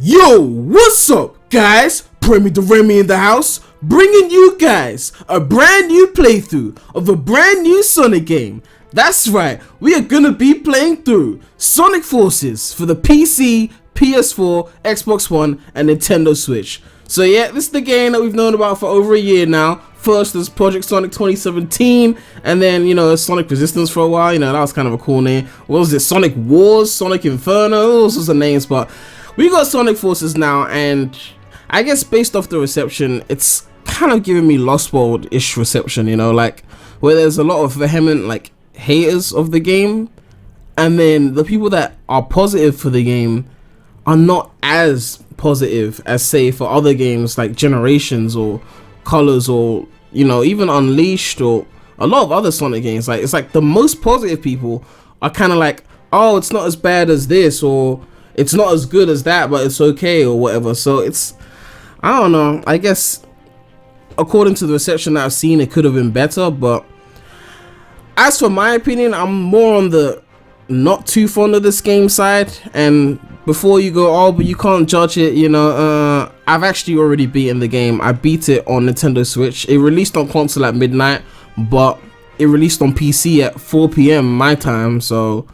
Yo, what's up, guys? Premydaremy in the house, bringing you guys a brand new playthrough of a brand new Sonic game. That's right, we are gonna be playing through Sonic Forces for the PC, PS4, Xbox One, and Nintendo Switch. So yeah, this is the game that we've known about for over a year now. First as Project Sonic 2017, and then, Sonic Resistance for a while. That was kind of a cool name. What was it? Sonic Wars, Sonic Inferno, all sorts of names, but we got Sonic Forces now, and I guess based off the reception, it's kind of giving me Lost World-ish reception, where there's a lot of vehement, haters of the game, and then the people that are positive for the game are not as positive as, say, for other games like Generations or Colors or, even Unleashed or a lot of other Sonic games. It's like the most positive people are kind of like, oh, it's not as bad as this, or it's not as good as that, but it's okay, or whatever. So I don't know, I guess according to the reception that I've seen, it could have been better. But as for my opinion, I'm more on the not too fond of this game side. And before you go, oh, but you can't judge it, I've actually already beaten the game. I beat it on Nintendo Switch. It released on console at midnight, but it released on PC at 4 PM my time, so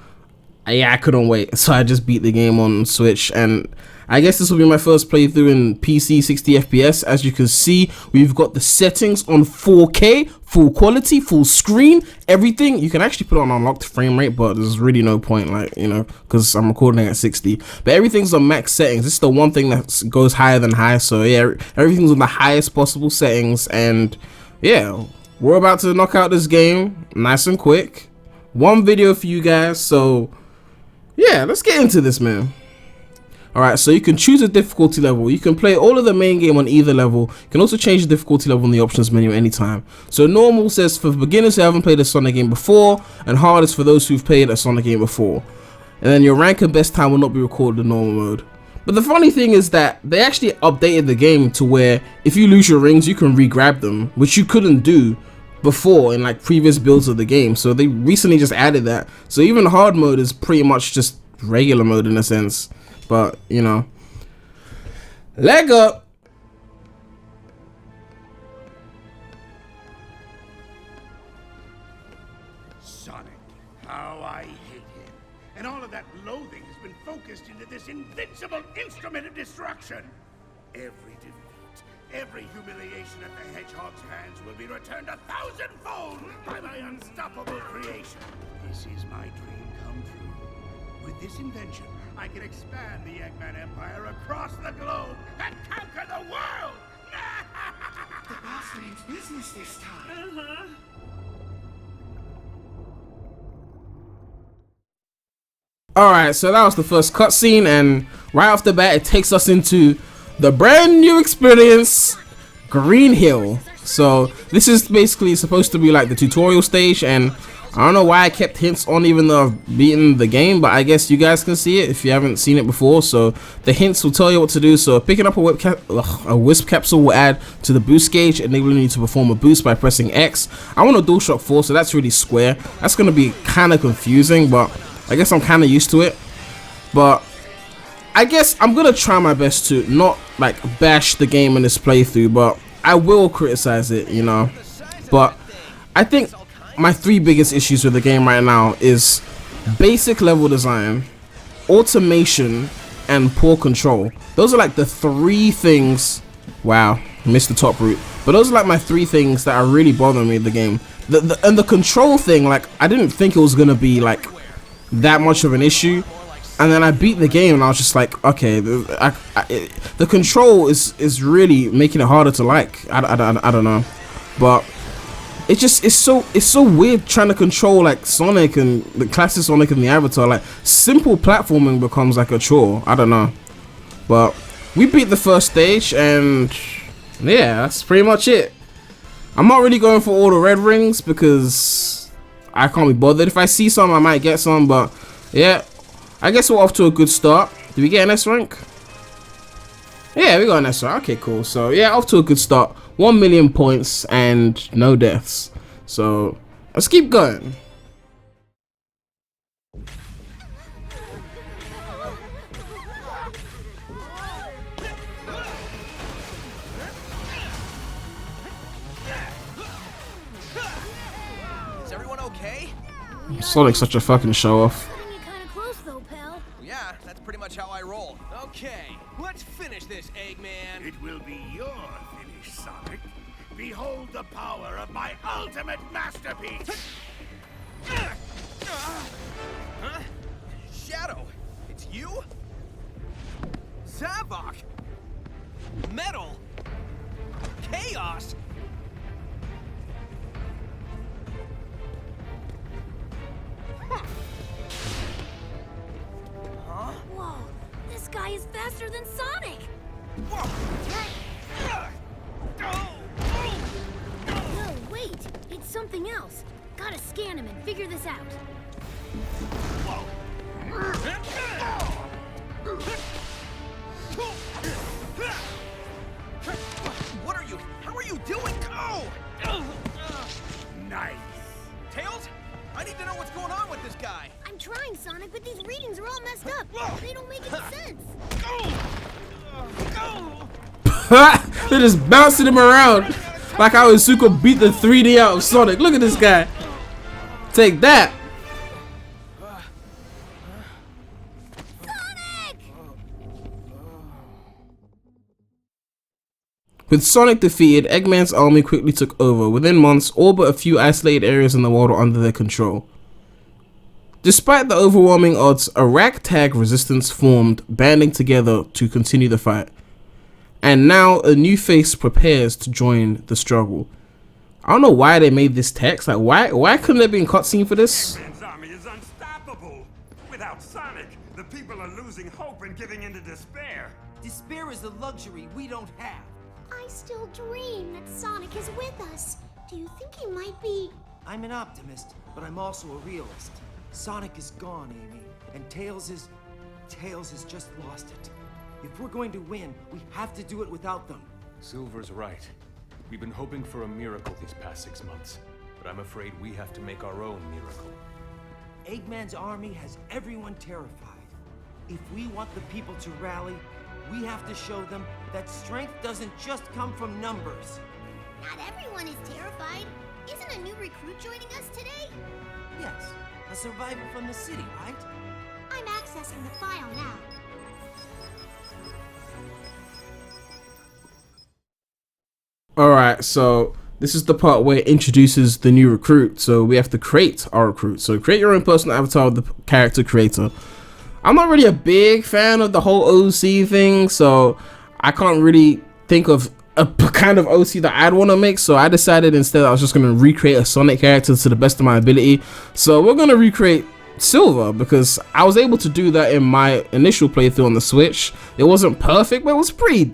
yeah, I couldn't wait, so I just beat the game on Switch. And I guess this will be my first playthrough in PC 60 FPS. As you can see, we've got the settings on 4K, full quality, full screen, everything. You can actually put it on unlocked frame rate, but there's really no point, because I'm recording at 60. But everything's on max settings. This is the one thing that goes higher than high, so yeah, everything's on the highest possible settings. And yeah, we're about to knock out this game nice and quick. One video for you guys, so yeah, let's get into this, man. Alright, so you can choose a difficulty level. You can play all of the main game on either level. You can also change the difficulty level in the options menu anytime. So normal says for beginners who haven't played a Sonic game before, and hard is for those who've played a Sonic game before. And then your rank and best time will not be recorded in normal mode. But the funny thing is that they actually updated the game to where if you lose your rings, you can re-grab them, which you couldn't do before in previous builds of the game. So they recently just added that. So even hard mode is pretty much just regular mode in a sense. But leg up. Sonic, how I hate him. And all of that loathing has been focused into this invincible instrument of destruction. Every defeat, every humiliation at the Hedgehog's hands will be returned 1,000-fold by my unstoppable creation. This is my dream come true. With this invention, I can expand the Eggman Empire across the globe and conquer the world! The boss means business this time. Alright, so that was the first cutscene, and right off the bat, it takes us into the brand new experience, Green Hill. So this is basically supposed to be like the tutorial stage, and I don't know why I kept hints on even though I've beaten the game, but I guess you guys can see it if you haven't seen it before. So the hints will tell you what to do. So picking up a wisp capsule will add to the boost gauge, enabling you to perform a boost by pressing X. I want a DualShock 4, so that's really square. That's going to be kind of confusing, but I guess I'm kind of used to it. But I guess I'm going to try my best to not bash the game in this playthrough, but I will criticize it, But I think my three biggest issues with the game right now is basic level design, automation, and poor control. Those are the three things. Wow, missed the top route. But those are my three things that are really bothering me in the game. And the control thing, I didn't think it was gonna be that much of an issue. And then I beat the game and I was just like, okay, the control is really making it harder to like. I don't know, but it's so weird trying to control Sonic and the classic Sonic and the Avatar. Simple platforming becomes a chore. I don't know, but we beat the first stage, and yeah, that's pretty much it. I'm not really going for all the red rings because I can't be bothered. If I see some, I might get some, but yeah, I guess we're off to a good start. Did we get an S rank? Yeah, we got an S rank. Okay, cool. So yeah, off to a good start. 1 million points and no deaths. So let's keep going. Sonic's such a fucking show off. Cutting it kind of close though, pal. Yeah, that's pretty much how I roll. Okay, let's finish this, Eggman. It will be your finish, Sonic. Behold the power of my ultimate masterpiece! Huh? Shadow, it's you? Zavok! Metal! Chaos! Whoa, this guy is faster than Sonic. Whoa! No, wait, it's something else. Gotta scan him and figure this out. What are you? How are you doing? Go! Nice. Tails? I need to know what's going on with this guy. I'm trying, Sonic, but these readings are all messed up. They don't make any sense. They're just bouncing him around like how Izuku beat the 3D out of Sonic. Look at this guy. Take that. Sonic! With Sonic defeated, Eggman's army quickly took over. Within months, all but a few isolated areas in the world were under their control. Despite the overwhelming odds, a ragtag resistance formed, banding together to continue the fight. And now a new face prepares to join the struggle. I don't know why they made this text. Like, why couldn't there be a cutscene for this? Eggman's army is unstoppable. Without Sonic, the people are losing hope and giving into despair. Despair is a luxury we don't have. I still dream that Sonic is with us. Do you think he might be... I'm an optimist, but I'm also a realist. Sonic is gone, Amy, and Tails has just lost it. If we're going to win, we have to do it without them. Silver's right. We've been hoping for a miracle these past 6 months, but I'm afraid we have to make our own miracle. Eggman's army has everyone terrified. If we want the people to rally, we have to show them that strength doesn't just come from numbers. Not everyone is terrified. Isn't a new recruit joining us today? Yes, a survivor from the city, right? I'm accessing the file now. Alright, so this is the part where it introduces the new recruit. So we have to create our recruit. So create your own personal avatar of the character creator. I'm not really a big fan of the whole OC thing, so I can't really think of a kind of OC that I'd want to make. So I decided instead I was just going to recreate a Sonic character to the best of my ability. So we're going to recreate Silver, because I was able to do that in my initial playthrough on the Switch. It wasn't perfect, but it was pretty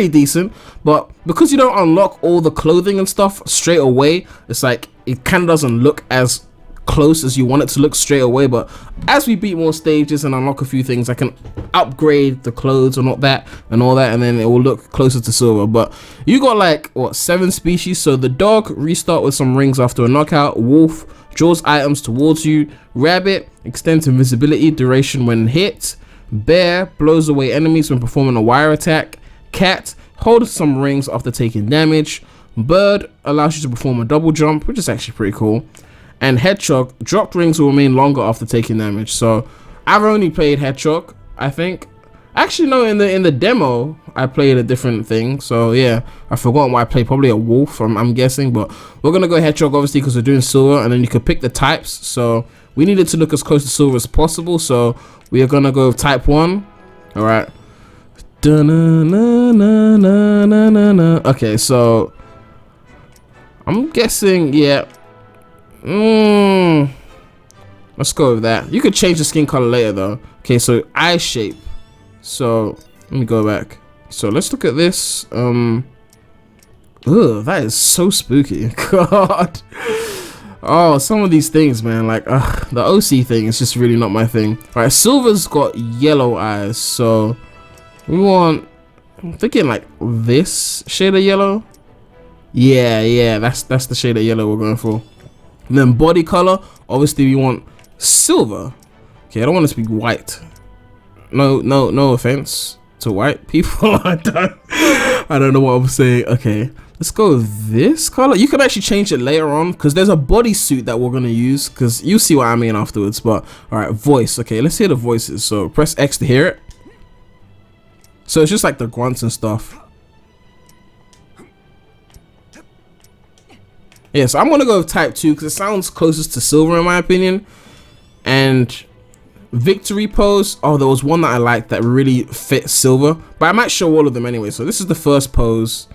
decent. But because you don't unlock all the clothing and stuff straight away, it's like it kind of doesn't look as close as you want it to look straight away. But as we beat more stages and unlock a few things, I can upgrade the clothes and all that, and then it will look closer to Silver. But you got like what, 7 species. So the dog, restart with some rings after a knockout. Wolf draws items towards you. Rabbit extends invisibility duration when hit. Bear blows away enemies when performing a wire attack. Cat holds some rings after taking damage. Bird allows you to perform a double jump, which is actually pretty cool. And Hedgehog, dropped rings will remain longer after taking damage. So I've only played Hedgehog, I think. Actually no, in the demo I played a different thing. So yeah, I forgot what I played, probably a wolf, I'm guessing. But we're gonna go Hedgehog obviously because we're doing Silver, and then you can pick the types. So we needed to look as close to Silver as possible, so we are gonna go with type 1. All right. Okay, so I'm guessing, yeah. Let's go with that. You could change the skin color later though. Okay, so eye shape. So let me go back. So let's look at this. Ugh, that is so spooky. God. Oh, some of these things, man, like the OC thing is just really not my thing. All right, Silver's got yellow eyes, so we want, I'm thinking like this shade of yellow. Yeah, that's the shade of yellow we're going for. And then body color, obviously we want silver. Okay, I don't want it to be white. No offense to white people. I don't know what I'm saying. Okay, let's go with this color. You can actually change it later on because there's a bodysuit that we're gonna use, because you see what I mean afterwards. But all right, voice. Okay, let's hear the voices. So press X to hear it. So it's just like the grunts and stuff. Yeah, so I'm gonna go with type 2 because it sounds closest to Silver in my opinion. And victory pose. Oh, there was one that I liked that really fit Silver, but I might show all of them anyway. So this is the first pose.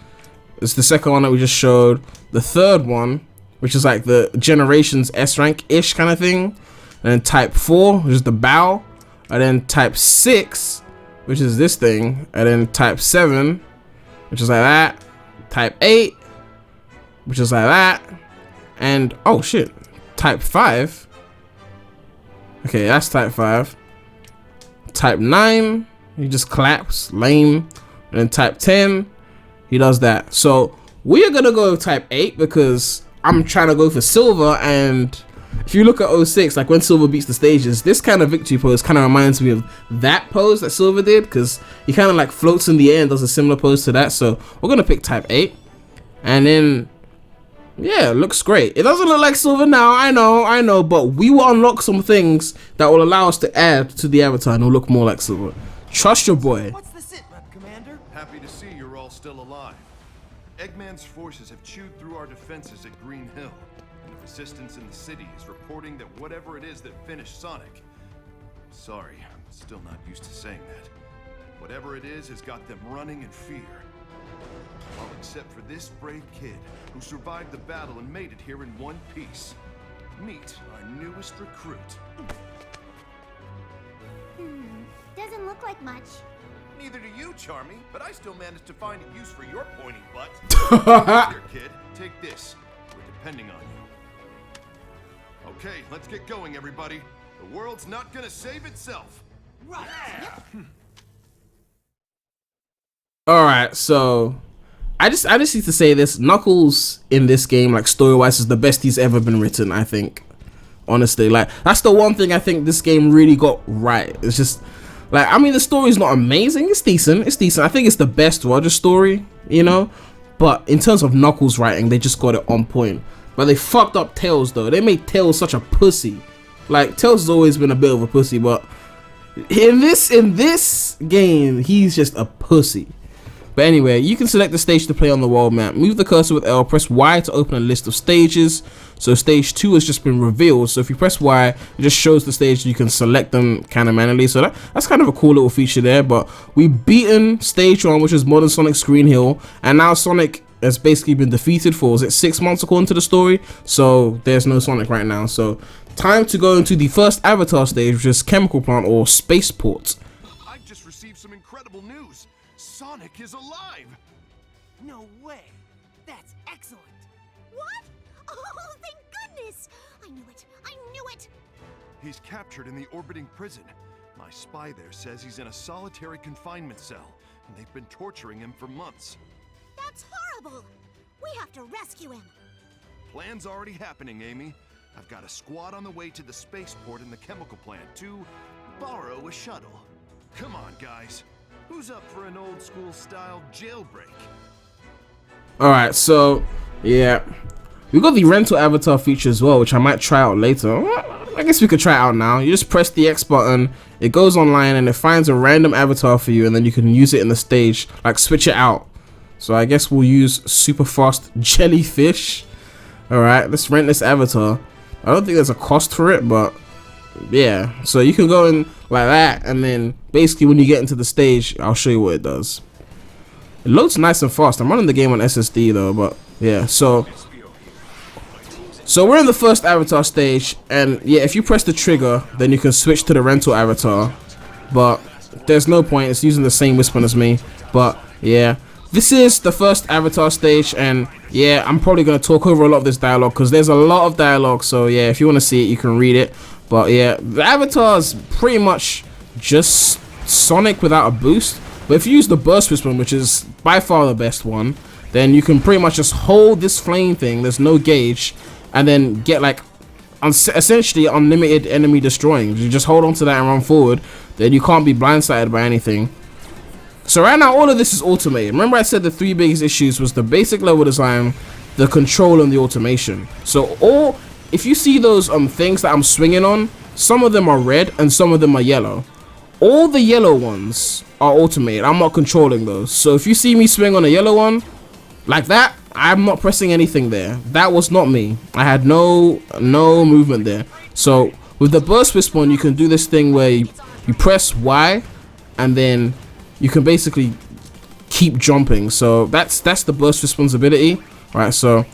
It's the second one that we just showed. The third one, which is like the Generations S rank ish kind of thing. And then type 4, which is the bow. And then type 6, which is this thing. And then type 7, which is like that. Type 8, which is like that. And oh shit, type 5. Okay, that's type 5. Type 9, he just claps, lame. And then type 10, he does that. So we are gonna go with type 8 because I'm trying to go for Silver. And if you look at 06, like when Silver beats the stages, this kind of victory pose kind of reminds me of that pose that Silver did, because he kind of like floats in the air and does a similar pose to that. So we're gonna pick type 8. And then yeah, it looks great. It doesn't look like Silver now, I know, but we will unlock some things that will allow us to add to the avatar and it'll look more like Silver. Trust your boy. What's the sit rep, Commander? Happy to see you're all still alive. Eggman's forces have chewed through our defenses at Green Hill, and the resistance in the city is reporting that whatever it is that finished Sonic... Sorry, I'm still not used to saying that. Whatever it is has got them running in fear. All except for this brave kid who survived the battle and made it here in one piece. Meet our newest recruit. Doesn't look like much. Neither do you, Charmy, but I still managed to find a use for your pointy butt. Here, kid, take this. We're depending on you. Okay, let's get going, everybody. The world's not gonna save itself. Right. Alright, so I just need to say this. Knuckles in this game, like story-wise, is the best he's ever been written, I think. Honestly, like that's the one thing I think this game really got right. It's just like, I mean, the story's not amazing. It's decent. I think it's the best Roger story, you know. But in terms of Knuckles writing, they just got it on point. But they fucked up Tails though. They made Tails such a pussy. Like Tails has always been a bit of a pussy, but in this game, he's just a pussy. But anyway, you can select the stage to play on the world map. Move the cursor with L, press Y to open a list of stages. So stage 2 has just been revealed. So if you press Y, it just shows the stage. You can select them kind of manually. So that's kind of a cool little feature there. But we've beaten stage 1, which is Modern Sonic's Green Hill. And now Sonic has basically been defeated for, was it 6 months according to the story? So there's no Sonic right now. So time to go into the first avatar stage, which is Chemical Plant or Spaceport. I just received some incredible news. Sonic is alive! No way. That's excellent. What? Oh, thank goodness! I knew it. I knew it. He's captured in the orbiting prison. My spy there says he's in a solitary confinement cell, and they've been torturing him for months. That's horrible. We have to rescue him. Plan's already happening, Amy. I've got a squad on the way to the spaceport in the chemical plant to borrow a shuttle. Come on, guys. Who's up for an old school style jailbreak? Alright, so yeah, we got the rental avatar feature as well, which I might try out later. I guess we could try it out now. You just press the X button, it goes online and it finds a random avatar for you, and then you can use it in the stage, like switch it out. So I guess we'll use super fast jellyfish. Alright, let's rent this avatar. I don't think there's a cost for it, but yeah, so you can go in like that, and then basically when you get into the stage, I'll show you what it does. It loads nice and fast. I'm running the game on SSD though, but yeah, so we're in the first avatar stage, and yeah, if you press the trigger, then you can switch to the rental avatar, but there's no point, it's using the same Whisper as me. But yeah, this is the first avatar stage, and yeah, I'm probably going to talk over a lot of this dialogue because there's a lot of dialogue. So yeah, if you want to see it, you can read it. But yeah, the avatar is pretty much just Sonic without a boost. But if you use the burst whisper, which is by far the best one, then you can pretty much just hold this flame thing, there's no gauge, and then get like essentially unlimited enemy destroying. You just hold on to that and run forward, then you can't be blindsided by anything. So right now, all of this is automated. Remember I said the 3 biggest issues was the basic level design, the control, and the automation. So if you see those things that I'm swinging on, some of them are red and some of them are yellow. All the yellow ones are automated. I'm not controlling those. So if you see me swing on a yellow one like that, I'm not pressing anything there. That was not me. I had no movement there. So with the burst wisp one, you can do this thing where you press Y and then you can basically keep jumping. So that's the burst wisp one's ability. All right, so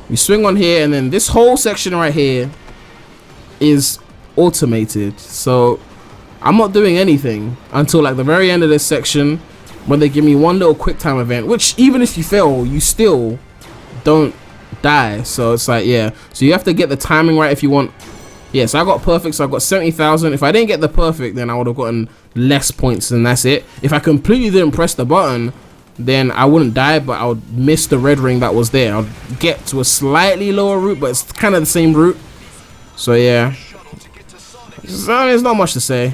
you swing on here, and then this whole section right here is automated. So I'm not doing anything until like the very end of this section when they give me one little quick time event, which even if you fail, you still don't die. So it's like, yeah, so you have to get the timing right if you want. Yeah, so I got perfect, so I got 70,000. If I didn't get the perfect, then I would have gotten less points, and that's it. If I completely didn't press the button, then I wouldn't die, but I would miss the red ring that was there. I'll get to a slightly lower route, but it's kind of the same route. So yeah, so there's not much to say.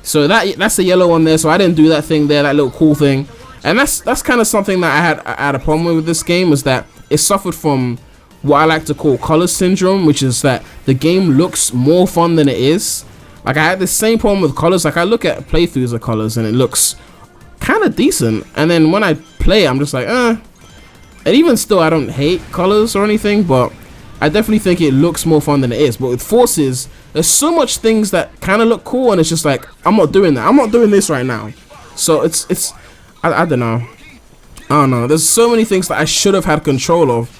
So that's the yellow one there. So I didn't do that thing there, that little cool thing, and that's kind of something that I had a problem with this game, is that it suffered from what I like to call color syndrome, which is that the game looks more fun than it is. Like I had the same problem with colors. Like I look at playthroughs of colors and it looks kind of decent, and then when I play, I'm just like, and even still, I don't hate colors or anything, but I definitely think it looks more fun than it is. But with forces, there's so much things that kind of look cool, and it's just like, I'm not doing that. I'm not doing this right now. So it's I don't know. I don't know. There's so many things that I should have had control of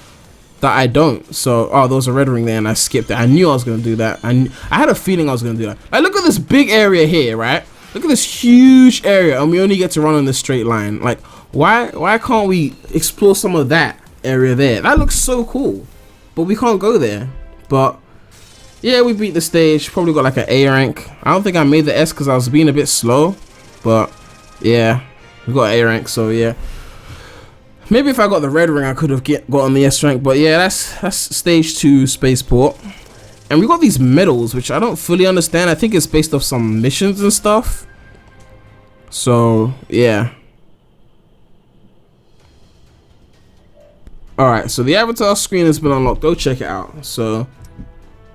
that I don't. So, oh, there was a red ring there and I skipped it. I knew I was going to do that. I had a feeling I was going to do that. Like, look at this big area here, right? Look at this huge area, and we only get to run on this straight line. Like, why can't we explore some of that area there? That looks so cool, but we can't go there. But yeah, we beat the stage. Probably got like an A rank. I don't think I made the S because I was being a bit slow, but yeah, we got A rank. So yeah, maybe if I got the red ring, I could have gotten the S rank. But yeah, that's stage 2 spaceport. And we got these medals, which I don't fully understand. I think it's based off some missions and stuff. So, yeah. Alright, so the avatar screen has been unlocked. Go check it out. So,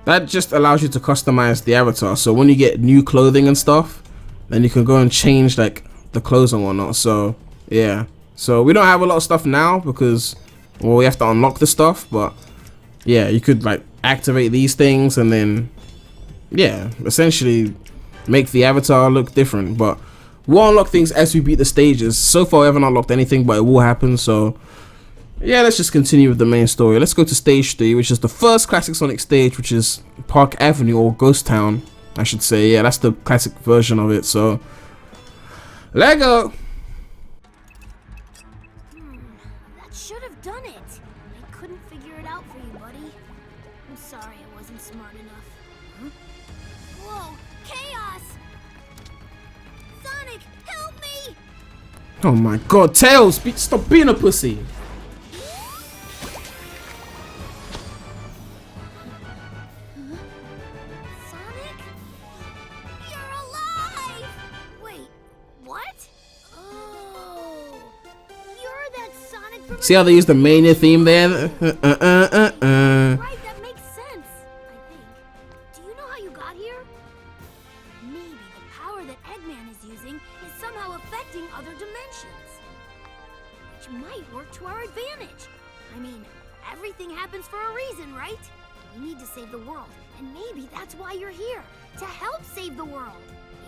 that just allows you to customize the avatar. So, when you get new clothing and stuff, then you can go and change, like, the clothes and whatnot. So, yeah. So, we don't have a lot of stuff now because, well, we have to unlock the stuff. But, yeah, you could, like, activate these things and then, yeah, essentially make the avatar look different. But we'll unlock things as we beat the stages. So far we haven't unlocked anything, but it will happen. So yeah, let's just continue with the main story. Let's go to stage 3, which is the first classic Sonic stage, which is Park Avenue, or Ghost Town I should say. Yeah, that's the classic version of it. So let's go. That should have done it. I couldn't figure it out for you, buddy. I'm sorry I wasn't smart enough. Huh? Whoa, chaos! Sonic, help me! Oh my god, Tails, stop being a pussy. Sonic? You're alive! Wait, what? Oh, you're that Sonic from... See how they use the Mania theme there? Right, that makes sense, I think. Do you know how you got here? Maybe the power that Eggman is using is somehow affecting other dimensions. Which might work to our advantage. I mean, everything happens for a reason, right? We need to save the world, and maybe that's why you're here, to help save the world.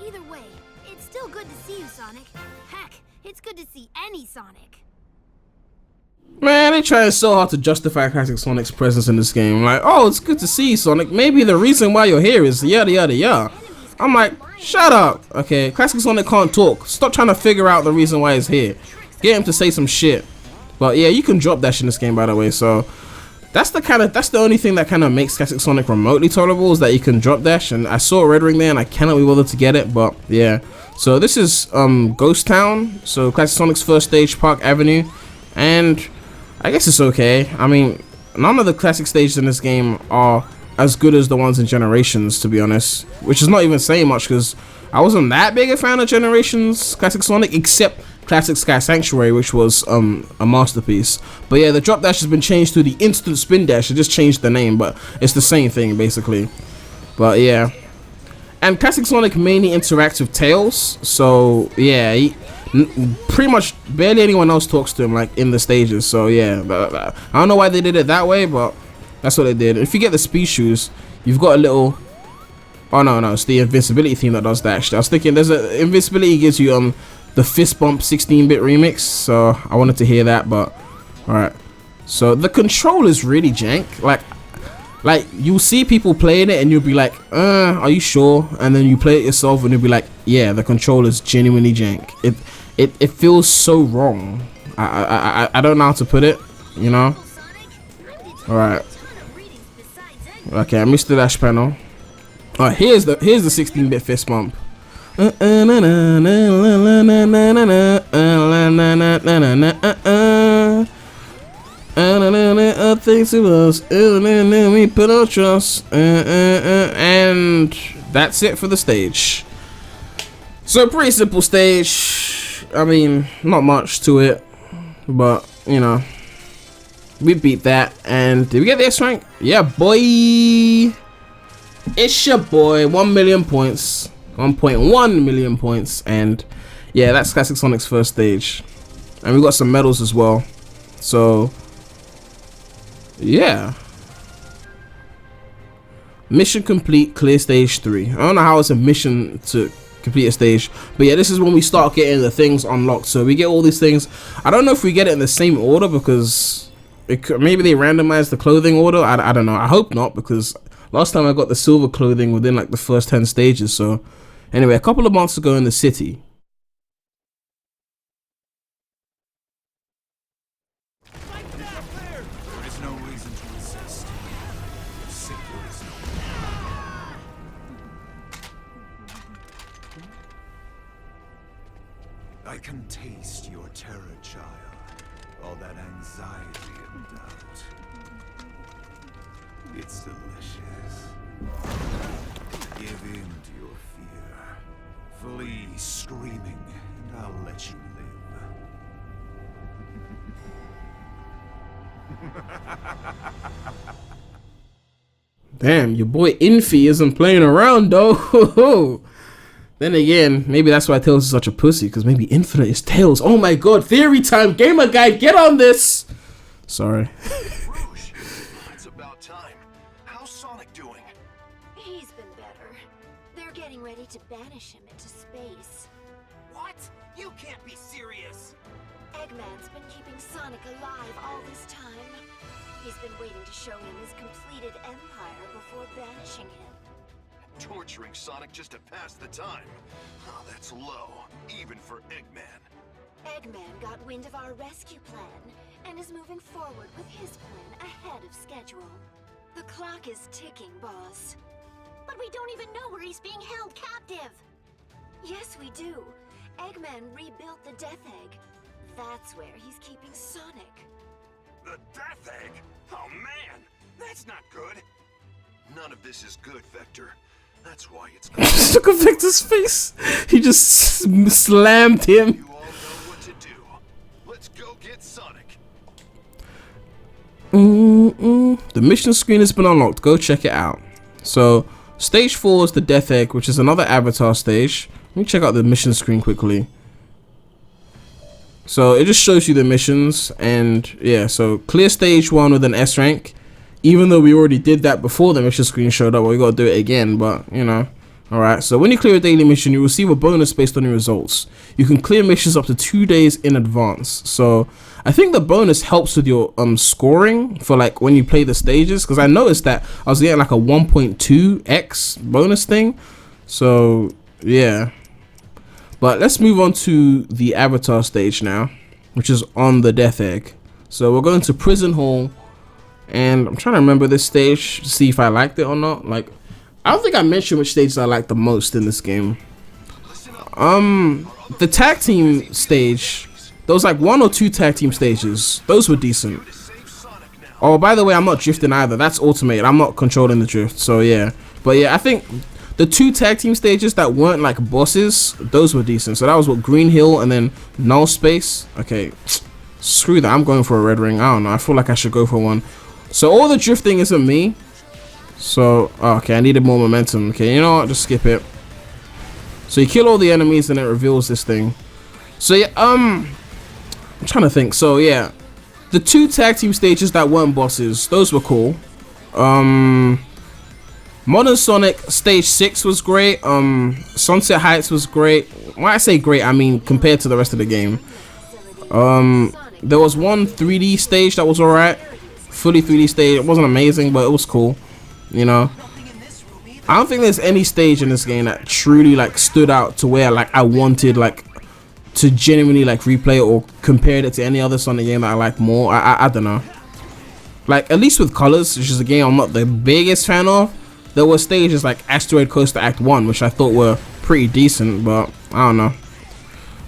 Either way, it's still good to see you, Sonic. Heck, it's good to see any Sonic. Man, they trying so hard to justify Classic Sonic's presence in this game. Like, oh, it's good to see you, Sonic. Maybe the reason why you're here is yada yada yada. I'm like, shut up. Okay, Classic Sonic can't talk. Stop trying to figure out the reason why he's here. Get him to say some shit. But yeah, you can drop dash in this game, by the way. So that's the only thing that kind of makes Classic Sonic remotely tolerable, is that you can drop dash. And I saw a red ring there, and I cannot be bothered to get it. But yeah, so this is Ghost Town. So Classic Sonic's first stage, Park Avenue, and I guess it's okay. I mean, none of the classic stages in this game are as good as the ones in Generations, to be honest. Which is not even saying much because I wasn't that big a fan of Generations Classic Sonic, except Classic Sky Sanctuary, which was a masterpiece. But yeah, the drop dash has been changed to the instant spin dash. It just changed the name, but it's the same thing basically. But yeah, and Classic Sonic mainly interacts with Tails, so yeah, pretty much barely anyone else talks to him like in the stages. So yeah, I don't know why they did it that way, but that's what they did. If you get the speed shoes, you've got a little. Oh no, it's the invincibility theme that does that. Actually, I was thinking there's a invincibility gives you the fist bump 16-bit remix, so I wanted to hear that. But all right, so the control is really jank. Like you'll see people playing it and you'll be like, are you sure? And then you play it yourself and you'll be like, yeah, the control is genuinely jank. It feels so wrong. I don't know how to put it, you know. All right. Okay, I missed the dash panel. All right, here's the 16-bit fist bump. Things to us, we put our trust, and that's it for the stage. So pretty simple stage. I mean, not much to it, but you know, we beat that. And did we get the S rank? Yeah, boy. It's your boy. 1 million points, 1.1 million points, and yeah, that's Classic Sonic's first stage. And we got some medals as well. So yeah, mission complete, clear stage 3. I don't know how it's a mission to complete a stage, but yeah, this is when we start getting the things unlocked. So we get all these things. I don't know if we get it in the same order because maybe they randomize the clothing order. I don't know. I hope not, because last time I got the silver clothing within like the first 10 stages. So anyway, a couple of months ago in the city, I can taste your terror, child. All that anxiety and doubt. It's delicious. Give in to your fear. Flee screaming, and I'll let you live. damn, your boy Infi isn't playing around though. Then again, maybe that's why Tails is such a pussy, because maybe Infinite is Tails. Oh my god, theory time! Gamer guy, get on this! Sorry. Rouge, it's about time. How's Sonic doing? He's been better. They're getting ready to banish him into space. What? You can't be serious. Eggman's been keeping Sonic alive all this time. He's been waiting to show him his completed empire before banishing him. Torturing Sonic just to pass the time. Oh, that's low, even for Eggman. Eggman got wind of our rescue plan and is moving forward with his plan ahead of schedule. The clock is ticking, boss. But we don't even know where he's being held captive. Yes, we do. Eggman rebuilt the Death Egg. That's where he's keeping Sonic. The Death Egg? Oh man, that's not good. None of this is good, Vector. That's why it's Look at Victor's face. He just slammed him. You all know what to do. Let's go get Sonic. The mission screen has been unlocked. Go check it out. So stage 4 is the Death Egg, which is another avatar stage. Let me check out the mission screen quickly. So it just shows you the missions, and yeah, so clear stage 1 with an S rank. Even though we already did that before the mission screen showed up, we gotta do it again, but you know. Alright, so when you clear a daily mission, you receive a bonus based on your results. You can clear missions up to 2 days in advance. So I think the bonus helps with your scoring for like when you play the stages, because I noticed that I was getting like a 1.2x bonus thing. So yeah. But let's move on to the avatar stage now, which is on the Death Egg. So we're going to Prison Hall. And I'm trying to remember this stage to see if I liked it or not. Like, I don't think I mentioned which stages I liked the most in this game. The tag team stage, there was like 1 or 2 tag team stages. Those were decent. Oh, by the way, I'm not drifting either. That's automated. I'm not controlling the drift. So yeah. But yeah, I think the 2 tag team stages that weren't like bosses, those were decent. So that was what, Green Hill and then Null Space. Okay, screw that. I'm going for a red ring. I don't know. I feel like I should go for one. So all the drifting isn't me. So okay, I needed more momentum. Okay, you know what? Just skip it. So you kill all the enemies and it reveals this thing. So yeah, I'm trying to think. So yeah, the 2 tag team stages that weren't bosses, those were cool. Modern Sonic Stage 6 was great. Sunset Heights was great. When I say great, I mean compared to the rest of the game. There was one 3D stage that was alright. Fully 3D stage. It wasn't amazing, but it was cool. You know, I don't think there's any stage in this game that truly like stood out to where like I wanted like to genuinely like replay it or compared it to any other Sonic game that I like more. I don't know. Like at least with Colors, which is a game I'm not the biggest fan of, there were stages like Asteroid Coaster Act 1, which I thought were pretty decent, but I don't know.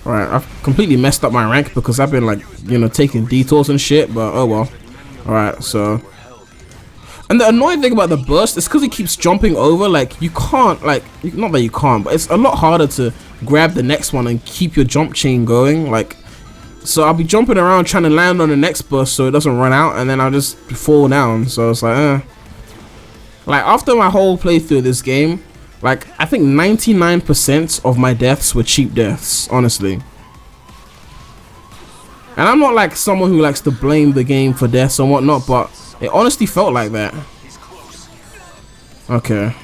Alright, I've completely messed up my rank because I've been like, you know, taking detours and shit, but oh well. Alright, so. And the annoying thing about the burst is because it keeps jumping over, like you can't, like, not that you can't, but it's a lot harder to grab the next one and keep your jump chain going, like. So I'll be jumping around trying to land on the next burst so it doesn't run out, and then I'll just fall down, so it's like, Like after my whole playthrough of this game, like I think 99% of my deaths were cheap deaths, honestly. And I'm not like someone who likes to blame the game for deaths and whatnot, but it honestly felt like that. Okay.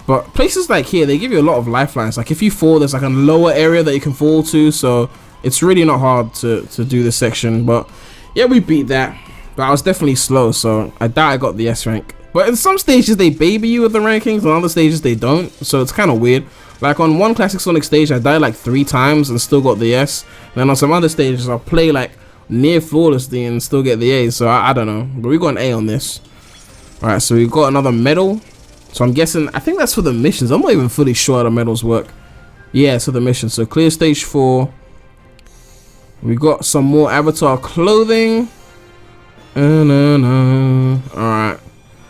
But places like here, they give you a lot of lifelines. Like if you fall, there's like a lower area that you can fall to, so it's really not hard to do this section. But yeah, we beat that. But I was definitely slow, so I doubt I got the S rank. But in some stages they baby you with the rankings, on other stages they don't, so it's kind of weird. Like on one Classic Sonic stage I died like 3 times and still got the S. Then on some other stages I'll play like near flawlessly and still get the A, so I don't know. But we got an A on this. Alright, so we got another medal. So I'm guessing, I think that's for the missions. I'm not even fully sure how the medals work. Yeah, so the mission. So clear stage 4. We got some more avatar clothing. Alright.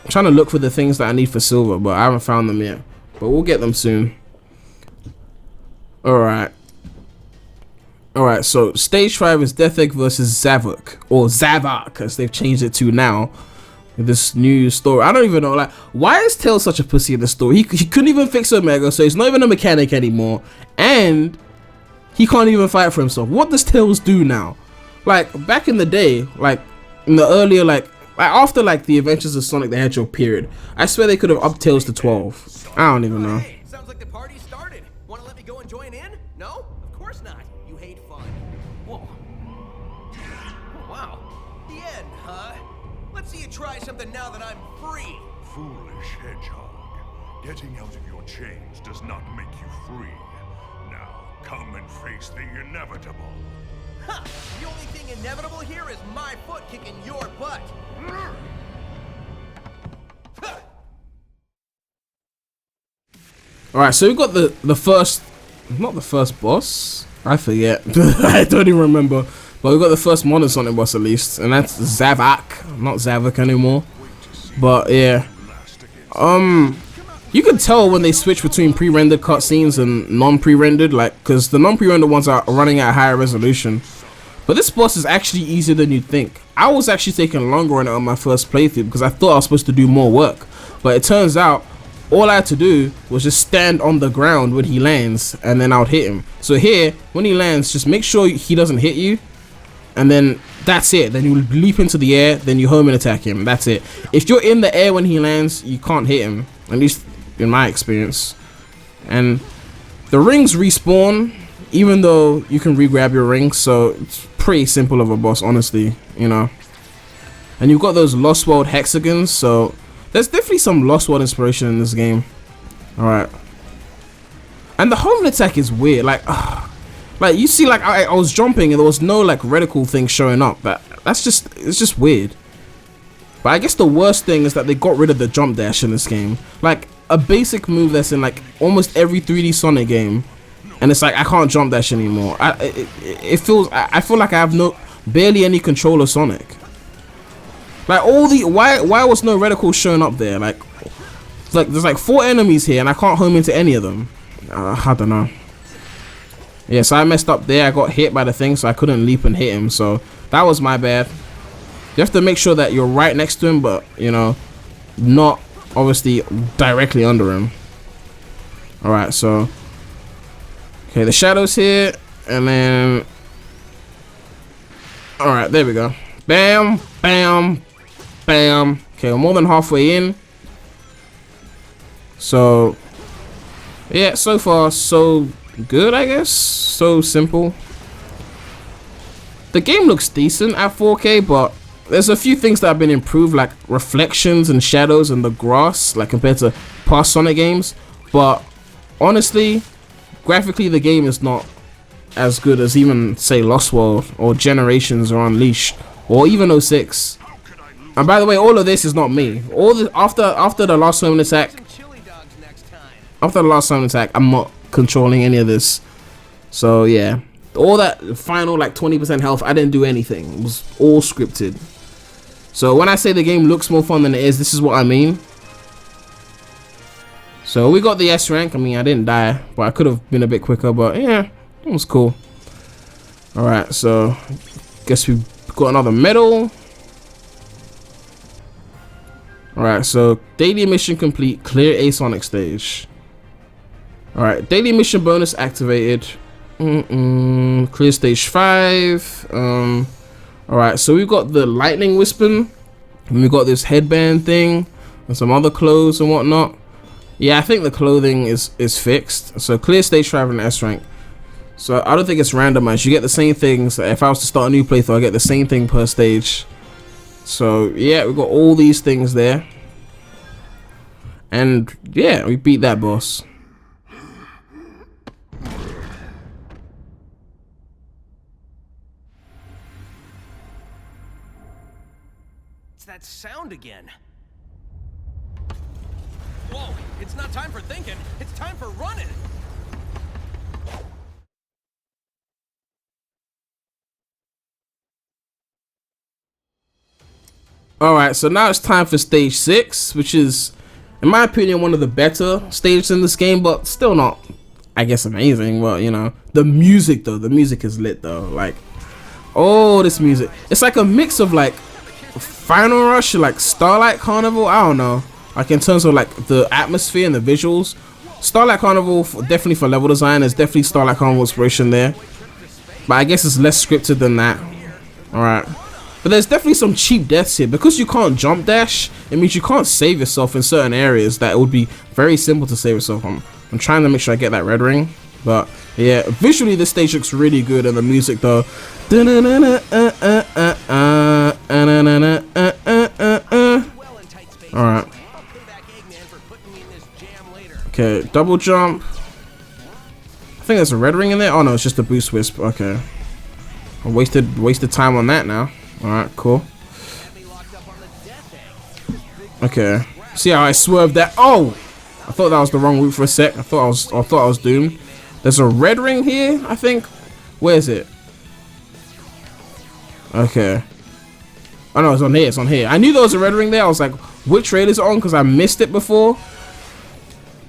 I'm trying to look for the things that I need for silver, but I haven't found them yet. But we'll get them soon. Alright. Alright, so stage 5 is Death Egg versus Zavok. Or Zavok, as they've changed it to now. With this new story. I don't even know, like, why is Tails such a pussy in the story? He couldn't even fix Omega, so he's not even a mechanic anymore. And he can't even fight for himself. What does Tails do now? Like, back in the day, like, in the earlier, like after like the Adventures of Sonic the Hedgehog period, I swear they could have upped Tails to 12. I don't even know. Hey, sounds like the party started. Want to let me go and join in? No? Of course not. You hate fun. Whoa. Oh, wow. The end, huh? Let's see you try something now that I'm free. Foolish hedgehog. Getting out of your chains does not make you free. Now, come and face the inevitable. Ha! The only thing inevitable here is my foot kicking your butt. Alright, so we got the first, not the first boss, I forget. I don't even remember. But we got the first modern Sonic boss at least, and that's Zavok, not Zavok anymore. But yeah, you can tell when they switch between pre-rendered cutscenes and non-pre-rendered, like, because the non-pre-rendered ones are running at a higher resolution. But this boss is actually easier than you'd think. I was actually taking longer on it on my first playthrough because I thought I was supposed to do more work. But it turns out all I had to do was just stand on the ground when he lands, and then I would hit him. So here, when he lands, just make sure he doesn't hit you, and then that's it. Then you leap into the air, then you home and attack him. That's it. If you're in the air when he lands, you can't hit him, at least in my experience. And the rings respawn, even though you can re-grab your rings, so it's pretty simple of a boss, honestly, you know. And you've got those Lost World hexagons, so there's definitely some Lost World inspiration in this game. Alright. And the home attack is weird, like you see, like I was jumping and there was no like reticle thing showing up, but it's just weird. But I guess the worst thing is that they got rid of the jump dash in this game. Like a basic move that's in like almost every 3D Sonic game, and it's like I can't jump dash anymore. I feel like I have barely any control of Sonic. Like all the why was no reticle showing up there? Like there's like 4 enemies here and I can't home into any of them. I don't know. Yeah, so I messed up there. I got hit by the thing, so I couldn't leap and hit him. So that was my bad. You have to make sure that you're right next to him, but you know, not obviously directly under him. All right, so okay, the shadows here, and then all right, there we go. Bam, bam, bam. Okay, we're more than halfway in. So yeah, so far so good, I guess. So simple. The game looks decent at 4K, but there's a few things that have been improved, like reflections and shadows and the grass, like compared to past Sonic games. But honestly, graphically the game is not as good as even say Lost World or Generations or Unleashed or even 06. And by the way, all of this is not me. All the after the last summon attack, I'm not controlling any of this. So yeah, all that final like 20% health, I didn't do anything. It was all scripted. So when I say the game looks more fun than it is, this is what I mean. So we got the S rank. I mean, I didn't die, but I could have been a bit quicker, but yeah, it was cool. All right, so guess we got another medal. All right, so daily mission complete, clear a Sonic stage. All right, daily mission bonus activated. Clear stage 5. All right, so we've got the lightning wisping, and we've got this headband thing and some other clothes and whatnot. Yeah, I think the clothing is fixed. So clear stage 5 and S rank. So I don't think it's randomized. You get the same things. If I was to start a new playthrough, I get the same thing per stage. So yeah, we got all these things there, and yeah, we beat that boss. It's that sound again. Whoa, it's not time for thinking, it's time for running. Alright, so now it's time for stage 6, which is, in my opinion, one of the better stages in this game, but still not, I guess, amazing. But, you know, the music, though, the music is lit, though. Like, oh, this music. It's like a mix of, like, Final Rush, like, Starlight Carnival, I don't know. Like, in terms of, like, the atmosphere and the visuals. Starlight Carnival, definitely for level design, there's definitely Starlight Carnival inspiration there. But I guess it's less scripted than that. Alright. But there's definitely some cheap deaths here. Because you can't jump dash, it means you can't save yourself in certain areas that it would be very simple to save yourself on. I'm trying to make sure I get that red ring. But yeah, visually this stage looks really good, and the music though. Alright. Okay, double jump. I think there's a red ring in there. Oh no, it's just a boost wisp. Okay. I wasted time on that now. Alright, cool. Okay. See how I swerved that? Oh! I thought that was the wrong route for a sec. I thought I was doomed. There's a red ring here, I think. Where is it? Okay. Oh no, it's on here. It's on here. I knew there was a red ring there. I was like, which raid is it on? Because I missed it before.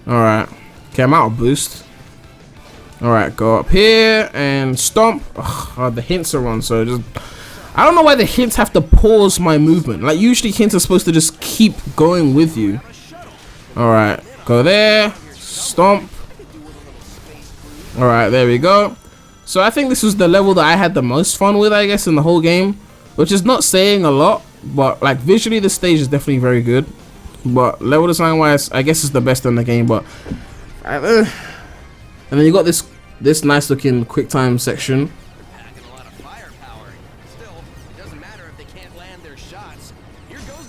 Alright. Okay, I'm out of boost. Alright, go up here and stomp. Ugh, the hints are on, so just... I don't know why the hints have to pause my movement. Like, usually hints are supposed to just keep going with you. Alright, go there. Stomp. Alright, there we go. So I think this was the level that I had the most fun with, I guess, in the whole game. Which is not saying a lot, but like visually the stage is definitely very good. But level design wise, I guess it's the best in the game. But and then you got this nice looking quick time section.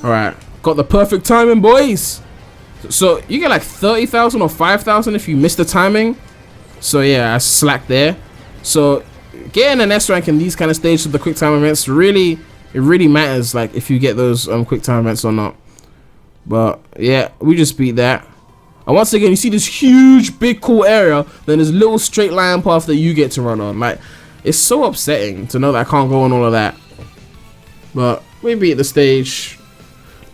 Alright, got the perfect timing, boys. So you get like 30,000 or 5,000 if you miss the timing. So yeah, I slacked there. So getting an S rank in these kind of stages of the quick time events, really, it really matters, like if you get those quick time events or not. But yeah, we just beat that. And once again, you see this huge, big, cool area, then there's a little straight line path that you get to run on. Like, it's so upsetting to know that I can't go on all of that. But we beat the stage.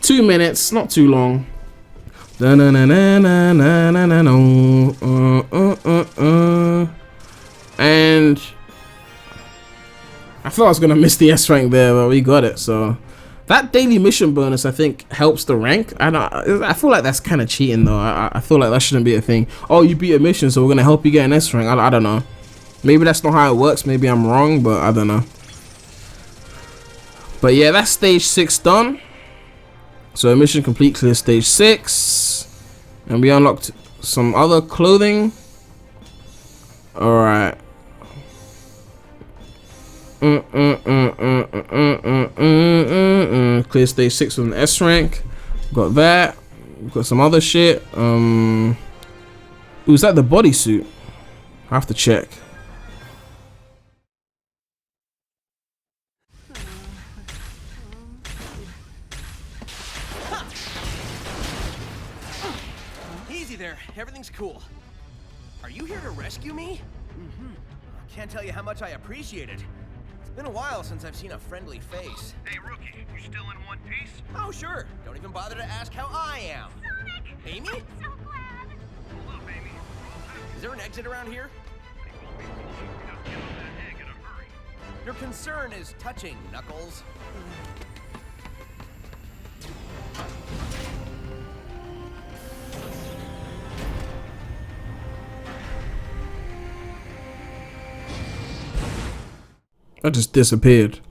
2 minutes, not too long. And I thought I was gonna miss the S rank there, but we got it. So that daily mission bonus, I think, helps the rank. I feel like that's kind of cheating though. I feel like that shouldn't be a thing. Oh, you beat a mission, so we're gonna help you get an S rank. I don't know. Maybe that's not how it works. Maybe I'm wrong, but I don't know. But yeah, that's stage 6 done. So mission complete, clear stage 6. And we unlocked some other clothing. Alright. Clear stage 6 with an S rank. Got that. Got some other shit. Was that the bodysuit? I have to check. Easy there. Everything's cool. Are you here to rescue me? Can't tell you how much I appreciate it. It's been a while since I've seen a friendly face. Hey, Rookie, you still in one piece? Oh, sure. Don't even bother to ask how I am. Sonic! Amy? I'm so glad. Hold up, Amy. Is there an exit around here? Your concern is touching, Knuckles. I just disappeared.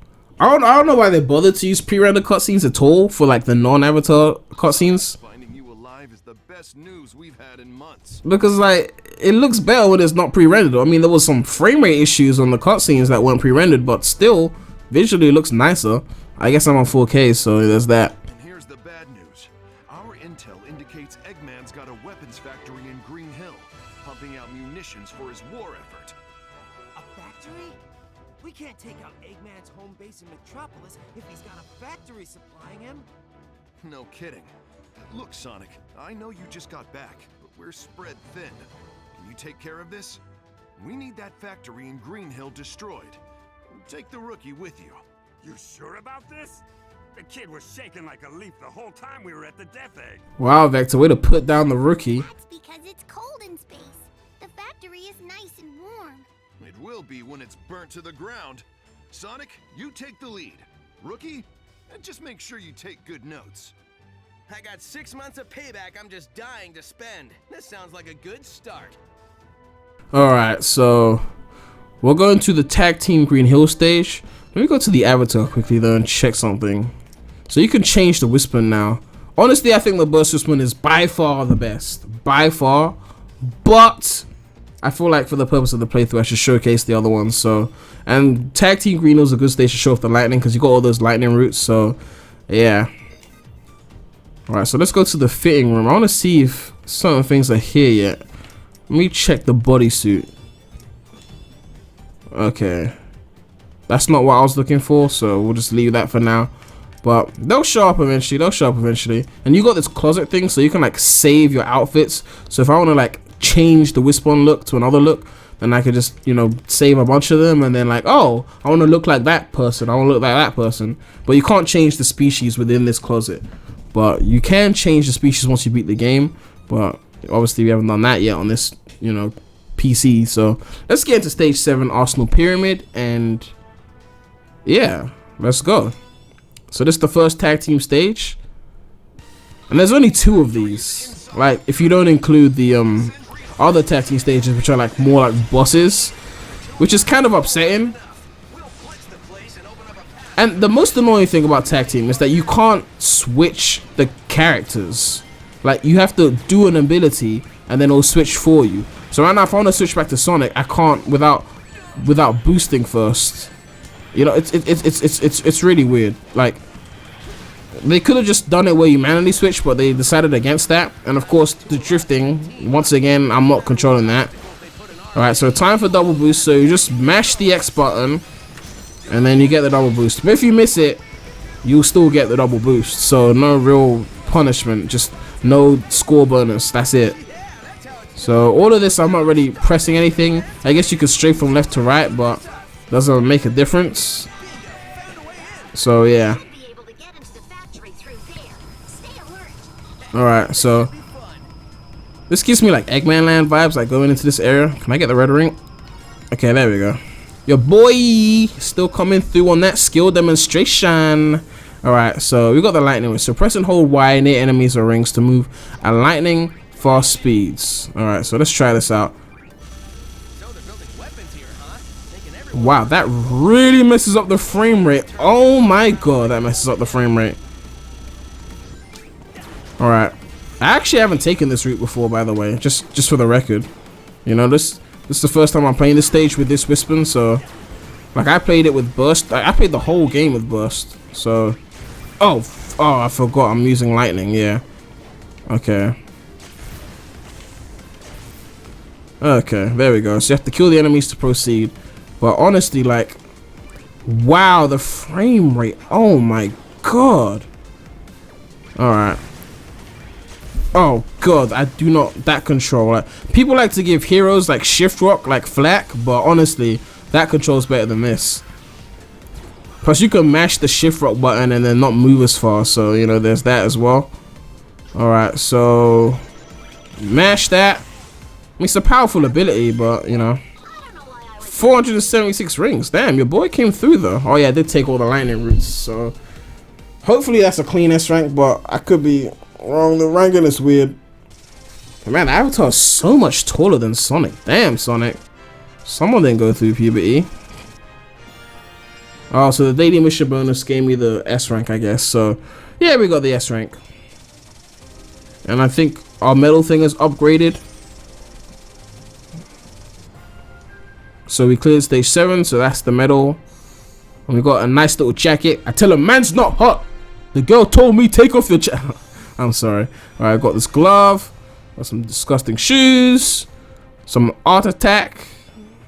I don't know why they bothered to use pre-rendered cutscenes at all for like the non-avatar cutscenes. Finding you alive is the best news we've had in months. Because like it looks better when it's not pre-rendered. I mean, there was some frame rate issues on the cutscenes that weren't pre-rendered, but still visually it looks nicer. I guess I'm on 4K, so there's that. And here's the bad news. Our intel indicates Eggman's got a weapons factory in Green Hill, pumping out munitions for his war effort. A factory? We can't take out Eggman's home base in Metropolis if he's got a factory supplying him. No kidding. Look, Sonic, I know you just got back, but we're spread thin. Can you take care of this? We need that factory in Green Hill destroyed. Take the Rookie with you. You sure about this? The kid was shaking like a leaf the whole time we were at the Death Egg. Wow, Vector, way to put down the Rookie. That's because it's cold in space. The factory is nice and warm. It will be when it's burnt to the ground. Sonic, you take the lead. Rookie, just make sure you take good notes. I got 6 months of payback I'm just dying to spend. This sounds like a good start. Alright, so we're going to the tag team Green Hill stage. Let me go to the avatar quickly though and check something. So you can change the Whisper now. Honestly, I think the Burst Whisper is by far the best. By far. But I feel like for the purpose of the playthrough, I should showcase the other ones. So, and Tag Team Green Hill is a good stage to show off the lightning because you got all those lightning routes. So, yeah. Alright, so let's go to the fitting room. I want to see if certain things are here yet. Let me check the bodysuit. Okay. That's not what I was looking for, so we'll just leave that for now. But they'll show up eventually. They'll show up eventually. And you got this closet thing, so you can like save your outfits. So if I want to like change the Whisper look to another look, then I could just, you know, save a bunch of them and then like, oh, I want to look like that person. I want to look like that person. But you can't change the species within this closet. But you can change the species once you beat the game. But obviously we haven't done that yet on this, you know, PC. So let's get into stage 7, Arsenal Pyramid, and yeah, let's go. So this is the first tag team stage, and there's only 2 of these. Like if you don't include the other tag team stages, which are like more like bosses, which is kind of upsetting. And the most annoying thing about tag team is that you can't switch the characters. Like you have to do an ability and then it'll switch for you. So right now, if I want to switch back to Sonic, I can't without boosting first. You know, it's really weird. Like they could have just done it where you manually switch, but they decided against that. And of course, the drifting. Once again, I'm not controlling that. All right, so time for double boost. So you just mash the X button, and then you get the double boost. But if you miss it, you'll still get the double boost. So no real punishment, just no score bonus. That's it. So all of this, I'm not really pressing anything. I guess you could stray from left to right, but doesn't make a difference. So yeah. Alright, so this gives me like Eggman Land vibes, like going into this area. Can I get the red ring? Okay, there we go. Your boy still coming through on that skill demonstration. Alright, so we got the lightning ring. So press and hold Y near enemies or rings to move at lightning fast speeds. Alright, so let's try this out. Wow, that really messes up the frame rate. Oh my god, that messes up the frame rate. Alright. I actually haven't taken this route before, by the way, just for the record. You know, this is the first time I'm playing this stage with this Wispin, so like I played it with burst. I played the whole game with burst. So oh, I forgot I'm using lightning. Yeah. Okay, there we go. So you have to kill the enemies to proceed. But honestly, like, wow, the frame rate. Oh my god. Alright. Oh god, I do not, that control, like, people like to give heroes like shift rock like flack, but honestly that controls better than this. Plus you can mash the shift rock button and then not move as far, so you know there's that as well. Alright, so mash that. I mean, it's a powerful ability, but you know, 476 rings. Damn, your boy came through though. Oh yeah, I did take all the lightning routes, so hopefully that's a clean S rank, but I could be wrong. The ranking is weird. But man, the avatar is so much taller than Sonic. Damn, Sonic. Someone didn't go through puberty. Oh, so the daily mission bonus gave me the S rank, I guess. So yeah, we got the S rank. And I think our medal thing is upgraded. So we cleared stage 7, so that's the medal. And we got a nice little jacket. I tell him, man's not hot. The girl told me take off your jacket. I'm sorry. Alright, I got this glove, got some disgusting shoes, some art attack,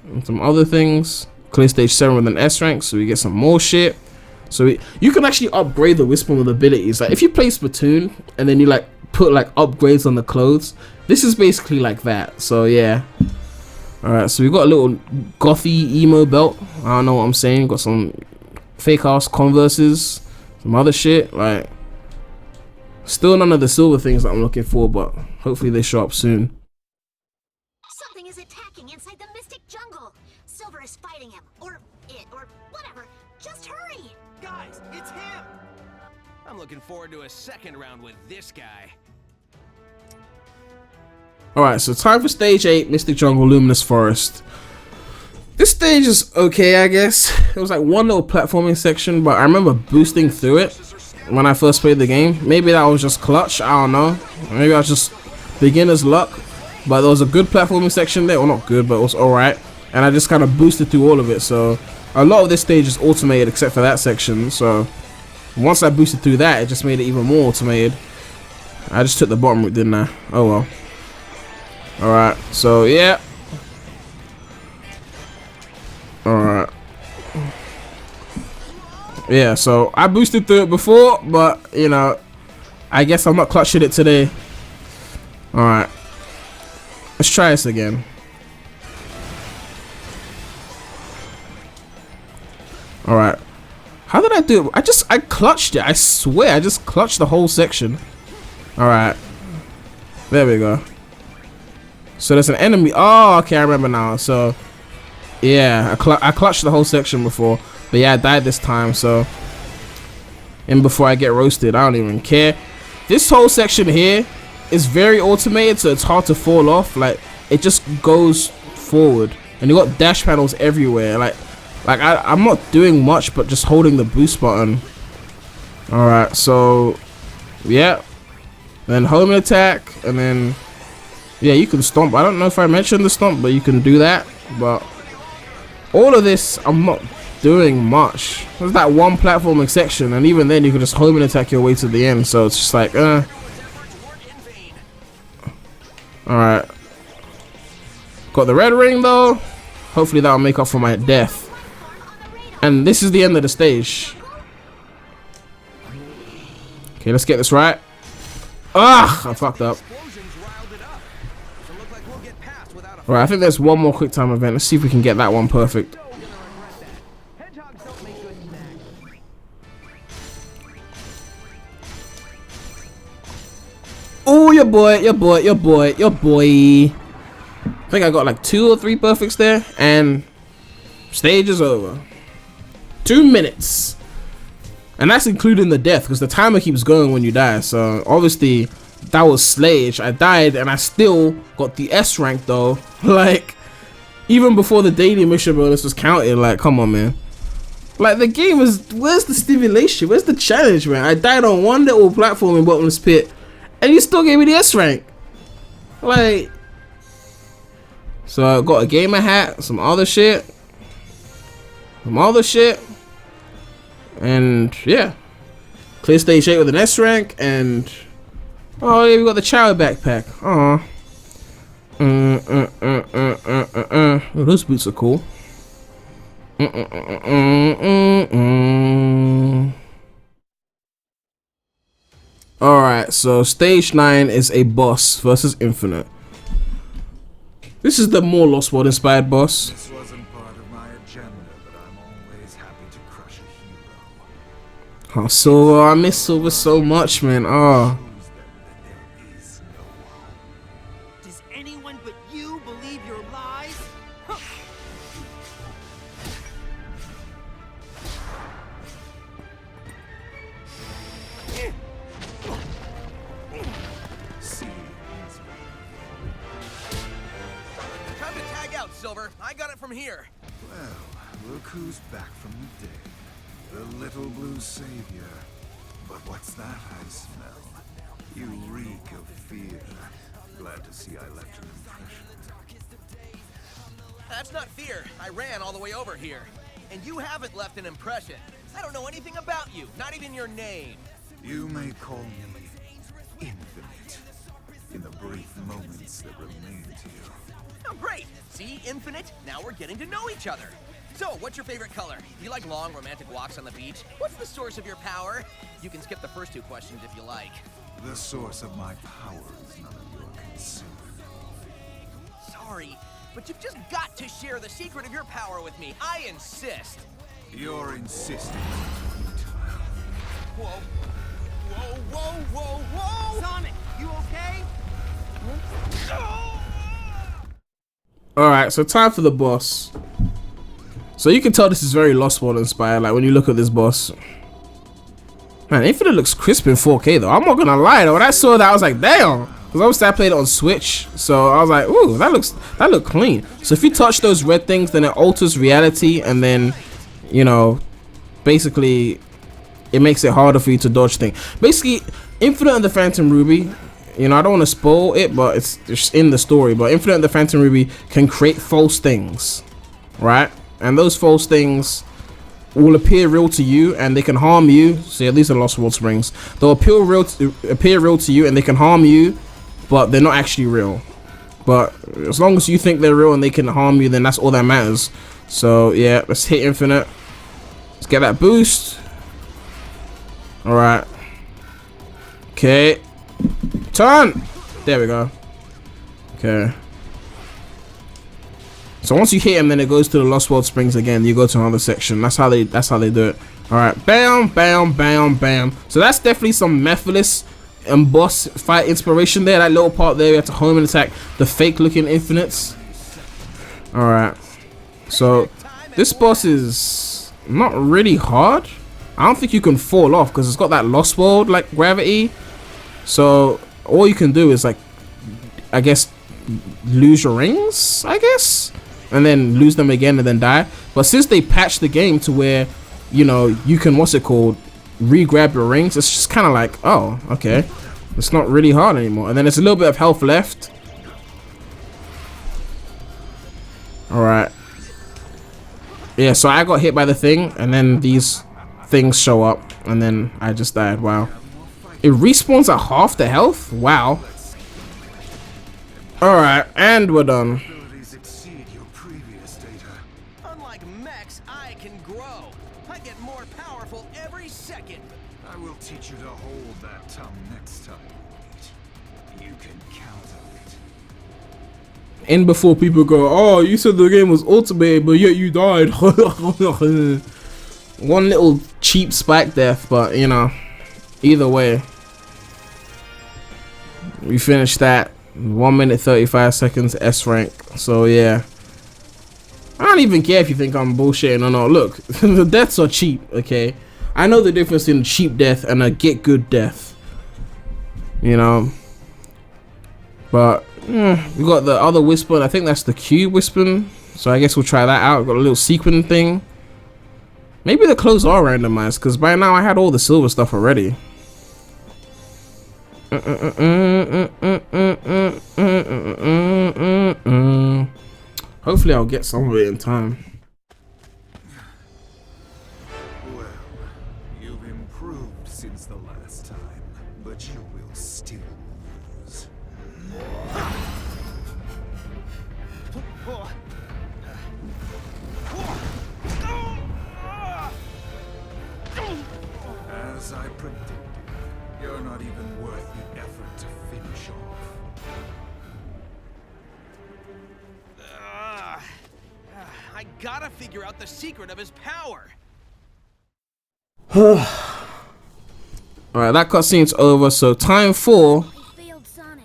and some other things. Clear stage 7 with an S rank, so we get some more shit. So you can actually upgrade the Wispin with abilities. Like if you play Splatoon and then you like put like upgrades on the clothes, this is basically like that. So yeah. Alright, so we got a little gothy emo belt. I don't know what I'm saying. Got some fake ass Converses, some other shit. Like, still none of the silver things that I'm looking for, but hopefully they show up soon. Something is attacking inside the Mystic Jungle. Silver is fighting him, or it, or whatever. Just hurry! Guys, it's him! I'm looking forward to a second round with this guy. Alright, so time for stage 8, Mystic Jungle, Luminous Forest. This stage is okay, I guess. It was like one little platforming section, but I remember boosting through it when I first played the game. Maybe that was just clutch, I don't know. Maybe I was just beginner's luck. But there was a good platforming section there. Well, not good, but it was alright. And I just kind of boosted through all of it. So a lot of this stage is automated except for that section. So once I boosted through that, it just made it even more automated. I just took the bottom route, didn't I? Oh well. Alright, so yeah. Alright. Yeah, so I boosted through it before, but you know, I guess I'm not clutching it today. Alright. Let's try this again. Alright. How did I do it? I clutched it. I swear, I just clutched the whole section. Alright. There we go. So there's an enemy. Oh, okay, I remember now. So, yeah, I clutched the whole section before. But yeah, I died this time, so. And before I get roasted, I don't even care. This whole section here is very automated, so it's hard to fall off. Like, it just goes forward. And you got dash panels everywhere. Like I'm not doing much, but just holding the boost button. Alright, so, yeah. Then home attack, and then... yeah, you can stomp. I don't know if I mentioned the stomp, but you can do that. But all of this, I'm not doing much. There's that one platforming section, and even then, you can just home and attack your way to the end. So it's just like, Alright. Got the red ring, though. Hopefully that'll make up for my death. And this is the end of the stage. Okay, let's get this right. Ah, I fucked up. Alright, I think there's one more quick time event. Let's see if we can get that one perfect. your boy. I think I got like 2 or 3 perfects there, and stage is over. 2 minutes. And that's including the death, because the timer keeps going when you die. So obviously that was Slage. I died and I still got the S rank though. Like, even before the daily mission bonus was counted. Like, come on, man. Like, the game is, where's the stimulation? Where's the challenge, man? I died on one little platform in Bottomless Pit and you still gave me the S rank. Like, so I got a gamer hat, some other shit, and yeah, clear stage 8 with an S rank, and oh yeah, we got the Chow backpack. Oh, those boots are cool. Alright, so stage 9 is a boss versus Infinite. This is the more Lost World inspired boss. This wasn't part of my agenda, but I'm always happy to crush a hero. Oh, Silver, I miss Silver so much, man. Oh. Does anyone but you believe your lies? Huh. Time to tag out, Silver. I got it from here. Well, look who's back from the dead. The little blue savior. But what's that I smell? You reek of fear. Glad to see I left an impression. That's not fear. I ran all the way over here. And you haven't left an impression. I don't know anything about you, not even your name. You may call me Infinite. In the brief moments that remain to you. Oh, great. See, Infinite? Now we're getting to know each other. So, what's your favorite color? Do you like long, romantic walks on the beach? What's the source of your power? You can skip the first 2 questions if you like. The source of my power is none of your concern. Sorry, but you've just got to share the secret of your power with me. I insist. You're insisting. Whoa. Whoa, whoa, whoa, whoa! Sonic, you okay? Alright, so time for the boss. So you can tell this is very Lost World inspired, like when you look at this boss. Man, Infinite looks crisp in 4K though. I'm not gonna lie though. When I saw that, I was like, damn. Because obviously I played it on Switch, so I was like, ooh, that look clean. So if you touch those red things, then it alters reality, and then, you know, basically it makes it harder for you to dodge things. Basically, Infinite and the Phantom Ruby, you know, I don't want to spoil it, but it's just in the story. But Infinite and the Phantom Ruby can create false things, right? And those false things will appear real to you, and they can harm you. So yeah, these are Lost World Springs. They'll appear real to you, and they can harm you, but they're not actually real. But as long as you think they're real and they can harm you, then that's all that matters. So yeah, let's hit Infinite. Let's get that boost. All right. Okay. Turn. There we go. Okay. So once you hit him, then it goes to the Lost World Springs again. You go to another section. That's how they do it. All right. Bam, bam, bam, bam. So that's definitely some Mephiles and boss fight inspiration there. That little part there, we have to home and attack the fake looking Infinites. All right. So this boss is not really hard. I don't think you can fall off because it's got that Lost World like gravity. So all you can do is, like, I guess, lose your rings, I guess, and then lose them again and then die. But since they patched the game to where, you know, you can, what's it called, re-grab your rings, it's just kind of like, oh, okay, it's not really hard anymore. And then there's a little bit of health left. All right. Yeah, so I got hit by the thing, and then these things show up, and then I just died. Wow. It respawns at half the health? Wow. Alright, and we're done. Unlike mechs, I can grow. I get more powerful every second. I will teach you to hold that tongue next time we meet. You can count on it. And before people go, oh, you said the game was ultimate, but yet you died. One little cheap spike death, but you know, either way. We finished that. 1 minute 35 seconds S rank. So yeah. I don't even care if you think I'm bullshitting or not. Look, the deaths are cheap, okay? I know the difference in a cheap death and a get good death. You know? But we got the other Whisper. I think that's the cube Whisper. So I guess we'll try that out. Got a little sequin thing. Maybe the clothes are randomized, because by now I had all the silver stuff already. Hopefully I'll get some of it in time. Well, you've improved since the last time, but you will still lose. As I predicted, you're not even worth the effort to finish off. I gotta figure out the secret of his power. Alright, that cutscene's over, so time for... I failed Sonic.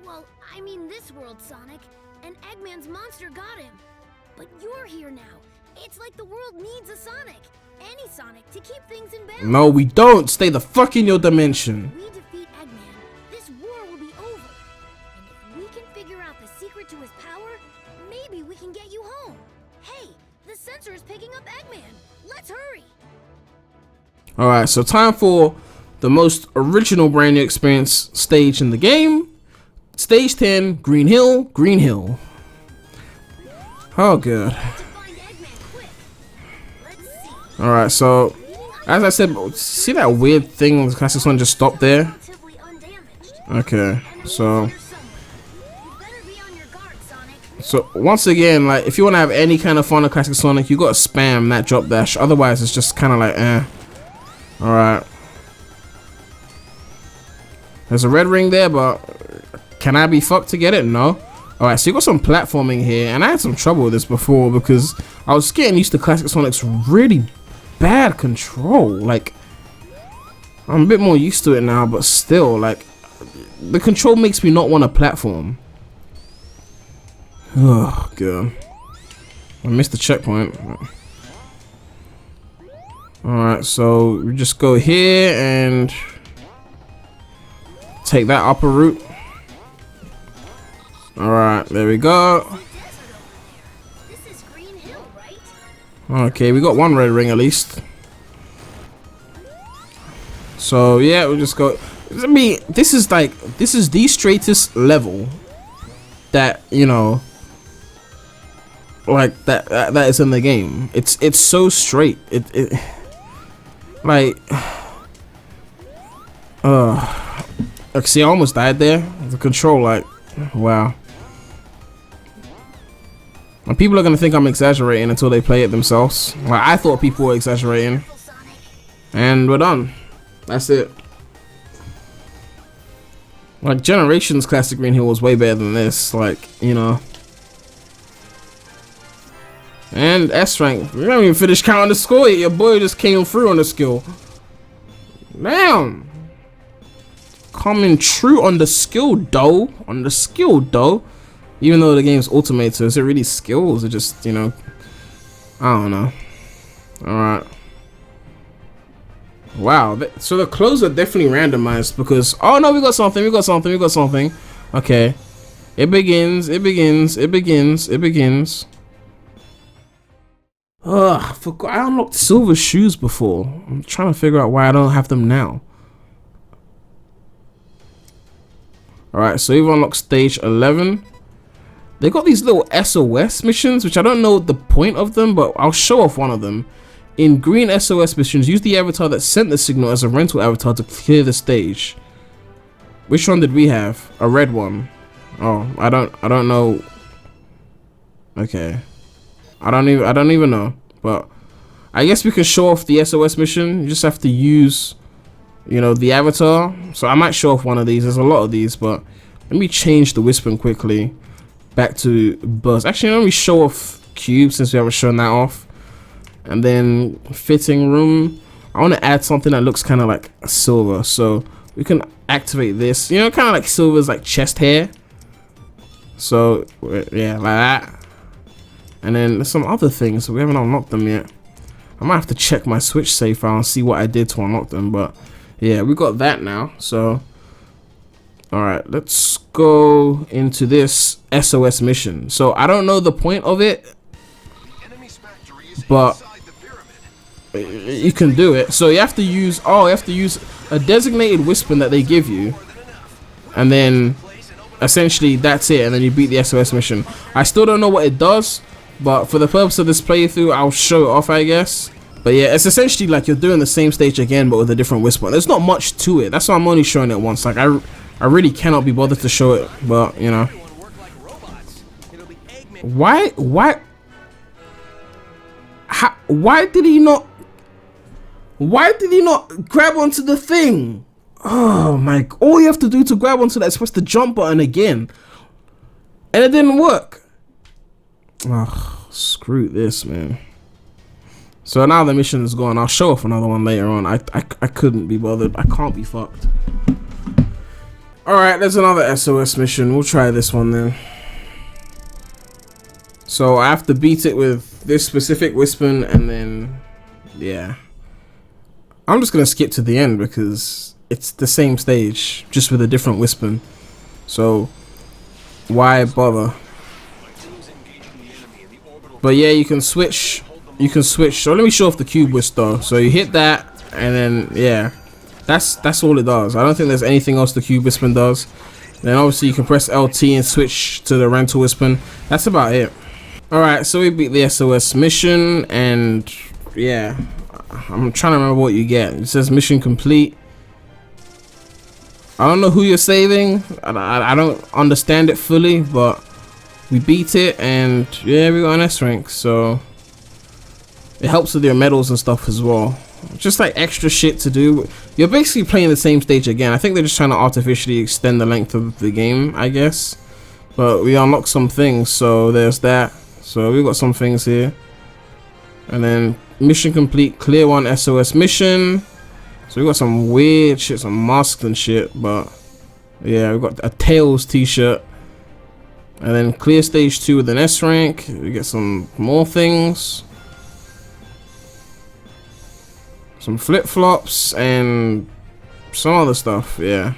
Well, I mean this world, Sonic. And Eggman's monster got him. But you're here now. It's like the world needs a Sonic. Any Sonic to keep things in balance. No, we don't. Stay the fuck in your dimension. If we defeat Eggman, this war will be over. And if we can figure out the secret to his power, maybe we can get you home. Hey, the sensor is picking up Eggman. Let's hurry. Alright, so time for the most original brand new experience stage in the game. Stage 10, Green Hill, Green Hill. Oh, good. Alright, so as I said, see that weird thing on the classic Sonic just stopped there? Okay, so once again, like, if you want to have any kind of fun with classic Sonic, you gotta spam that drop dash. Otherwise, it's just kind of like, eh. Alright. There's a red ring there, but can I be fucked to get it? No. Alright, so you got some platforming here, and I had some trouble with this before because I was getting used to classic Sonic's really bad control. Like, I'm a bit more used to it now, but still, like, the control makes me not want to platform. Oh, God. I missed the checkpoint. Alright, so we just go here and take that upper route. Alright, there we go. Okay, we got one red ring at least. So yeah, we'll just go. I mean, this is the straightest level that, you know, like that is in the game. It's so straight. It like see, I almost died there. The control, like, wow. And people are gonna think I'm exaggerating until they play it themselves. Like, I thought people were exaggerating. And we're done. That's it. Like, Generations Classic Green Hill was way better than this. Like, you know. And S rank. We haven't even finished counting the score yet. Your boy just came through on the skill. Damn. Coming true on the skill, though. On the skill, though. Even though the game's ultimate, so is it really skill? Or is it just, you know, I don't know. Alright. Wow. So the clothes are definitely randomized because, oh no, we got something, we got something, we got something. Okay. It begins, it begins, it begins, it begins. Ugh, I forgot I unlocked silver shoes before. I'm trying to figure out why I don't have them now. Alright, so we've unlocked stage 11. They got these little SOS missions, which I don't know the point of them, but I'll show off one of them. In green SOS missions, use the avatar that sent the signal as a rental avatar to clear the stage. Which one did we have? A red one. Oh, I don't know. Okay. I don't even know. But I guess we can show off the SOS mission. You just have to use, you know, the avatar. So I might show off one of these. There's a lot of these, but let me change the whispering quickly. Back to Buzz. Actually, let me show off Cube since we haven't shown that off. And then fitting room. I want to add something that looks kind of like silver. So we can activate this. You know, kind of like Silver's like chest hair. So yeah, like that. And then there's some other things. We haven't unlocked them yet. I might have to check my Switch save file and see what I did to unlock them. But yeah, we got that now. So alright, let's go into this SOS mission. So I don't know the point of it, but you can do it. So you have to use a designated weapon that they give you, and then essentially that's it, and then you beat the SOS mission. I still don't know what it does, but for the purpose of this playthrough I'll show it off, I guess. But yeah, it's essentially like you're doing the same stage again but with a different whisper. There's not much to it. That's why I'm only showing it once. Like I really cannot be bothered to show it, but you know. Why did he not grab onto the thing? Oh my, all you have to do to grab onto that is press the jump button again, and it didn't work. Oh, screw this, man. So now the mission is gone. I'll show off another one later on. I couldn't be bothered. I can't be fucked. Alright, there's another SOS mission. We'll try this one then. So I have to beat it with this specific weapon, and then yeah, I'm just gonna skip to the end because it's the same stage just with a different weapon. So why bother? But yeah, you can switch. So let me show off the cube whisk though. So you hit that, and then yeah, that's all it does. I don't think there's anything else the cube weapon does. Then obviously you can press LT and switch to the rental weapon. That's about it. Alright, so we beat the SOS mission, and yeah, I'm trying to remember what you get. It says mission complete. I don't know who you're saving. I don't understand it fully, but we beat it, and yeah, we got an S rank. So it helps with your medals and stuff as well. Just like extra shit to do. You're basically playing the same stage again. I think they're just trying to artificially extend the length of the game, I guess. But we unlocked some things, so there's that. So we got some things here. And then mission complete, clear one SOS mission. So we got some weird shit, some masks and shit. But yeah, we got a Tails t-shirt. And then clear stage 2 with an S rank. We get some more things. Some flip-flops and some other stuff, yeah.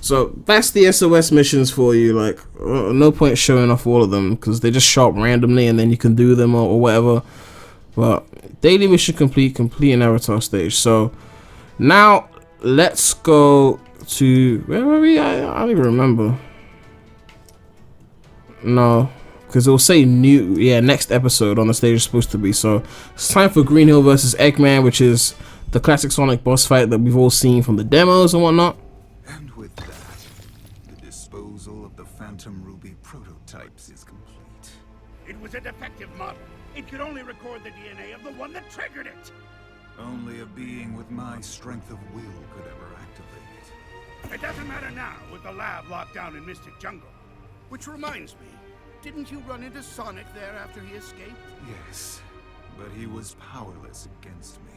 So that's the SOS missions for you. Like, no point showing off all of them because they just show up randomly and then you can do them or whatever. But daily mission complete an avatar stage. So now let's go to, where were we? I don't even remember. No, because it will say new, yeah, next episode on the stage is supposed to be. So it's time for Green Hill versus Eggman, which is the classic Sonic boss fight that we've all seen from the demos and whatnot. And with that, the disposal of the Phantom Ruby prototypes is complete. It was a defective model. It could only record the DNA of the one that triggered it. Only a being with my strength of will could ever activate it. It doesn't matter now with the lab locked down in Mystic Jungle. Which reminds me, didn't you run into Sonic there after he escaped? Yes, but he was powerless against me.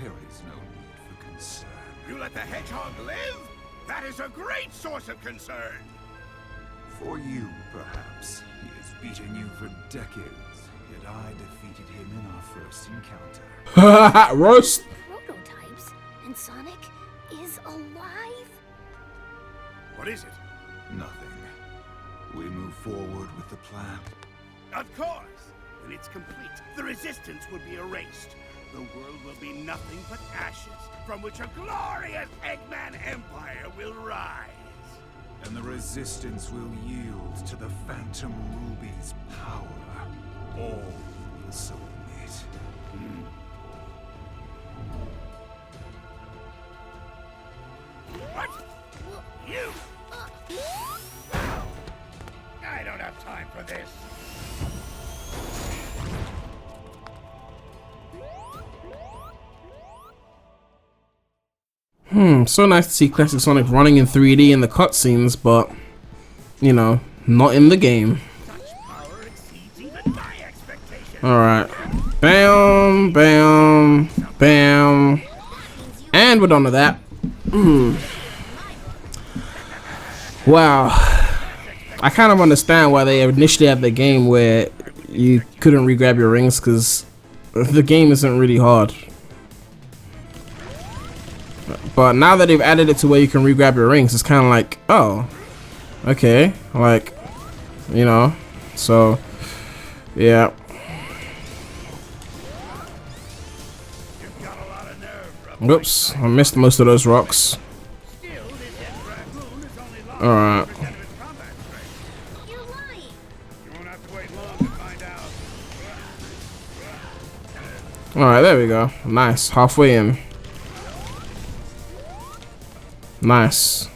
There is no need for concern. You let the hedgehog live? That is a great source of concern. For you, perhaps. He has beaten you for decades, yet I defeated him in our first encounter. Roast. Prototypes, and Sonic is alive? What is it? Nothing. We move forward with the plan. Of course. When it's complete, the resistance will be erased. The world will be nothing but ashes, from which a glorious Eggman Empire will rise. And the resistance will yield to the Phantom Ruby's power. All will submit. What? You? I don't have time for this. So nice to see classic Sonic running in 3D in the cutscenes, but you know, not in the game. Alright. Bam, bam, bam. And we're done with that. Wow. I kind of understand why they initially had the game where you couldn't re-grab your rings, because the game isn't really hard. But now that they've added it to where you can re-grab your rings, it's kind of like, oh, okay, like, you know, so, yeah. Whoops, I missed most of those rocks. Alright. Alright, there we go. Nice, halfway in. Nice.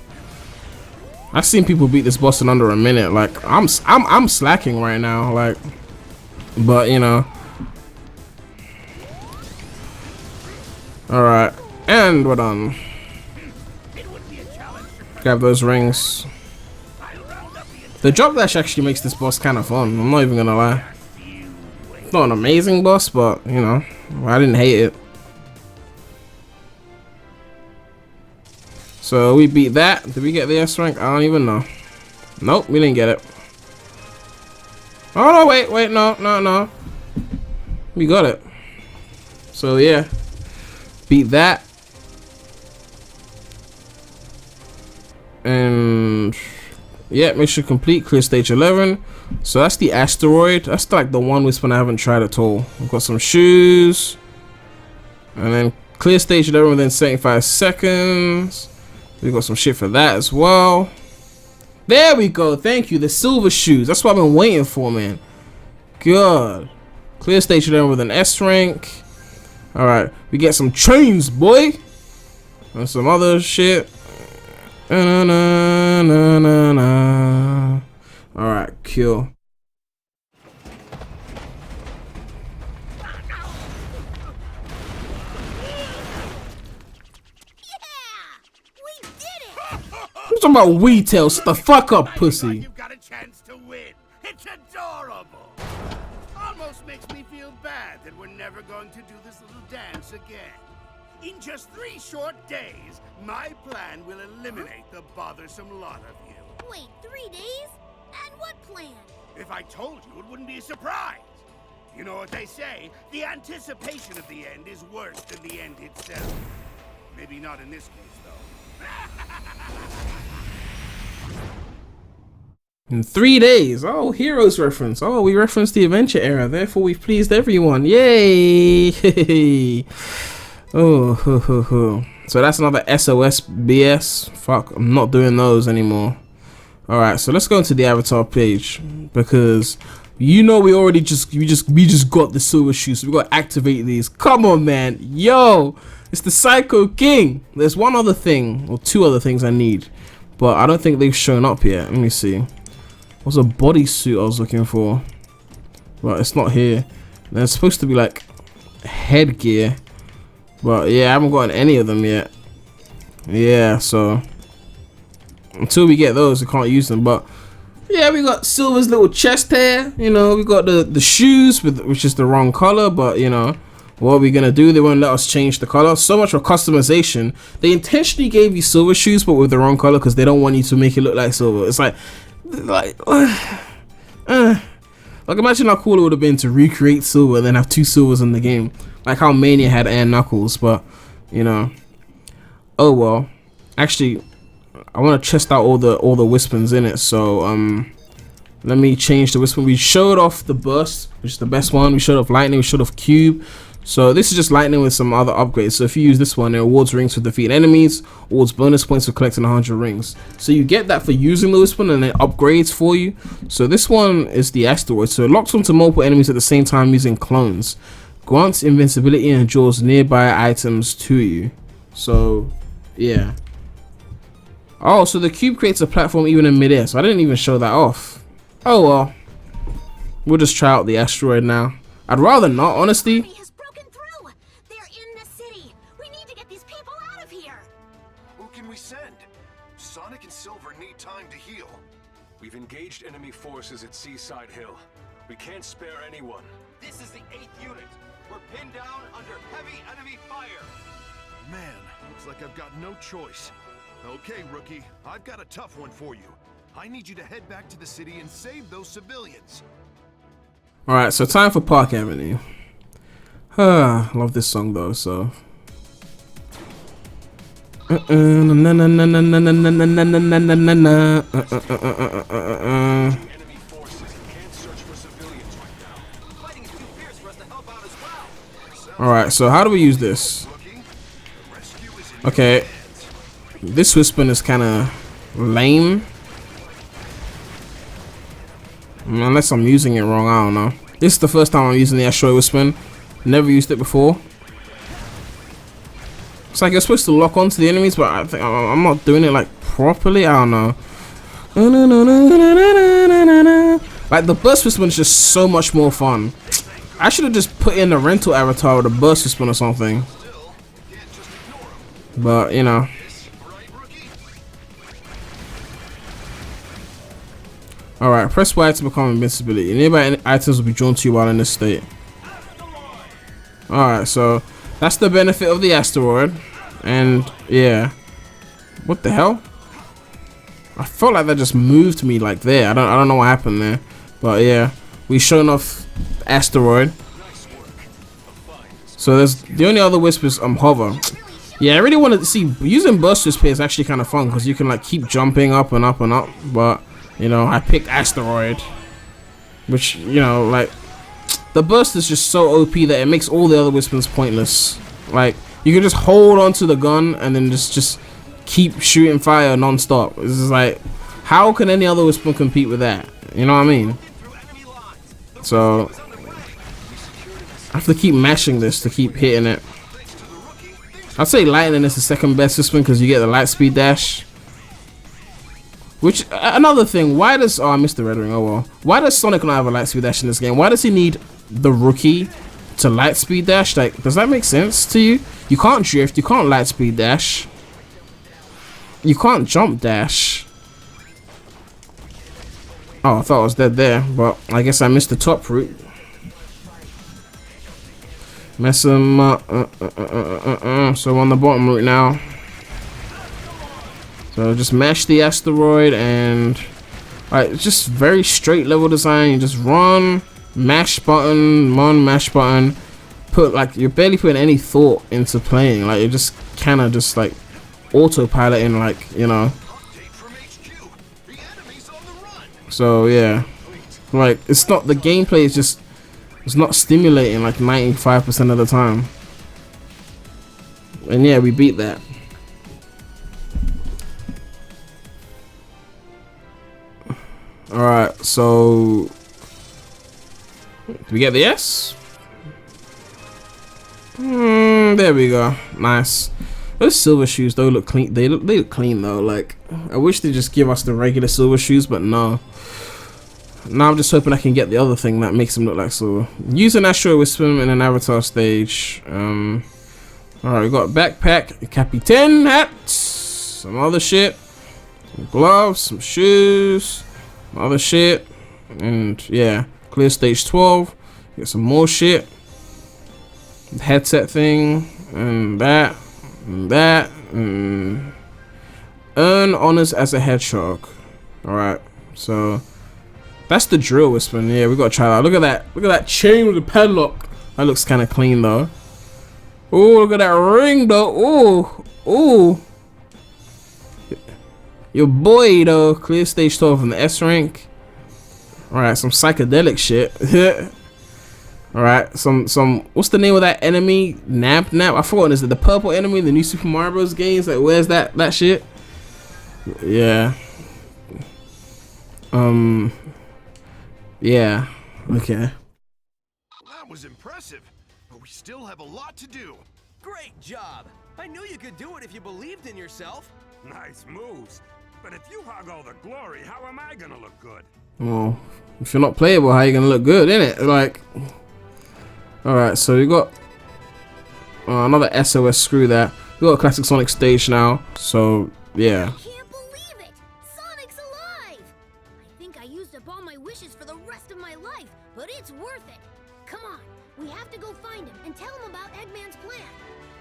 I've seen people beat this boss in under a minute. Like I'm slacking right now. Like, but you know. All right, and we're done. Grab those rings. The drop dash actually makes this boss kind of fun. I'm not even gonna lie. It's not an amazing boss, but you know, I didn't hate it. So we beat that. Did we get the S rank? I don't even know. Nope, we didn't get it. Oh no, wait, no. We got it. So yeah, beat that. And yeah, mission complete. Clear stage 11. So that's the asteroid. That's like the one Whisper I haven't tried at all. We've got some shoes. And then clear stage 11 within 75 seconds. We got some shit for that as well. There we go. Thank you. The silver shoes. That's what I've been waiting for, man. Good. Clear stage 11 with an S rank. All right. We get some chains, boy. And some other shit. All right. Cool. I'm talking about we tail. Shut the fuck up, pussy. You've got a chance to win. It's adorable. Almost makes me feel bad that we're never going to do this little dance again. In just 3 short days, my plan will eliminate the bothersome lot of you. Wait, 3 days? And what plan? If I told you, it wouldn't be a surprise. You know what they say, the anticipation of the end is worse than the end itself. Maybe not in this case, though. In 3 days. Oh, Heroes reference. Oh, we referenced the Adventure era. Therefore, we've pleased everyone. Yay! Oh, ho, ho, ho. So that's another SOS BS. Fuck, I'm not doing those anymore. All right, so let's go into the avatar page, because you know we just got the silver shoes. So we got to activate these. Come on, man. Yo, it's the Psycho King. There's one other thing, or 2 other things I need, but I don't think they've shown up yet. Let me see. What's a bodysuit I was looking for? But it's not here. There's supposed to be like headgear, but yeah, I haven't gotten any of them yet. Yeah, so until we get those, we can't use them. But yeah, we got Silver's little chest hair. You know, we got the shoes, which is the wrong color, but you know. What are we gonna do? They won't let us change the color. So much for customization. They intentionally gave you silver shoes, but with the wrong color, because they don't want you to make it look like silver. It's like imagine how cool it would have been to recreate silver and then have 2 silvers in the game, like how Mania had Air Knuckles. But you know, oh well. Actually, I want to test out all the Wispens in it. So let me change the Wispen. We showed off the burst, which is the best one. We showed off lightning. We showed off cube. So this is just lightning with some other upgrades. So if you use this one, it awards rings for defeat enemies, awards bonus points for collecting 100 rings. So you get that for using the Wispen, and it upgrades for you. So this one is the asteroid. So it locks onto multiple enemies at the same time using clones. Grants invincibility and draws nearby items to you. So yeah. Oh, so the cube creates a platform even in midair. So I didn't even show that off. Oh well. We'll just try out the asteroid now. I'd rather not, honestly. Sonic and Silver need time to heal. We've engaged enemy forces at Seaside Hill. We can't spare anyone. This is the 8th unit. We're pinned down under heavy enemy fire. Man, looks like I've got no choice. Okay, rookie, I've got a tough one for you. I need you to head back to the city and save those civilians. Alright, so time for Park Avenue. Love this song though, so. Alright, so how do we use this? Okay. This whispering is kind of lame. Unless I'm using it wrong, I don't know. This is the first time I'm using the asteroid whispering. Never used it before. It's like you're supposed to lock onto the enemies, but I think I'm not doing it like properly. I don't know. Like the burst whispering is just so much more fun. I should have just put in a rental avatar with a burst whispering or something. But you know. Alright, press Y to become invincibility. Nearby items will be drawn to you while in this state. Alright, so that's the benefit of the asteroid. And yeah. What the hell? I felt like that just moved me like there. I don't know what happened there. But yeah. We shown off asteroid. So there's the only other whispers hover. Yeah, I really wanted to see using burst whisper is actually kind of fun because you can like keep jumping up and up and up, but you know, I picked asteroid, which, you know, like the burst is just so OP that it makes all the other whispers pointless. Like you can just hold onto the gun and then just keep shooting fire non-stop. It's just like, how can any other whisper compete with that? You know what I mean? So I have to keep mashing this to keep hitting it. I'd say lightning is the second best whispering because you get the light speed dash. Which, another thing, why does, oh I missed the red ring, oh well. Why does Sonic not have a light speed dash in this game? Why does he need the rookie to light speed dash? Like, does that make sense to you? You can't drift, you can't light speed dash. You can't jump dash. Oh, I thought I was dead there, but I guess I missed the top route. Mess him up. So on the bottom route now. So just mash the asteroid and it's just very straight level design. You just run, mash button, mash button. Put like you're barely putting any thought into playing. Like you're just kind of just like autopiloting, like, you know. So yeah, like it's not, the gameplay is just, it's not stimulating like 95% of the time. And yeah, we beat that. Alright, so did we get the S? There we go. Nice. Those silver shoes though look clean. They look clean though. Like I wish they just give us the regular silver shoes, but no. Now I'm just hoping I can get the other thing that makes them look like silver. Use an asteroid with swim in an avatar stage. Alright, we got a backpack, a Capitan hat, some other shit, some gloves, some shoes, some other shit, and yeah, clear stage 12. Get some more shit. The headset thing, and that, and that, and earn honors as a hedgehog. Alright, so that's the drill whispering. Yeah, we gotta try that. Look at that. Look at that chain with the padlock. That looks kind of clean though. Oh, look at that ring though. Oh, oh. Your boy though. Clear stage 12 from the S rank. Alright, some psychedelic shit. Alright, some what's the name of that enemy? Nap. I forgot. Is it the purple enemy in the new Super Mario Bros. Games? Like, where's that shit? Yeah. Yeah. Okay. That was impressive, but we still have a lot to do. Great job! I knew you could do it if you believed in yourself. Nice moves. But if you hog all the glory, how am I gonna look good? Well, if you're not playable, how are you gonna look good, innit? Like, alright, so we got another SOS. Screw that. We got a classic Sonic stage now. So yeah. I can't believe it! Sonic's alive! I think I used up all my wishes for the rest of my life, but it's worth it. Come on, we have to go find him and tell him about Eggman's plan.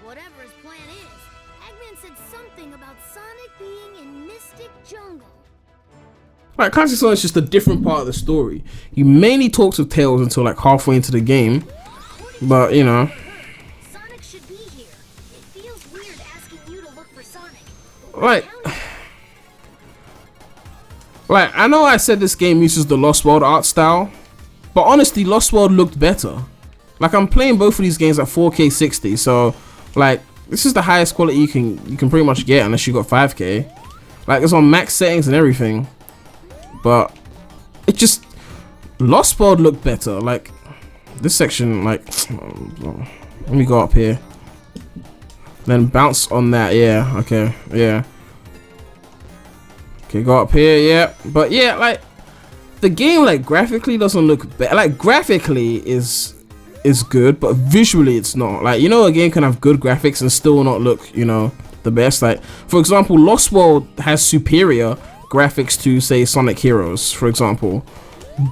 Whatever his plan is, Eggman said something about Sonic being in Mystic Jungle. Like Classic Sonic's just a different part of the story. You mainly talk to Tails until like halfway into the game, but you know. Sonic should be here. It feels weird asking you to look for Sonic. Like I know I said this game uses the Lost World art style, but honestly, Lost World looked better. Like I'm playing both of these games at 4K 60, so like this is the highest quality you can pretty much get unless you got 5K. Like it's on max settings and everything, but it just Lost World looked better. Like this section, like let me go up here, then bounce on that. Yeah, okay, yeah. Okay, go up here, yeah. But yeah, like the game, like graphically doesn't look bad. Like graphically is good, but visually it's not. Like, you know, a game can have good graphics and still not look, you know, the best. Like for example, Lost World has superior graphics to say Sonic Heroes, for example,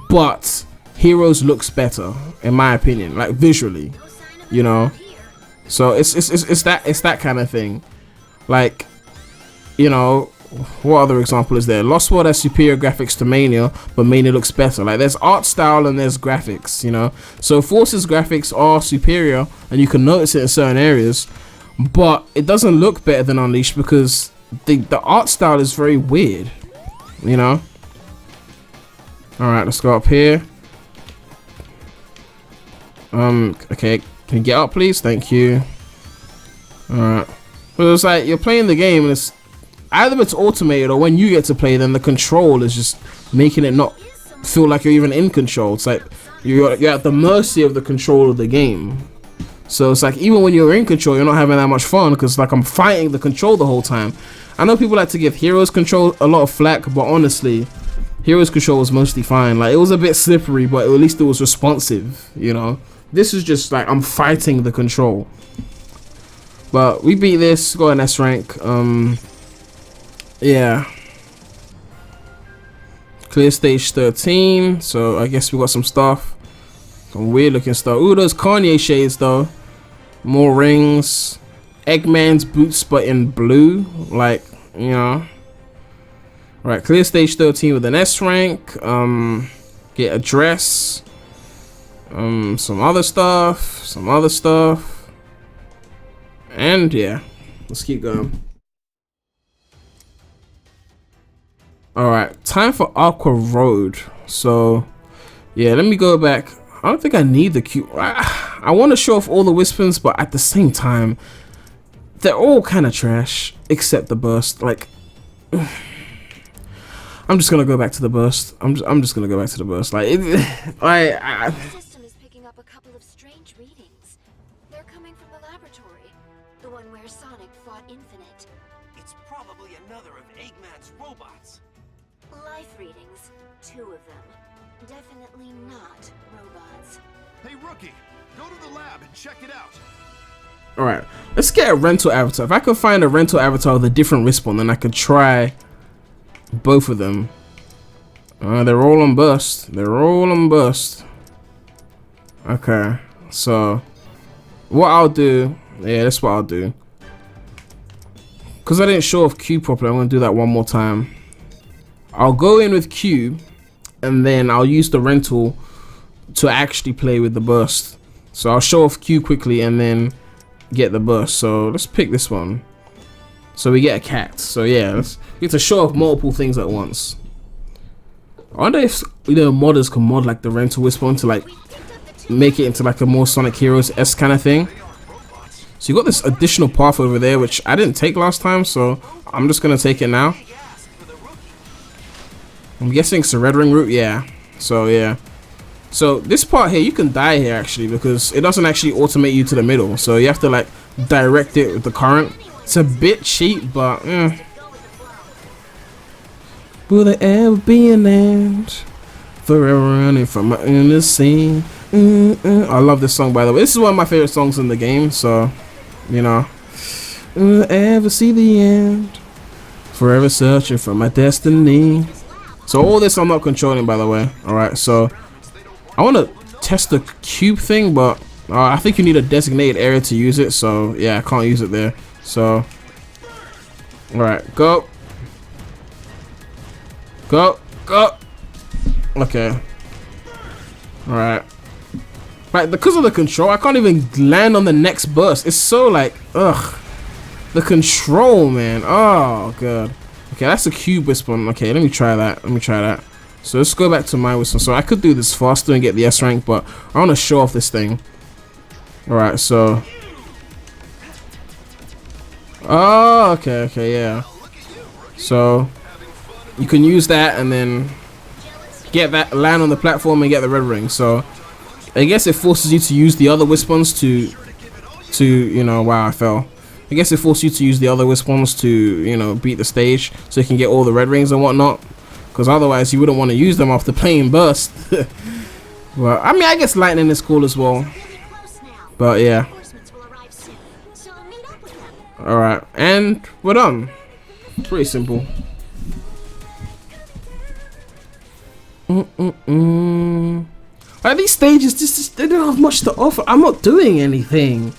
but Heroes looks better in my opinion, like visually, you know. So it's that kind of thing. Like, you know, what other example is there? Lost World has superior graphics to Mania, but Mania looks better. Like there's art style and there's graphics, you know. So Force's graphics are superior and you can notice it in certain areas, but it doesn't look better than Unleashed because the art style is very weird, you know. Alright, let's go up here. Okay, can you get up please? Thank you. Alright. But it's like you're playing the game and it's either it's automated or when you get to play, then the control is just making it not feel like you're even in control. It's like you're at the mercy of the control of the game. So it's like even when you're in control, you're not having that much fun because like I'm fighting the control the whole time. I know people like to give Heroes control a lot of flack, but honestly, Heroes control was mostly fine. Like it was a bit slippery, but at least it was responsive, you know. This is just like I'm fighting the control. But we beat this, got an S rank. Yeah, clear stage 13, so I guess we got some stuff, some weird looking stuff. Ooh, those Kanye shades though. More rings, Eggman's boots but in blue, like, you know. Right, clear stage 13 with an S rank. Get a dress, some other stuff, and yeah, let's keep going. Alright, time for Aqua Road. So yeah, let me go back. I don't think I need the cube. I want to show off all the Wispins, but at the same time they're all kind of trash except the burst. Like I'm just gonna go back to the burst. I'm just gonna go back to the burst. Like The system is picking up a couple of strange readings. They're coming from the laboratory, the one where Sonic fought Infinite. It's probably another of Eggman's robots. Life readings, 2 of them. Definitely not robots. Hey, Rookie, go to the lab and check it out. alright, let's get a rental avatar. If I can find a rental avatar with a different respawn, then I could try both of them. They're all on burst. Okay, so what I'll do, yeah, that's what I'll do. Because I didn't show off Q properly, I'm going to do that one more time. I'll go in with Q, and then I'll use the rental to actually play with the burst. So I'll show off Q quickly, and then get the burst. So let's pick this one. So we get a cat. So yeah, we get to show off multiple things at once. I wonder if, you know, modders can mod like the rental Wispon to like make it into like a more Sonic Heroes-esque kind of thing. So you got this additional path over there, which I didn't take last time, so I'm just gonna take it now. I'm guessing it's a red ring route, yeah. So yeah. So this part here, you can die here actually because it doesn't actually automate you to the middle. So you have to like direct it with the current. It's a bit cheap, but will there ever be an end? Forever running from my inner scene. I love this song, by the way. This is one of my favorite songs in the game, so you know. Will I ever see the end? Forever searching for my destiny. So all this I'm not controlling, by the way. Alright, so I want to test the cube thing, but I think you need a designated area to use it. So yeah, I can't use it there. So alright, go. Go. Okay. Alright. Right, because of the control, I can't even land on the next burst. It's so like, ugh. The control, man. Oh, God. Okay, that's a cube whisper. Okay, let me try that. So let's go back to my whisper. So I could do this faster and get the S rank, but I want to show off this thing. Alright, so. Oh, okay, yeah. So you can use that and then get that, land on the platform and get the red ring. So I guess it forces you to use the other Wispons to you know, wow, I fell. I guess it forces you to use the other Wispons to, you know, beat the stage so you can get all the red rings and whatnot. Because otherwise you wouldn't want to use them after playing burst. Well, I mean, I guess lightning is cool as well. But yeah. Alright, and we're done. Pretty simple. Like, these stages just they don't have much to offer. I'm not doing anything.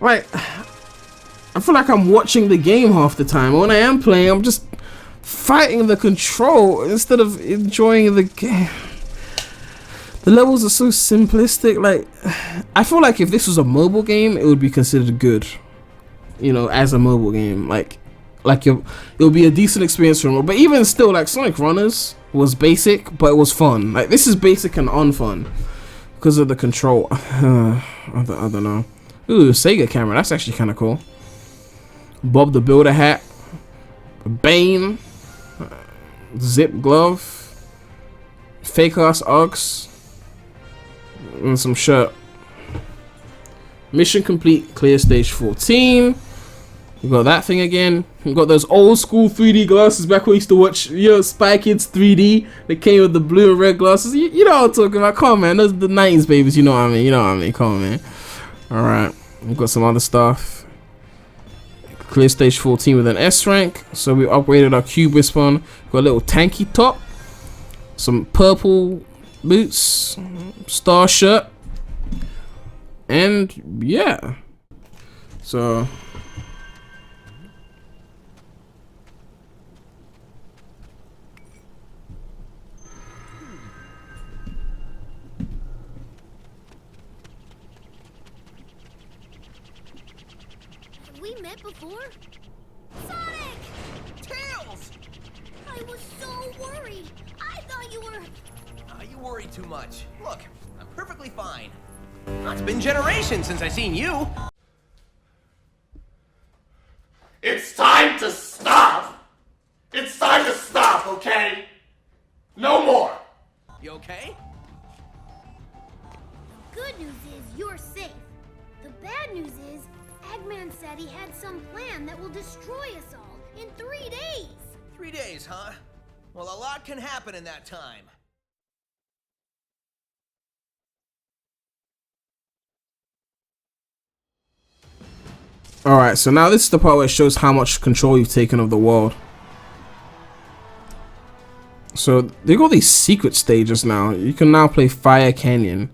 Like, I feel like I'm watching the game half the time. When I am playing, I'm just fighting the control instead of enjoying the game. The levels are so simplistic. Like, I feel like if this was a mobile game, it would be considered good. You know, as a mobile game, like it would be a decent experience for them. But even still, like Sonic Runners was basic, but it was fun. Like, this is basic and unfun because of the control. I don't know. Ooh, Sega camera. That's actually kind of cool. Bob the Builder hat. Bane. Zip glove. Fake ass Uggs. And some shirt. Mission complete. Clear stage 14. We got that thing again. We got those old school 3D glasses back when we used to watch, you know, Spy Kids 3D. They came with the blue and red glasses. You know what I'm talking about. Come on, man. Those are the 90s babies. You know what I mean. Come on, man. Alright. We've got some other stuff. Clear stage 14 with an S rank. So we upgraded our cube Wispon. Got a little tanky top. Some purple boots. Star shirt. And yeah. So we met before? Sonic! Tails! I was so worried. I thought you were... You worry too much. Look, I'm perfectly fine. It's been generations since I seen you. It's time to stop! It's time to stop, okay? No more! You okay? The good news is you're safe. The bad news is Eggman said he had some plan that will destroy us all in 3 days. 3 days, huh? Well, a lot can happen in that time. alright, so now this is the part where it shows how much control you've taken of the world. So they got these secret stages now. You can now play Fire Canyon.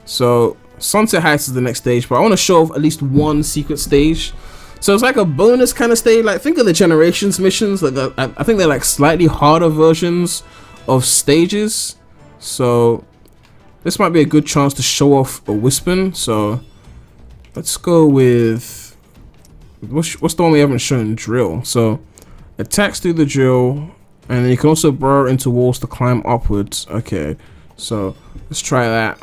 So Sunset Heights is the next stage, but I want to show off at least one secret stage. So it's like a bonus kind of stage. Like, think of the Generations missions. Like, I think they're like slightly harder versions of stages. So this might be a good chance to show off a Wispon. So let's go with what's the one we haven't shown? Drill. So attacks through the drill, and then you can also burrow into walls to climb upwards. Okay, so let's try that.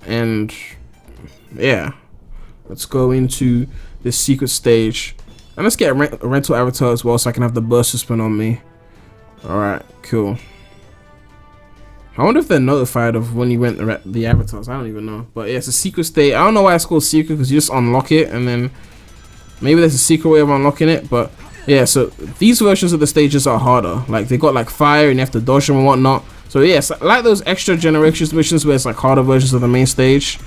And yeah, let's go into this secret stage, and let's get a rental avatar as well, so I can have the burst Wispon on me. Alright, cool. I wonder if they're notified of when you rent the avatars. I don't even know. But yeah, it's a secret stage. I don't know why it's called secret, because you just unlock it, and then maybe there's a secret way of unlocking it. But yeah, so these versions of the stages are harder. Like, they got like fire and you have to dodge them and whatnot. So yes, like those extra Generations missions where it's like harder versions of the main stage.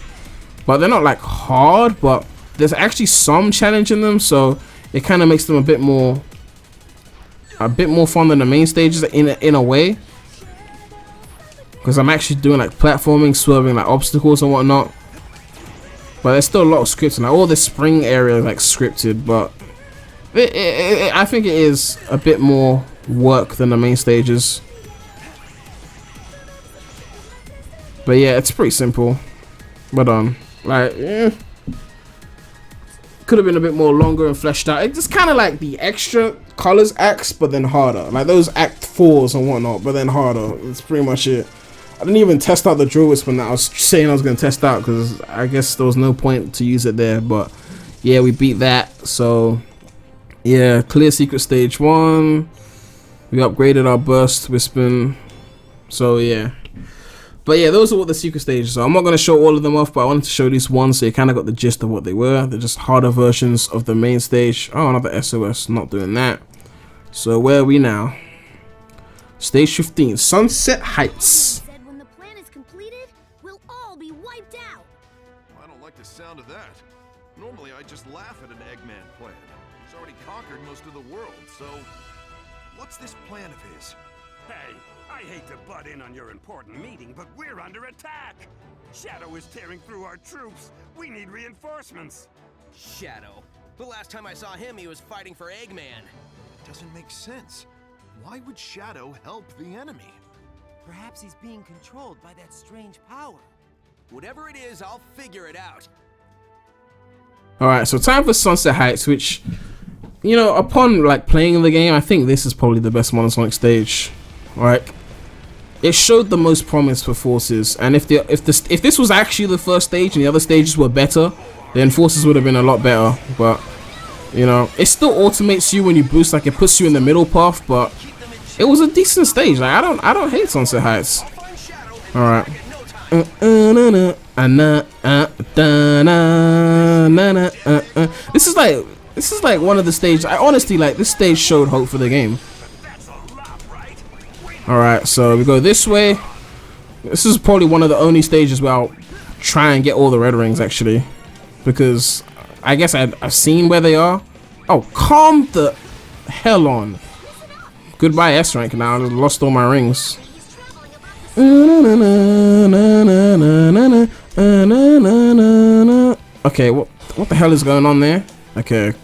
But they're not like hard, but there's actually some challenge in them, so it kind of makes them a bit more fun than the main stages in a way. Because I'm actually doing like platforming, swerving like obstacles and whatnot. But there's still a lot of scripting. Like, all this spring area is like scripted, but I think it is a bit more work than the main stages. But yeah, it's pretty simple. But like, could have been a bit more longer and fleshed out. It's just kind of like the extra colors acts, but then harder. Like those act 4s and whatnot, but then harder. It's pretty much it. I didn't even test out the drill whisper that I was saying I was going to test out, because I guess there was no point to use it there. But yeah, we beat that. So yeah, clear secret stage 1. We upgraded our burst whispering. So yeah. But yeah, those are what the secret stages are. I'm not going to show all of them off, but I wanted to show these ones so you kind of got the gist of what they were. They're just harder versions of the main stage. Oh, another SOS. Not doing that. So where are we now? Stage 15, Sunset Heights. Said when the plan is completed, we'll all be wiped out. I don't like the sound of that. Normally I just laugh at an Eggman plan. He's already conquered most of the world, so what's this plan of his? Hey, I hate to butt in on your important meeting, but we're under attack! Shadow is tearing through our troops. We need reinforcements. Shadow. The last time I saw him, he was fighting for Eggman. Doesn't make sense. Why would Shadow help the enemy? Perhaps he's being controlled by that strange power. Whatever it is, I'll figure it out. Alright, so time for Sunset Heights, which, you know, upon like playing the game, I think this is probably the best monosonic stage. Like, it showed the most promise for forces, and if this was actually the first stage and the other stages were better, then forces would have been a lot better. But you know, it still automates you when you boost, like it puts you in the middle path, but it was a decent stage. Like I don't hate Sunset Heights. All right. This is like one of the stages. I honestly like this stage showed hope for the game. Alright, so we go this way. This is probably one of the only stages where I'll try and get all the red rings, actually. Because I guess I've seen where they are. Oh, calm the hell on. Goodbye S rank now. I lost all my rings. Okay, what the hell is going on there? Okay.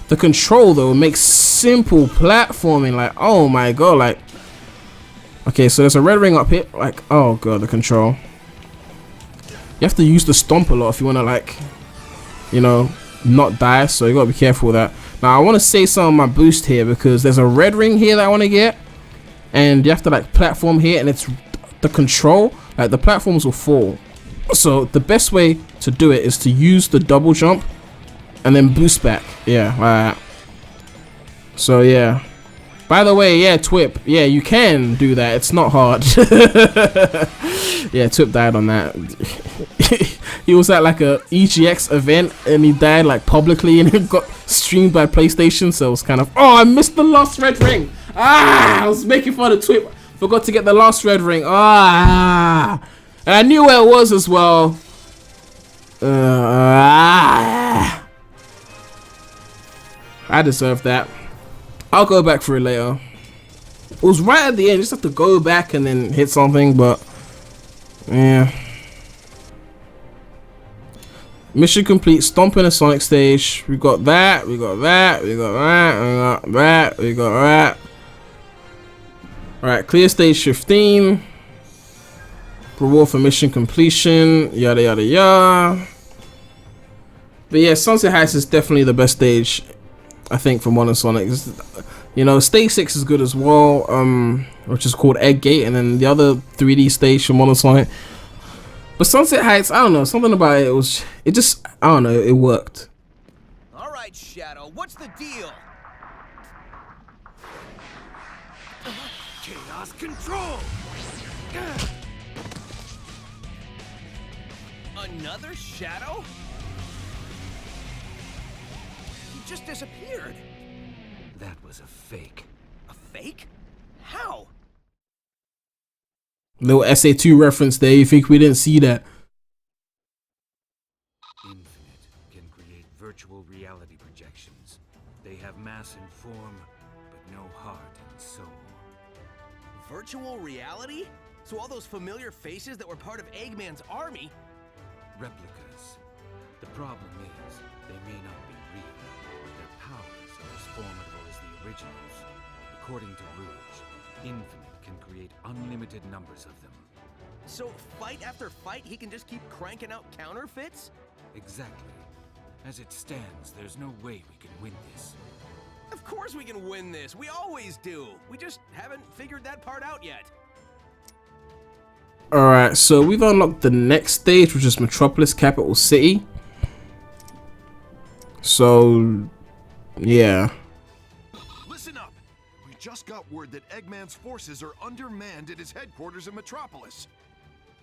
The control though makes simple platforming, like, oh my god, like, okay, so there's a red ring up here, like, oh god, the control. You have to use the stomp a lot if you want to, like, you know, not die, so you gotta be careful with that. Now I want to say some of my boost here, because there's a red ring here that I want to get, and you have to like platform here, and it's the control, like the platforms will fall. So the best way to do it is to use the double jump and then boost back. Yeah, like that. So yeah, by the way, yeah, Twip, yeah, you can do that, it's not hard. Yeah, Twip died on that. He was at like a EGX event and he died like publicly, and it got streamed by PlayStation, so it was kind of, oh, I missed the last red ring. I was making fun of Twip, forgot to get the last red ring. And I knew where it was as well. I deserve that. I'll go back for it later. It was right at the end. You just have to go back and then hit something, but yeah. Mission complete. Stomping a Sonic stage. We got that. We got that. We got that. We got that. We got that. Alright, clear stage 15. Reward for mission completion. Yada yada yada. But yeah, Sunset Heights is definitely the best stage, I think, for Modern Sonic. You know, stage 6 is good as well, which is called Egg Gate, and then the other 3D stage for Modern Sonic. But Sunset Heights, I don't know, something about it, it just, I don't know, it worked. Alright, Shadow, what's the deal? Chaos control! Another Shadow? He just disappeared. That was a fake. A fake? How? Little SA2 reference there, you think we didn't see that? Infinite can create virtual reality projections. They have mass and form, but no heart and soul. Virtual reality? So all those familiar faces that were part of Eggman's army? Replicas. The problem is, they may not be real, but their powers are as formidable as the originals. According to Rouge, Infinite can create unlimited numbers of them. So fight after fight, he can just keep cranking out counterfeits? Exactly. As it stands, there's no way we can win this. Of course we can win this. We always do. We just haven't figured that part out yet. Alright, so we've unlocked the next stage, which is Metropolis Capital City. So, yeah. Listen up! We just got word that Eggman's forces are undermanned at his headquarters in Metropolis.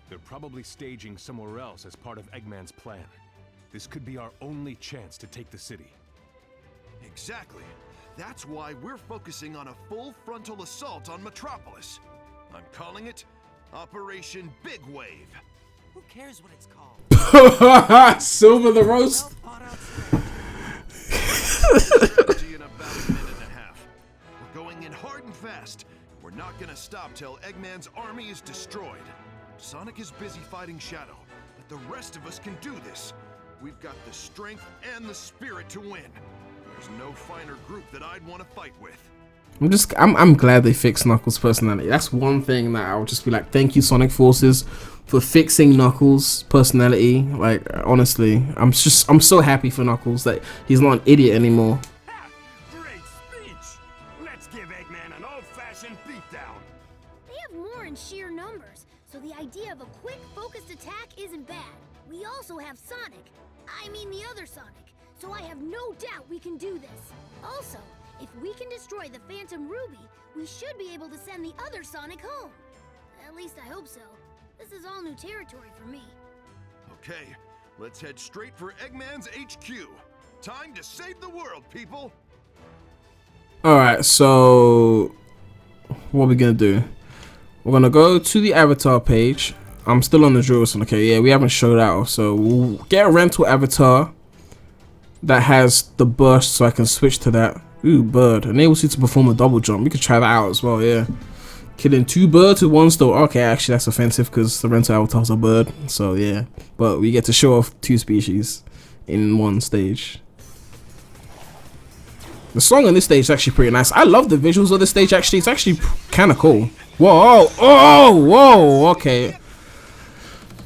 They're probably staging somewhere else as part of Eggman's plan. This could be our only chance to take the city. Exactly. That's why we're focusing on a full frontal assault on Metropolis. I'm calling it Operation Big Wave. Who cares what it's called? Silver the roast. Strategy in about a minute and a half. We're going in hard and fast. We're not gonna stop till Eggman's army is destroyed. Sonic is busy fighting Shadow, but the rest of us can do this. We've got the strength and the spirit to win. There's no finer group that I'd want to fight with. I'm glad they fixed Knuckles' personality. That's one thing that I'll just be like, thank you, Sonic Forces, for fixing Knuckles' personality. Like, honestly, I'm so happy for Knuckles that he's not an idiot anymore. Ha! Great speech! Let's give Eggman an old-fashioned beatdown. They have more in sheer numbers, so the idea of a quick, focused attack isn't bad. We also have Sonic. I mean the other Sonic. So I have no doubt we can do this. Also, if we can destroy the Phantom Ruby, we should be able to send the other Sonic home. At least I hope so. This is all new territory for me. Okay, let's head straight for Eggman's HQ. Time to save the world, people! Alright, so what are we gonna do? We're gonna go to the avatar page. I'm still on the Jerusalem. Okay, yeah, we haven't showed out, so we'll get a rental avatar that has the burst, so I can switch to that. Ooh, bird enables you to perform a double jump. We could try that out as well. Yeah, killing 2 birds with 1 stone. Okay, actually that's offensive because the rental avatar's a bird. So yeah, but we get to show off 2 species in 1 stage. The song on this stage is actually pretty nice. I love the visuals of this stage. Actually, it's actually kind of cool. Whoa! Oh! Whoa! Okay.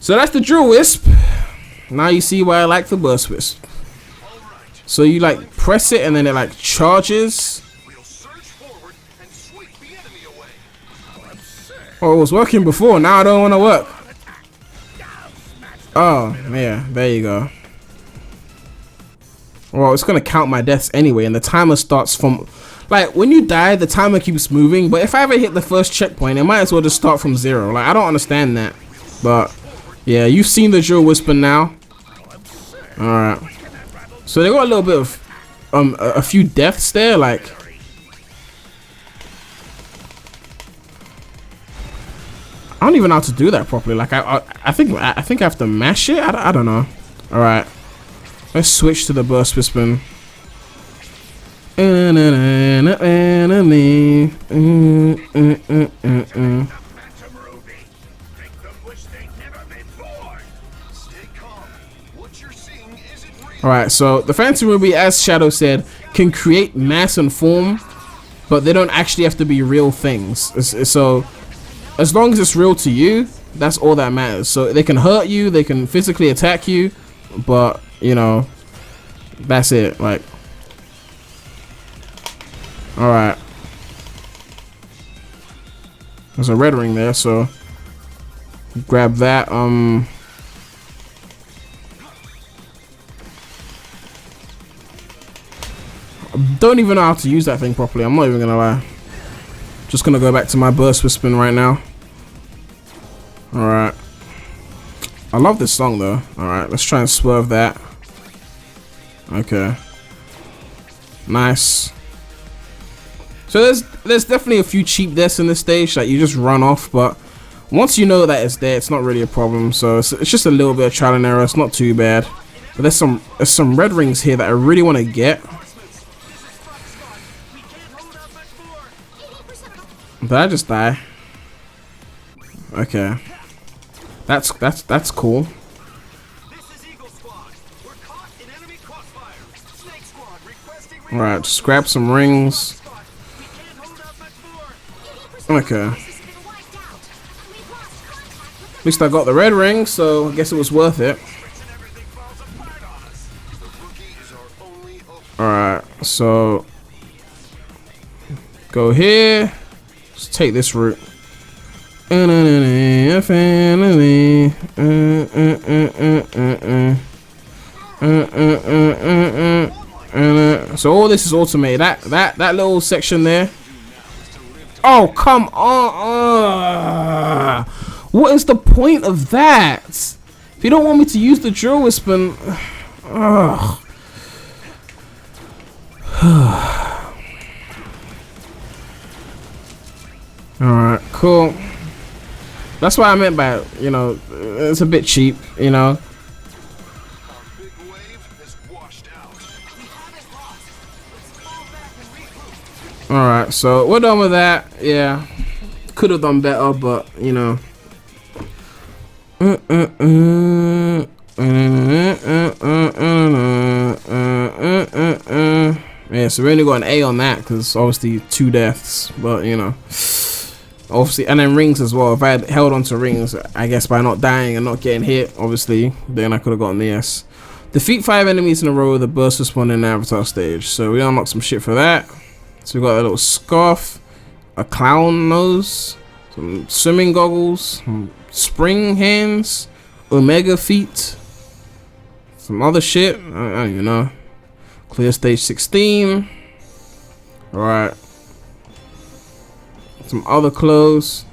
So that's the Drill Wisp. Now you see why I like the Burst Wisp. So you like press it and then it like charges. Oh, it was working before. Now I don't want to work. Oh, yeah. There you go. Well, it's going to count my deaths anyway. And the timer starts from... Like, when you die, the timer keeps moving. But if I ever hit the first checkpoint, it might as well just start from 0. Like, I don't understand that. But... yeah, you've seen the Drill Whisper now. Alright. So they got a little bit of a few deaths there, like I don't even know how to do that properly. Like I think I have to mash it. I don't know. Alright. Let's switch to the Burst Whisper. Alright, so the Phantom Ruby, as Shadow said, can create mass and form, but they don't actually have to be real things. So, as long as it's real to you, that's all that matters. So, they can hurt you, they can physically attack you, but, you know, that's it. Like, alright. There's a red ring there, so grab that. Don't even know how to use that thing properly. I'm not even gonna lie. Just gonna go back to my Burst Whispering right now. Alright. I love this song though. Alright, let's try and swerve that. Okay. Nice. So there's definitely a few cheap deaths in this stage that you just run off, but once you know that it's there, it's not really a problem. So it's just a little bit of trial and error. It's not too bad. But there's some red rings here that I really want to get. Did I just die? Okay. That's cool. Alright, just grab some rings. Okay. At least I got the red ring, so I guess it was worth it. Alright, so go here. Let's take this route. So all this is automated. That little section there. Oh, come on. What is the point of that? If you don't want me to use the drill whisper, alright, cool. That's what I meant by it, you know, it's a bit cheap, you know. Alright, so we're done with that. Yeah, could have done better, but you know. Yeah, so we only got an A on that because obviously 2 deaths, but you know, obviously, and then rings as well. If I had held on to rings, I guess by not dying and not getting hit, obviously, then I could have gotten the S. Defeat 5 enemies in a row with a burst respawn in the avatar stage. So we unlocked some shit for that. So we got a little scarf, a clown nose, some swimming goggles, some spring hands, omega feet, some other shit. I don't even know. Clear stage 16. Alright. Some other clothes.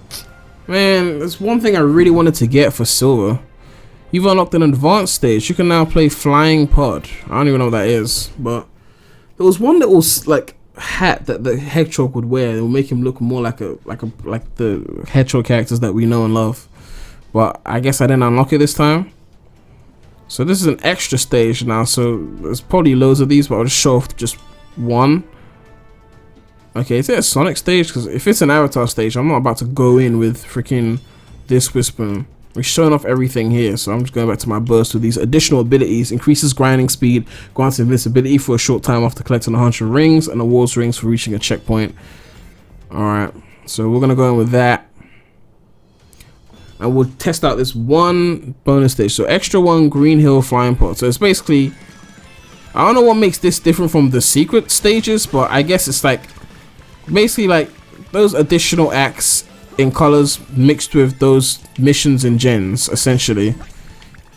Man, there's one thing I really wanted to get for silver. You've unlocked an advanced stage. You can now play flying pod. I don't even know what that is, but there was one little like hat that the hedgehog would wear. It would make him look more like the hedgehog characters that we know and love. But I guess I didn't unlock it this time. So this is an extra stage now. So there's probably loads of these, but I'll just show off just one. Okay, is it a Sonic stage? Because if it's an Avatar stage, I'm not about to go in with freaking this whisper. We're showing off everything here, so I'm just going back to my burst with these additional abilities. Increases grinding speed, grants invincibility for a short time after collecting 100 rings, and awards rings for reaching a checkpoint. Alright, so we're going to go in with that. And we'll test out this one bonus stage. So extra 1 Green Hill flying pod. So it's basically, I don't know what makes this different from the secret stages, but I guess it's like basically like those additional acts in colors mixed with those missions and gens, essentially.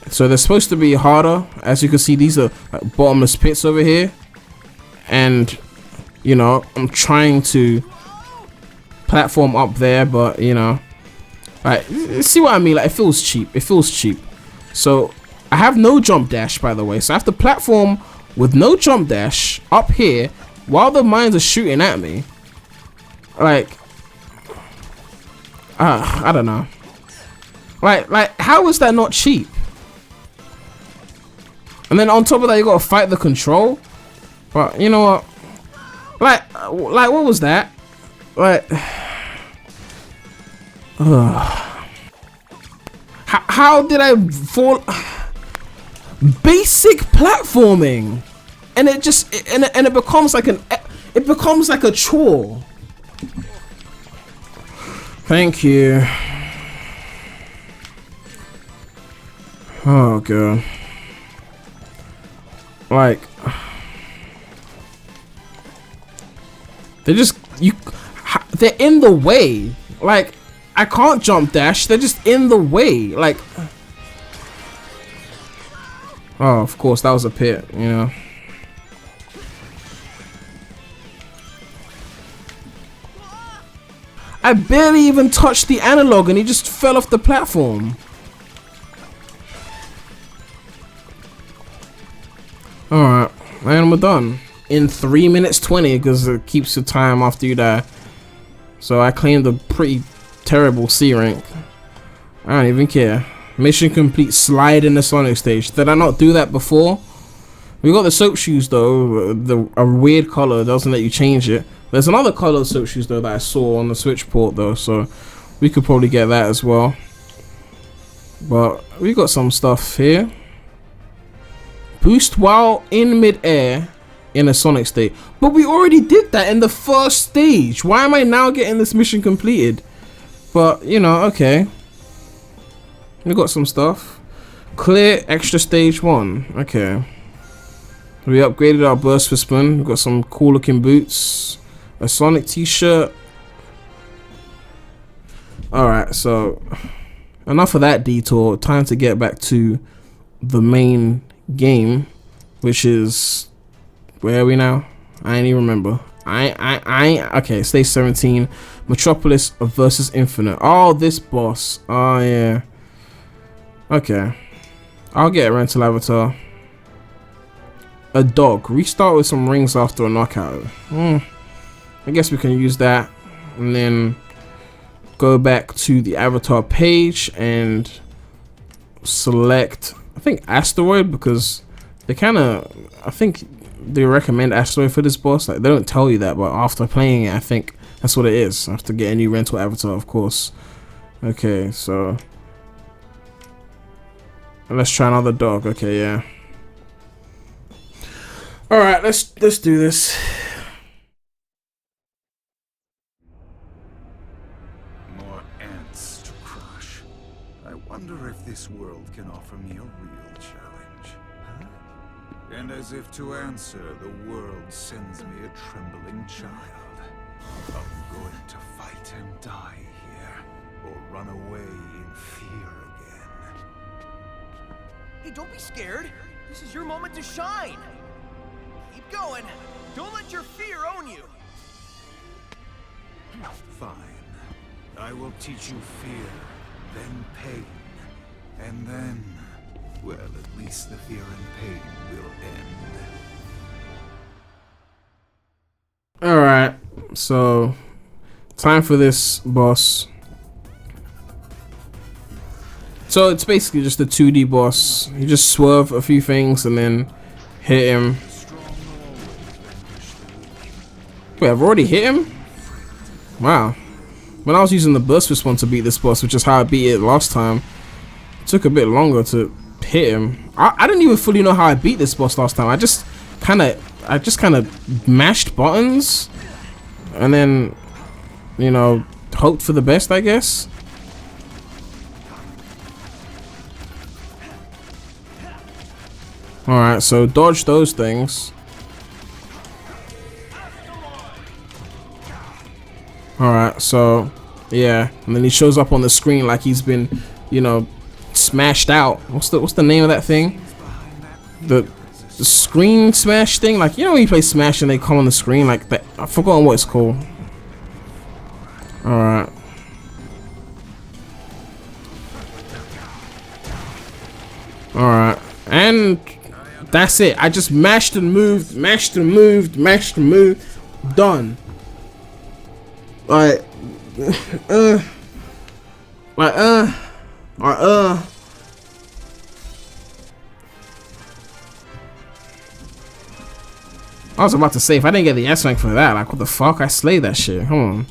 So they're supposed to be harder. As you can see, these are like bottomless pits over here, and you know, I'm trying to platform up there, but you know, like, see what I mean? Like, it feels cheap. It feels cheap. So I have no jump dash, by the way, so I have to platform with no jump dash up here while the mines are shooting at me. Like, I don't know. Like, how is that not cheap? And then on top of that, you gotta fight the control. But you know what? Like what was that? Like, how did I fall? Basic platforming, and it just and it becomes like a chore. Thank you. Oh god. Like, they're in the way. Like, I can't jump dash. They're just in the way. Like, oh, of course, that was a pit, you know. I barely even touched the analog and he just fell off the platform. Alright, and we're done. In 3 minutes 20, because it keeps the time after you die. So I claimed a pretty terrible C rank. I don't even care. Mission complete, slide in the Sonic stage. Did I not do that before? We got the soap shoes though. A weird color doesn't let you change it. There's another color of soap shoes though that I saw on the Switch port though, so we could probably get that as well. But we got some stuff here. Boost while in mid-air. in a Sonic state. But we already did that in the first stage. Why am I now getting this mission completed? But, you know, okay. We got some stuff. Clear extra stage 1. Okay. We upgraded our burst fistman. We got some cool looking boots. A Sonic t-shirt. Alright, so enough of that detour. Time to get back to the main game, which is, where are we now? I ain't even remember. Okay, stage 17, Metropolis versus Infinite. Oh, this boss. Oh yeah. Okay, I'll get a rental avatar. A dog. Restart with some rings after a knockout. I guess we can use that, and then go back to the avatar page and select, I think, asteroid, because they kind of, I think they recommend asteroid for this boss. Like, they don't tell you that, but after playing it, I think that's what it is. I have to get a new rental avatar, of course. Okay, so let's try another dog. Okay, yeah. All right, let's do this. More ants to crush. I wonder if this world can offer me a real challenge. Huh? And as if to answer, the world sends me a trembling child. I'm going to fight and die here, or run away in fear again. Hey, don't be scared. This is your moment to shine. Keep going. Don't let your fear own you. Fine. I will teach you fear, then pain, and then, well, at least the fear and pain will end. Alright, so time for this boss. So it's basically just a 2D boss. You just swerve a few things and then hit him. Wait, I've already hit him? Wow. When I was using the burst fist one to beat this boss, which is how I beat it last time, it took a bit longer to hit him. I didn't even fully know how I beat this boss last time. I just kind of mashed buttons and then, you know, hoped for the best, I guess. Alright, so dodge those things. Alright, so yeah, and then he shows up on the screen like he's been, you know, smashed out. What's the name of that thing? The screen smash thing? Like, you know when you play Smash and they come on the screen like that? I've forgotten what it's called. Alright. Alright. And that's it. I just mashed and moved, mashed and moved, mashed and moved. Done. Like, I was about to say, if I didn't get the S rank for that, like, what the fuck? I slayed that shit. Come on.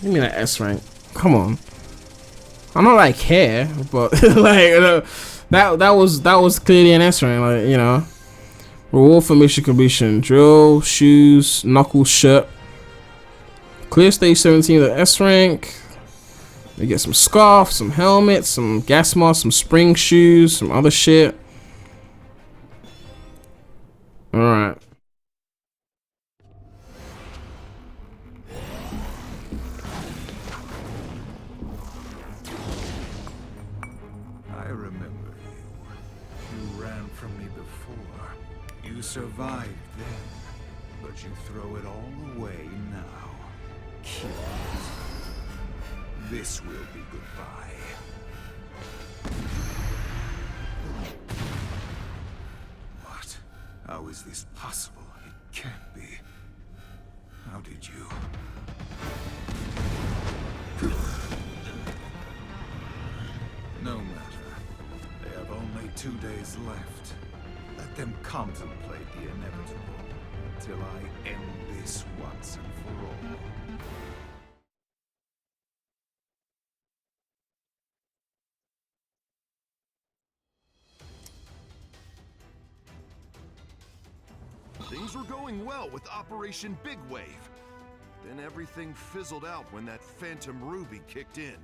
Give me that S rank. Come on. I don't like care, but like, that was clearly an S rank. Like, you know, reward for mission completion: drill, shoes, knuckles, shirt. Clear stage 17 with S rank. We get some scarf, some helmet, some gas mask, some spring shoes, some other shit. Alright. I remember you. You ran from me before. You survived then, but you throw it all away now. Kill it. This will be goodbye. What? How is this possible? It can't be. How did you? No matter. They have only 2 days left. Let them contemplate the inevitable till I end this once and for all. Things were going well with Operation Big Wave. Then everything fizzled out when that Phantom Ruby kicked in.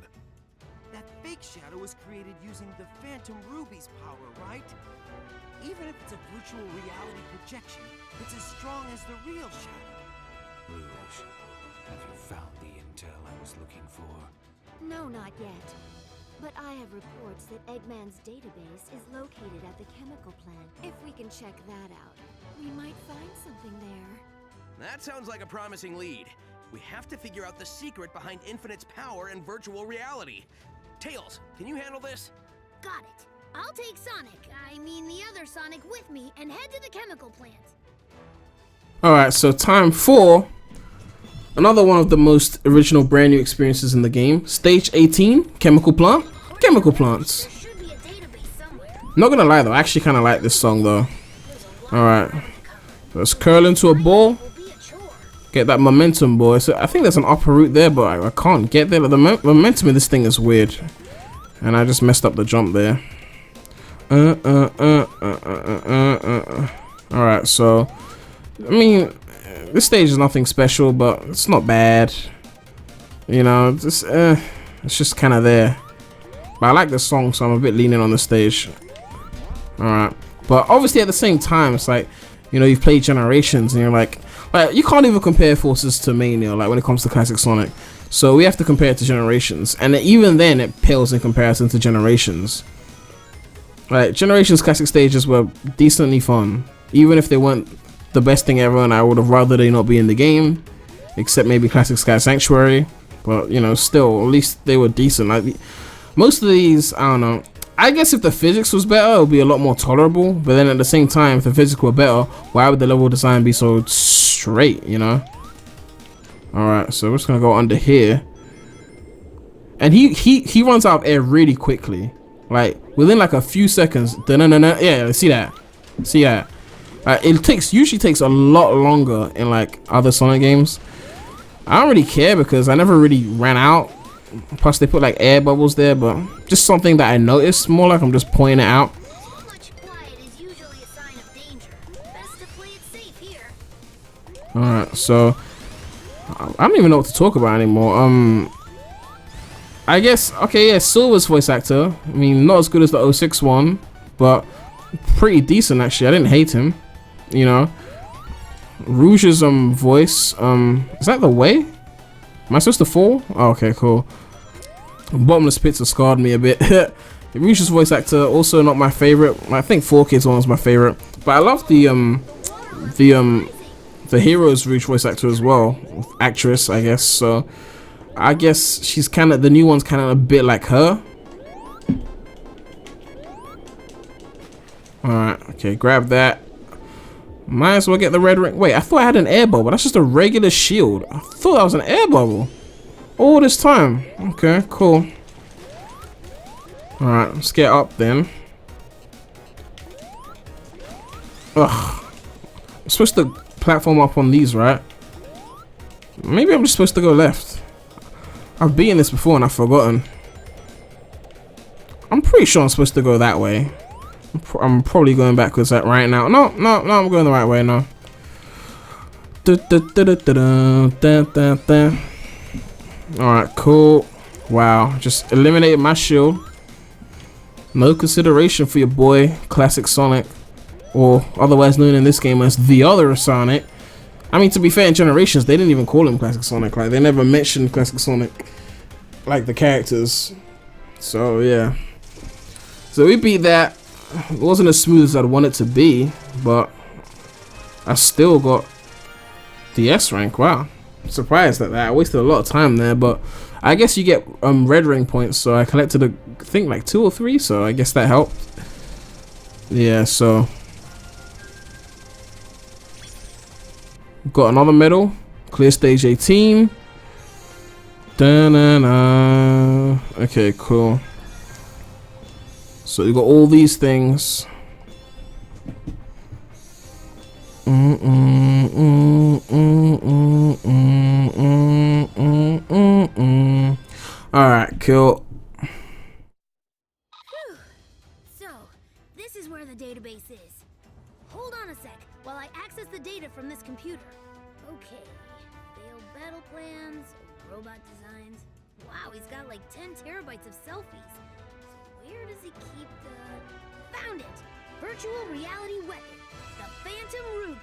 That fake shadow was created using the Phantom Ruby's power, right? Even if it's a virtual reality projection, it's as strong as the real shadow. Rouge, have you found the intel I was looking for? No, not yet. But I have reports that Eggman's database is located at the chemical plant. If we can check that out, we might find something there. That sounds like a promising lead. We have to figure out the secret behind Infinite's power and virtual reality. Tails, can you handle this? Got it. I'll take Sonic, I mean the other Sonic, with me and head to the chemical plant. Alright, so time for another one of the most original brand new experiences in the game. Stage 18, Chemical Plant. Chemical Plants. Not gonna lie though, I actually kinda like this song though. Alright. Let's curl into a ball. Get that momentum, boy. So I think there's an upper route there, but I can't get there. The momentum in this thing is weird. And I just messed up the jump there. Alright, so I mean, this stage is nothing special, but it's not bad. You know, it's just kind of there. But I like the song, so I'm a bit leaning on the stage. Alright, but obviously at the same time, it's like, you know, you've played Generations, and you're like you can't even compare Forces to Mania, like when it comes to classic Sonic. So we have to compare it to Generations, and even then it pales in comparison to Generations. Like, Generations classic stages were decently fun, even if they weren't the best thing ever, and I would have rather they not be in the game, except maybe Classic Sky Sanctuary. But you know, still, at least they were decent. Like most of these, I don't know. I guess if the physics was better, it would be a lot more tolerable. But then at the same time, if the physics were better, why would the level design be so straight? You know. All right, so we're just gonna go under here, and he runs out of air really quickly, like within like a few seconds. Yeah, see that? See that? It usually takes a lot longer in like other Sonic games. I don't really care because I never really ran out. Plus they put like air bubbles there, but just something that I noticed, more like I'm just pointing it out. Alright, so I don't even know what to talk about anymore. I guess, okay, yeah, Silver's voice actor. I mean, not as good as the 06 one, but pretty decent actually. I didn't hate him, you know. Rouge's voice, is that the way? Am I supposed to fall? Oh, okay, cool. Bottomless Pits have scarred me a bit. Rouge's voice actor, also not my favorite. I think 4Kids one was my favorite, but I love the Heroes Rouge voice actor as well, actress, I guess. So I guess she's kind of, the new one's kind of a bit like her. All right, okay, grab that. Might as well get the red ring. Wait, I thought I had an air bubble. That's just a regular shield. I thought that was an air bubble all this time. Okay, cool. Alright, let's get up then. Ugh. I'm supposed to platform up on these, right? Maybe I'm just supposed to go left. I've beaten this before and I've forgotten. I'm pretty sure I'm supposed to go that way. I'm probably going backwards right now. No, I'm going the right way now. Alright, cool. Wow, just eliminated my shield. No consideration for your boy, Classic Sonic. Or otherwise known in this game as the other Sonic. I mean, to be fair, in Generations, they didn't even call him Classic Sonic. Like, they never mentioned Classic Sonic, like the characters. So, yeah. So we beat that. It wasn't as smooth as I'd want it to be, but I still got the S rank. Wow, I'm surprised at that. I wasted a lot of time there, but I guess you get red ring points, so I collected I think like 2 or 3, so I guess that helped. Yeah, so got another medal. Clear stage 18. Da-na-na. Okay, cool. So you got all these things. Alright, cool. So, this is where the database is. Hold on a sec while I access the data from this computer. Okay, failed battle plans, robot designs. Wow, he's got like 10 terabytes of selfies. So where does he keep the... Found it! Virtual reality weapon, the Phantom Ruby. A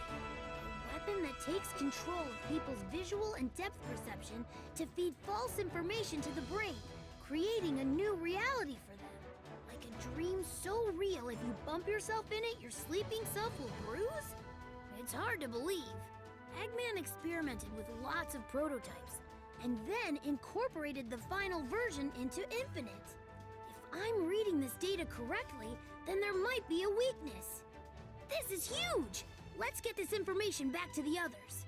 weapon that takes control of people's visual and depth perception to feed false information to the brain, creating a new reality for them. Like a dream so real if you bump yourself in it, your sleeping self will bruise? It's hard to believe. Eggman experimented with lots of prototypes, and then incorporated the final version into Infinite. If I'm reading this data correctly, then there might be a weakness. This is huge! Let's get this information back to the others.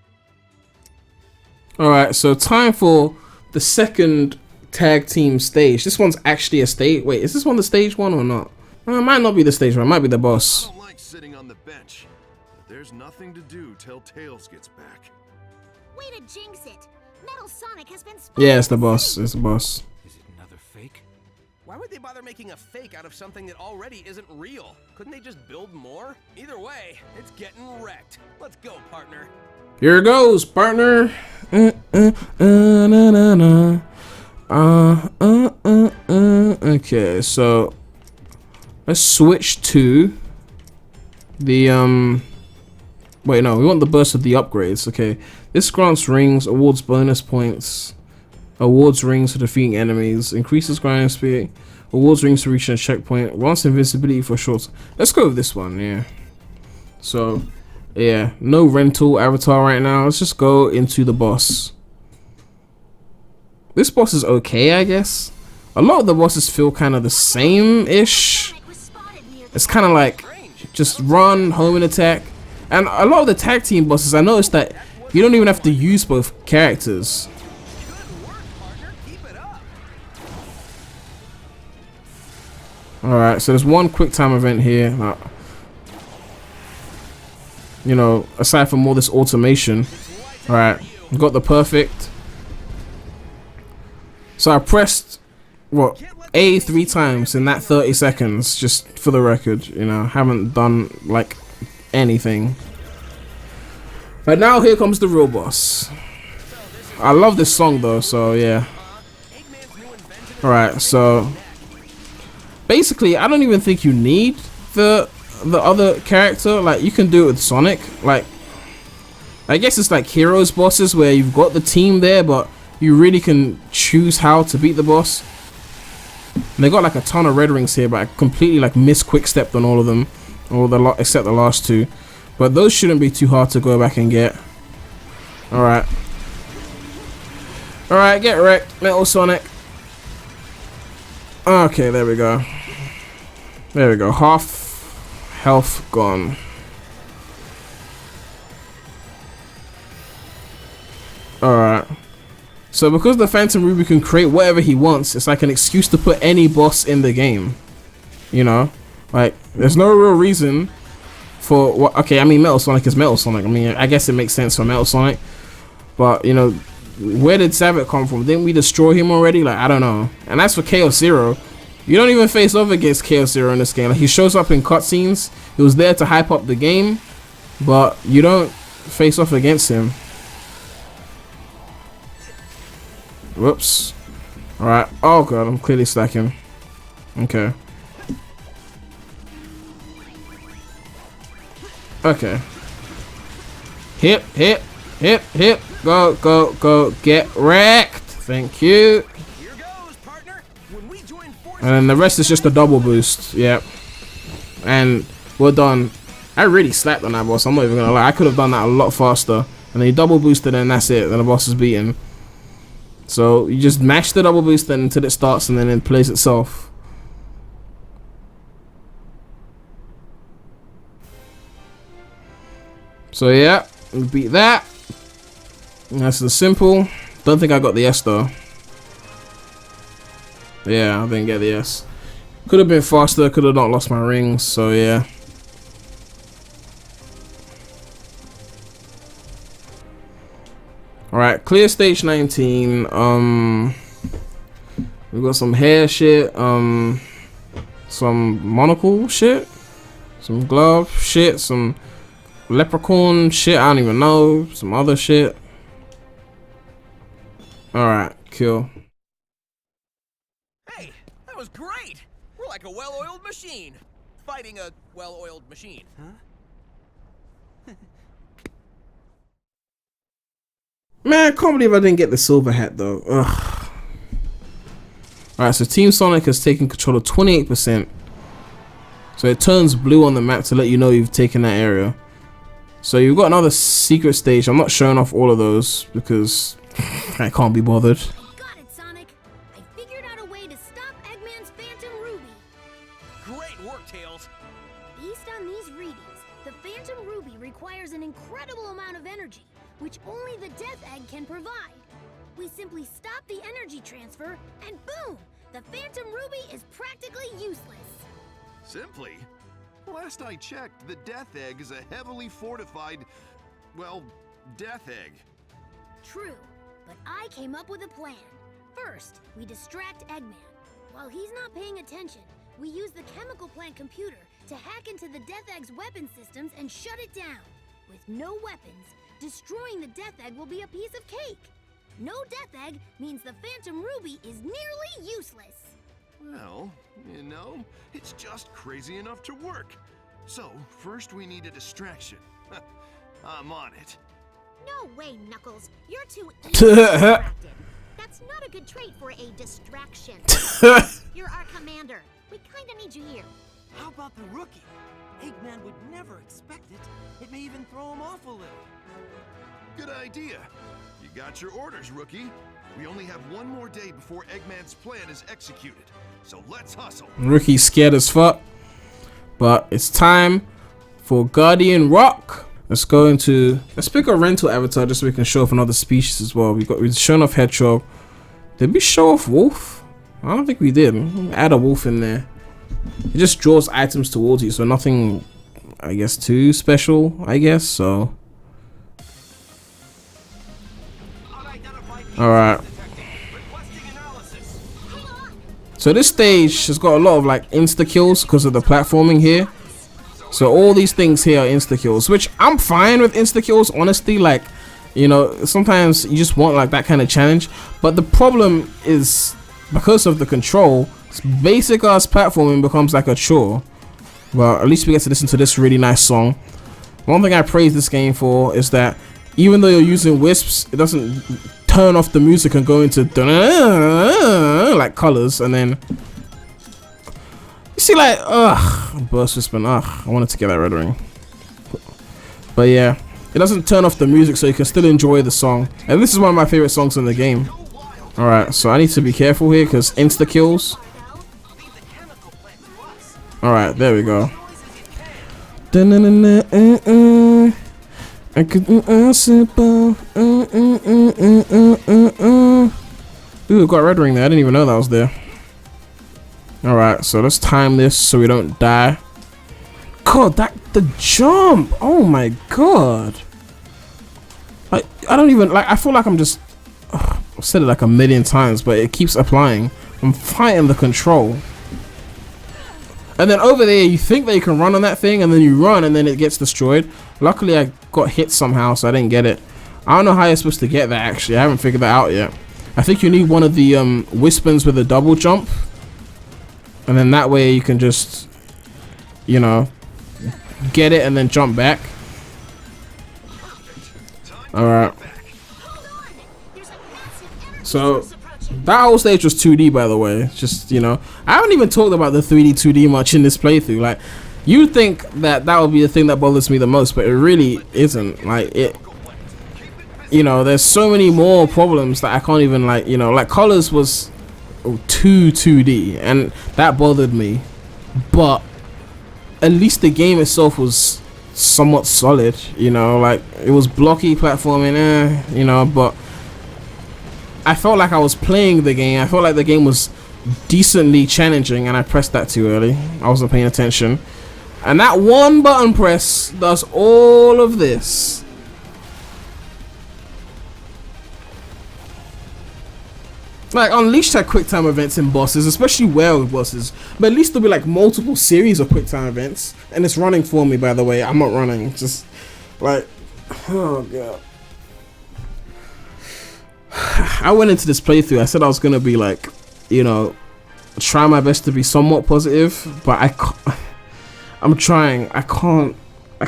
Alright, so time for the second tag team stage. This one's actually a stage. Wait, is this one the stage one or not? It might not be the stage one, it might be the boss. I don't like sitting on the bench, but there's nothing to do till Tails gets back. Way to jinx it! Metal Sonic has been spotted. Yeah, it's the boss. It's the boss. Is it another fake? Why would they bother making a fake out of something that already isn't real? Couldn't they just build more? Either way, it's getting wrecked. Let's go, partner. Here it goes, partner. Okay, so let's switch to the wait, no, we want the burst of the upgrades. Okay, this grants rings, awards bonus points, awards rings for defeating enemies, increases grinding speed, awards rings for reaching a checkpoint, grants invincibility for short. Let's go with this one. Yeah, so yeah, no rental avatar right now. Let's just go into the boss. This boss is okay, I guess. A lot of the bosses feel kind of the same-ish. It's kind of like just run, home and attack. And a lot of the tag team bosses, I noticed that you don't even have to use both characters. Alright, so there's one quick time event here. You know, aside from all this automation. Alright, got the perfect. So I pressed, what, A 3 times in that 30 seconds, just for the record, you know, haven't done, like, anything. But now here comes the real boss. I love this song, though, so yeah. Alright, so basically, I don't even think you need the other character. Like, you can do it with Sonic. Like, I guess it's like Heroes bosses where you've got the team there, but you really can choose how to beat the boss. And they got like a ton of red rings here, but I completely like missed quick stepped on all of them, or except the last two. But those shouldn't be too hard to go back and get. Alright. Alright, get wrecked, Metal Sonic. Okay, there we go. There we go. Half health gone. Alright. So because the Phantom Ruby can create whatever he wants, it's like an excuse to put any boss in the game. You know? Like, there's no real reason for what. Okay, I mean, Metal Sonic is Metal Sonic. I mean, I guess it makes sense for Metal Sonic. But, you know, where did Sabbath come from? Didn't we destroy him already? Like, I don't know. And as for Chaos Zero, you don't even face off against Chaos Zero in this game. Like, he shows up in cutscenes. He was there to hype up the game, but you don't face off against him. Whoops. Alright. Oh god, I'm clearly stacking. Okay. Okay. Hit, hit, hit, hit. Go, go, go. Get wrecked. Thank you. And then the rest is just a double boost. Yep. And we're done. I really slapped on that boss. I'm not even gonna lie. I could have done that a lot faster. And then you double boosted and that's it. Then the boss is beaten. So you just mash the double boost then until it starts and then it plays itself. So yeah, we beat that. That's the simple. Don't think I got the S though. Yeah, I didn't get the S. Could have been faster, could have not lost my rings, so yeah. Alright, clear stage 19. We got some hair shit, some monocle shit. Some glove shit, some leprechaun shit, I don't even know, some other shit. Alright, cool. Hey, that was great! We're like a well-oiled machine. Fighting a well-oiled machine. Huh? Man, I can't believe I didn't get the silver hat though. Ugh. Alright, so Team Sonic has taken control of 28%. So it turns blue on the map to let you know you've taken that area. So you've got another secret stage. I'm not showing off all of those because I can't be bothered. Got it, Sonic. I figured out a way to stop Eggman's Phantom Ruby. Great work, Tails. Based on these readings, the Phantom Ruby requires an incredible amount of energy, which only the Death Egg can provide. We simply stop the energy transfer, and boom! The Phantom Ruby is practically useless. Simply? Last I checked, the Death Egg is a heavily fortified, well, Death Egg. True, but I came up with a plan. First, we distract Eggman. While he's not paying attention, we use the chemical plant computer to hack into the Death Egg's weapon systems and shut it down. With no weapons, destroying the Death Egg will be a piece of cake. No Death Egg means the Phantom Ruby is nearly useless. Well, you know, it's just crazy enough to work. So, first we need a distraction. I'm on it. No way, Knuckles. You're too easily distracted. That's not a good trait for a distraction. You're our commander. We kinda need you here. How about the rookie? Eggman would never expect it. It may even throw him off a little. Good idea. You got your orders, rookie. We only have one more day before Eggman's plan is executed. So let's hustle. Rookie's scared as fuck. But it's time for Guardian Rock. Let's pick a rental avatar just so we can show off another species as well. We've shown off Hedgehog. Did we show off Wolf? I don't think we did. Add a wolf in there. It just draws items towards you, so nothing, I guess, too special, I guess, so. Alright. So this stage has got a lot of like insta-kills because of the platforming here. So all these things here are insta-kills, which I'm fine with insta-kills, honestly. Like, you know, sometimes you just want like that kind of challenge. But the problem is, because of the control, basic ass platforming becomes like a chore. Well, at least we get to listen to this really nice song. One thing I praise this game for is that even though you're using wisps, it doesn't turn off the music and go into like colors, and then you see like burst wisping. I wanted to get that red ring, but yeah, it doesn't turn off the music, so you can still enjoy the song. And this is one of my favorite songs in the game. All right, so I need to be careful here because insta kills. All right, there we go. I couldn't simple. Ooh, got a red ring there. I didn't even know that was there. Alright, so let's time this so we don't die. God, the jump! Oh my god! Like, I don't even like. I feel like I'm just. I've said it like a million times, but it keeps applying. I'm fighting the control. And then over there, you think that you can run on that thing, and then you run, and then it gets destroyed. Luckily, I got hit somehow, so I didn't get it. I don't know how you're supposed to get that, actually. I haven't figured that out yet. I think you need one of the Wispins with a double jump. And then that way you can just, you know, get it and then jump back. Alright. So, that whole stage was 2D, by the way. Just, you know, I haven't even talked about the 3D, 2D much in this playthrough. Like, you'd think that that would be the thing that bothers me the most, but it really isn't. Like, it, you know, there's so many more problems that I can't even, like, you know, like colors was too 2D, and that bothered me. But at least the game itself was somewhat solid, you know, like it was blocky platforming, you know, but I felt like I was playing the game. I felt like the game was decently challenging, and I pressed that too early. I wasn't paying attention. And that one button press does all of this. Like, Unleashed had quick time events in bosses, especially werewolf bosses. But at least there'll be like multiple series of quick time events. And it's running for me, by the way. I'm not running. Just like, oh god. I went into this playthrough. I said I was gonna be like, you know, try my best to be somewhat positive, but I'm trying. I can't. I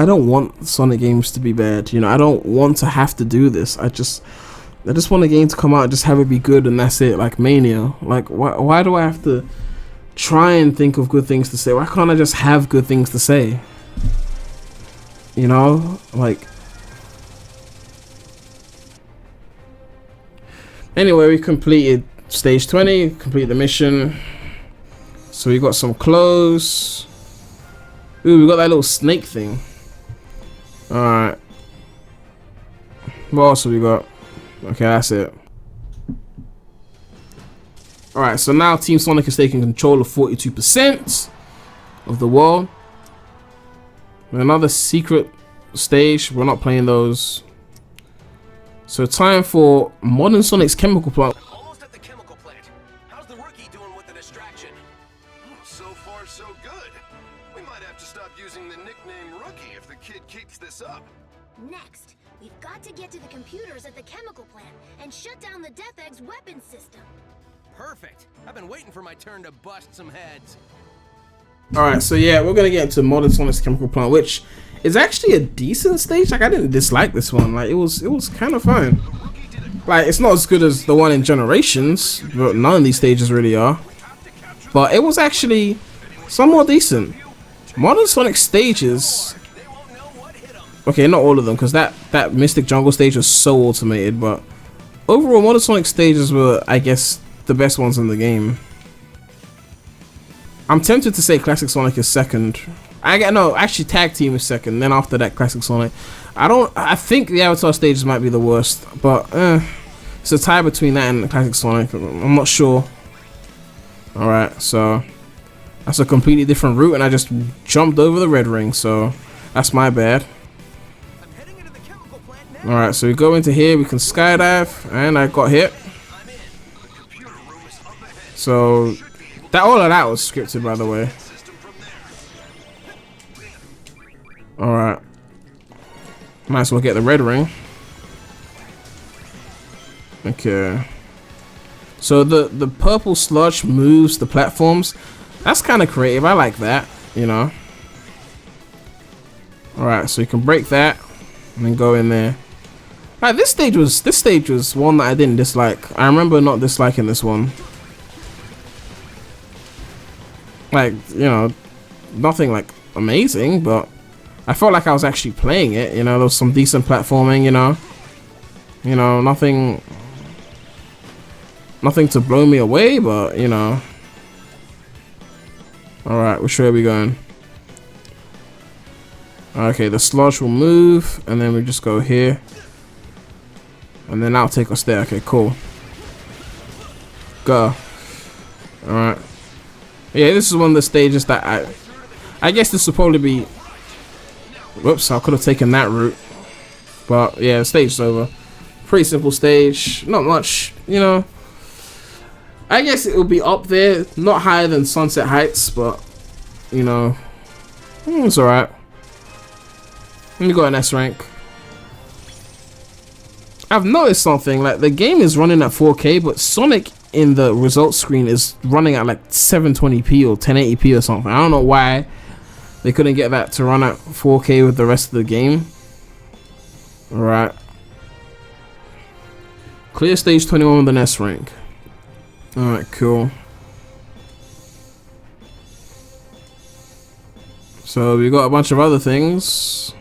don't want Sonic games to be bad. You know, I don't want to have to do this. I just want a game to come out and just have it be good, and that's it. Like Mania. Like, why do I have to try and think of good things to say? Why can't I just have good things to say? You know, like. Anyway, we completed stage 20. Complete the mission. So we got some clothes. Ooh, we got that little snake thing. Alright. What else have we got? Okay, that's it. Alright, so now Team Sonic is taking control of 42% of the world. Another secret stage. We're not playing those. So time for Modern Sonic's chemical plant. Almost at the chemical plant. How's the rookie doing with the distraction? So far, so good. We might have to stop using the nickname Rookie if the kid keeps this up. Next, we've got to get to the computers at the chemical plant and shut down the Death Egg's weapon system. Perfect. I've been waiting for my turn to bust some heads. Alright, so yeah, we're gonna get into Modern Sonic's chemical plant, which is actually a decent stage. Like, I didn't dislike this one. Like, it was kind of fun. Like, it's not as good as the one in Generations, but none of these stages really are. But it was actually somewhat decent. Modern Sonic stages. Okay, not all of them, because that Mystic Jungle stage was so automated. But overall, Modern Sonic stages were, I guess, the best ones in the game. I'm tempted to say Classic Sonic is second. Actually Tag Team is second. Then after that, Classic Sonic. I think the Avatar stages might be the worst, but it's a tie between that and Classic Sonic. I'm not sure. All right, so that's a completely different route, and I just jumped over the red ring, so that's my bad. All right, so we go into here. We can skydive, and I got hit. So all of that was scripted, by the way. Alright. Might as well get the red ring. Okay. So the purple sludge moves the platforms. That's kind of creative. I like that, you know. Alright, so you can break that and then go in there. Like, this stage was one that I didn't dislike. I remember not disliking this one. Like, you know, nothing like amazing, but I felt like I was actually playing it. You know, there was some decent platforming. You know, nothing to blow me away, but you know. All right, which way are we going? Okay, the sludge will move, and then we just go here, and then that'll take us there. Okay, cool. Go. All right. Yeah, this is one of the stages that I guess this will probably be. Whoops, I could have taken that route. But yeah, the stage's over. Pretty simple stage. Not much, you know. I guess it will be up there. Not higher than Sunset Heights, but you know, it's alright. Let me go an S rank. I've noticed something. Like, the game is running at 4K, but Sonic in the results screen is running at like 720p or 1080p or something. I don't know why they couldn't get that to run at 4K with the rest of the game. Alright. Clear stage 21 with an S rank. Alright, cool. So we got a bunch of other things.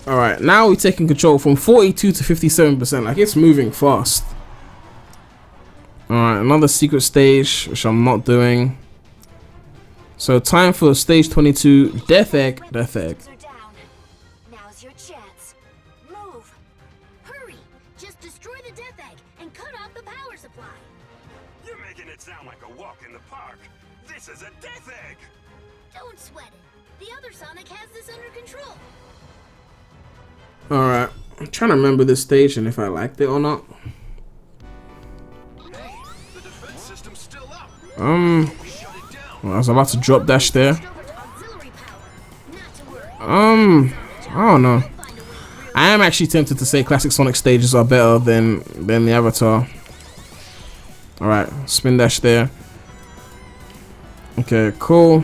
Alright, now we're taking control from 42 to 57%. Like, it's moving fast. Alright, another secret stage, which I'm not doing. So time for stage 22, Death Egg. Now's your chance. Move. Hurry. Just destroy the Death Egg and cut off the power supply. You're making it sound like a walk in the park. This is a Death Egg. Don't sweat it. The other Sonic has this under control. Alright. I'm trying to remember this stage and if I liked it or not. Well, I was about to drop dash there. I don't know. I am actually tempted to say classic Sonic stages are better than the Avatar. Alright, spin dash there. Okay, cool.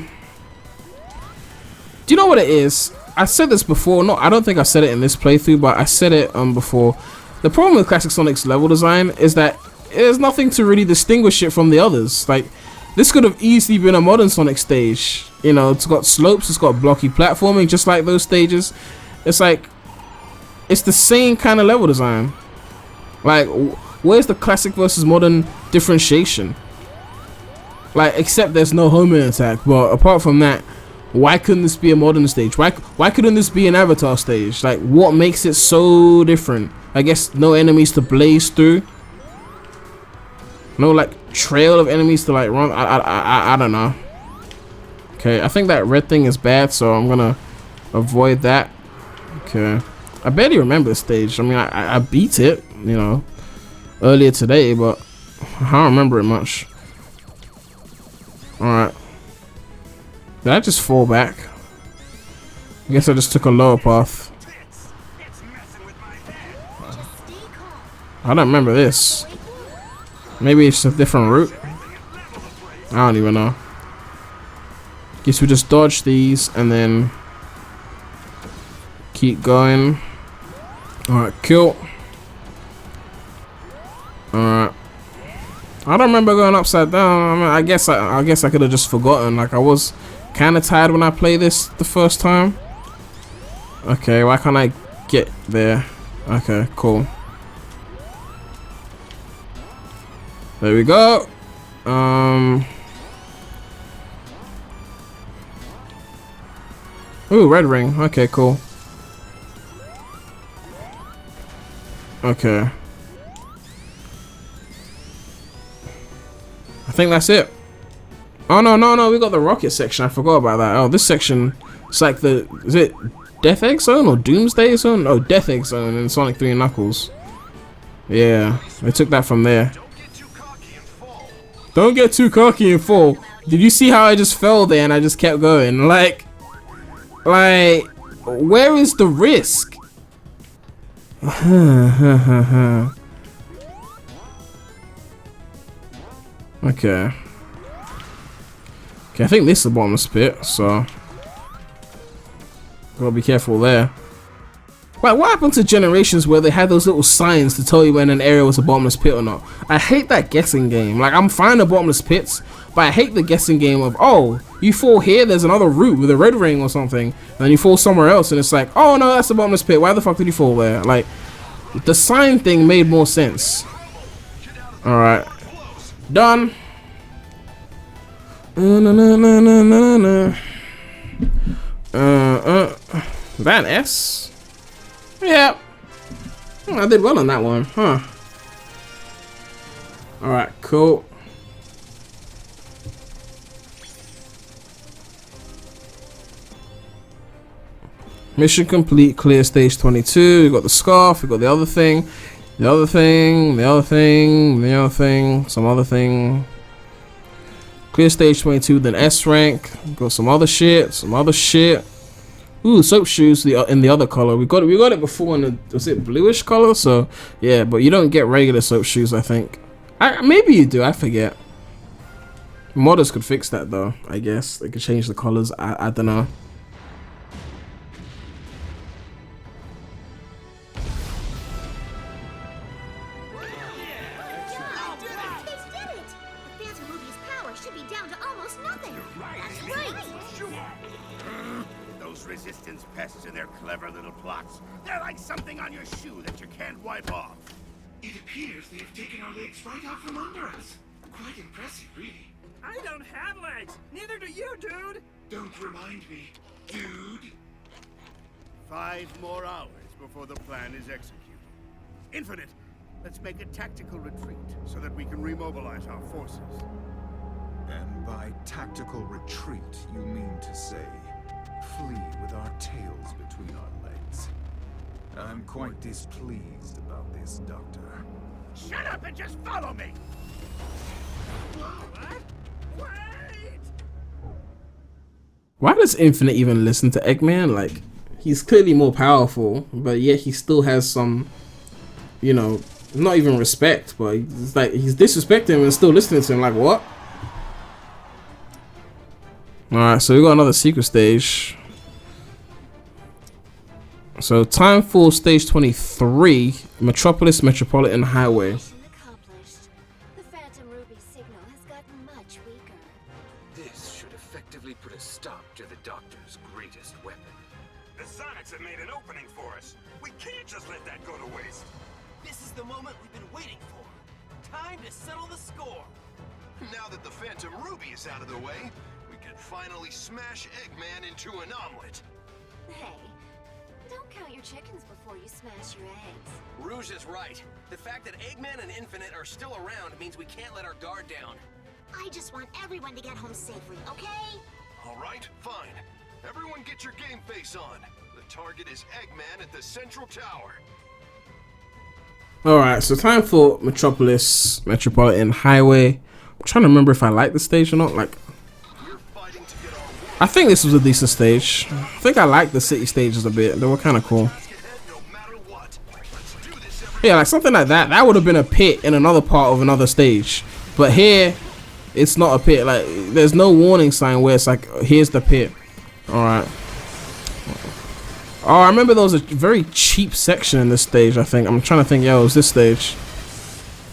Do you know what it is? I said this before. No, I don't think I said it in this playthrough, but I said it before. The problem with classic Sonic's level design is that there's nothing to really distinguish it from the others. Like, this could have easily been a modern Sonic stage. You know, it's got slopes, it's got blocky platforming, just like those stages. It's like, it's the same kind of level design. Like, where's the classic versus modern differentiation? Like, except there's no homing attack. But apart from that, why couldn't this be a modern stage? Why couldn't this be an Avatar stage? Like, what makes it so different? I guess no enemies to blaze through. No, like, trail of enemies to, like, run. I don't know. Okay, I think that red thing is bad, so I'm gonna avoid that. Okay. I barely remember the stage. I mean, I beat it, you know, earlier today, but I don't remember it much. Alright. Did I just fall back? I guess I just took a lower path. I don't remember this. Maybe it's a different route. I don't even know. Guess we just dodge these and then keep going. Alright, kill. Alright. I don't remember going upside down. I mean, I guess I could have just forgotten. Like, I was kind of tired when I played this the first time. Okay, why can't I get there? Okay, cool. There we go. Ooh, red ring. Okay, cool. Okay. I think that's it. Oh, no, we got the rocket section. I forgot about that. Oh, this section, it's like the, is it Death Egg Zone or Doomsday Zone? Oh, Death Egg Zone in Sonic 3 and Knuckles. Yeah, they took that from there. Don't get too cocky and fall. Did you see how I just fell there and I just kept going? Like, where is the risk? Okay. Okay, I think this is the bottomless pit, so gotta be careful there. Right, what happened to generations where they had those little signs to tell you when an area was a bottomless pit or not? I hate that guessing game. Like, I'm fine with bottomless pits, but I hate the guessing game of, oh, you fall here, there's another route with a red ring or something, and then you fall somewhere else, and it's like, oh no, that's a bottomless pit. Why the fuck did you fall there? Like, the sign thing made more sense. Alright. Done. That S? Yeah. I did well on that one, huh? Alright, cool. Mission complete, clear stage 22. We got the scarf, we got the other thing, the other thing, the other thing, the other thing, some other thing. Clear stage 22, then S rank. Got some other shit, some other shit. Ooh, soap shoes in the other color. We got it before in the, was it bluish color? So yeah, but you don't get regular soap shoes, I think. Maybe you do, I forget. Modders could fix that though, I guess. They could change the colors. I don't know. Resistance pests and their clever little plots. They're like something on your shoe that you can't wipe off. It appears they have taken our legs right out from under us. Quite impressive, really. I don't have legs. Neither do you, dude. Don't remind me, dude. 5 more hours before the plan is executed. Infinite, let's make a tactical retreat so that we can remobilize our forces. And by tactical retreat, you mean to say flee with our tails between our legs. I'm quite displeased about this, Doctor. Shut up and just follow me! What? Wait! Why does Infinite even listen to Eggman? Like, he's clearly more powerful, but yet he still has some, you know, not even respect, but it's like he's disrespecting him and still listening to him. Like, what? Alright, so we got another secret stage. So time for stage 23, Metropolis Metropolitan Highway. Accomplished. The Phantom Ruby signal has gotten much weaker. This should effectively put a stop to the Doctor's greatest weapon. The Sonics have made an opening for us. We can't just let that go to waste. This is the moment we've been waiting for. Time to settle the score. Now that the Phantom Ruby is out of the way, we can finally smash Eggman into an omelet. Hey, don't count your chickens before you smash your eggs. Rouge is right. The fact that Eggman and Infinite are still around means we can't let our guard down. I just want everyone to get home safely, okay? All right, fine. Everyone get your game face on. The target is Eggman at the central tower. Alright, so time for Metropolis Metropolitan Highway. I'm trying to remember if I like the stage or not. Like, I think this was a decent stage. I think I liked the city stages a bit. They were kind of cool. Yeah, like something like that. That would have been a pit in another part of another stage. But here, it's not a pit. Like, there's no warning sign where it's like, here's the pit. Alright. Oh, I remember there was a very cheap section in this stage, I think. I'm trying to think, yeah, it was this stage.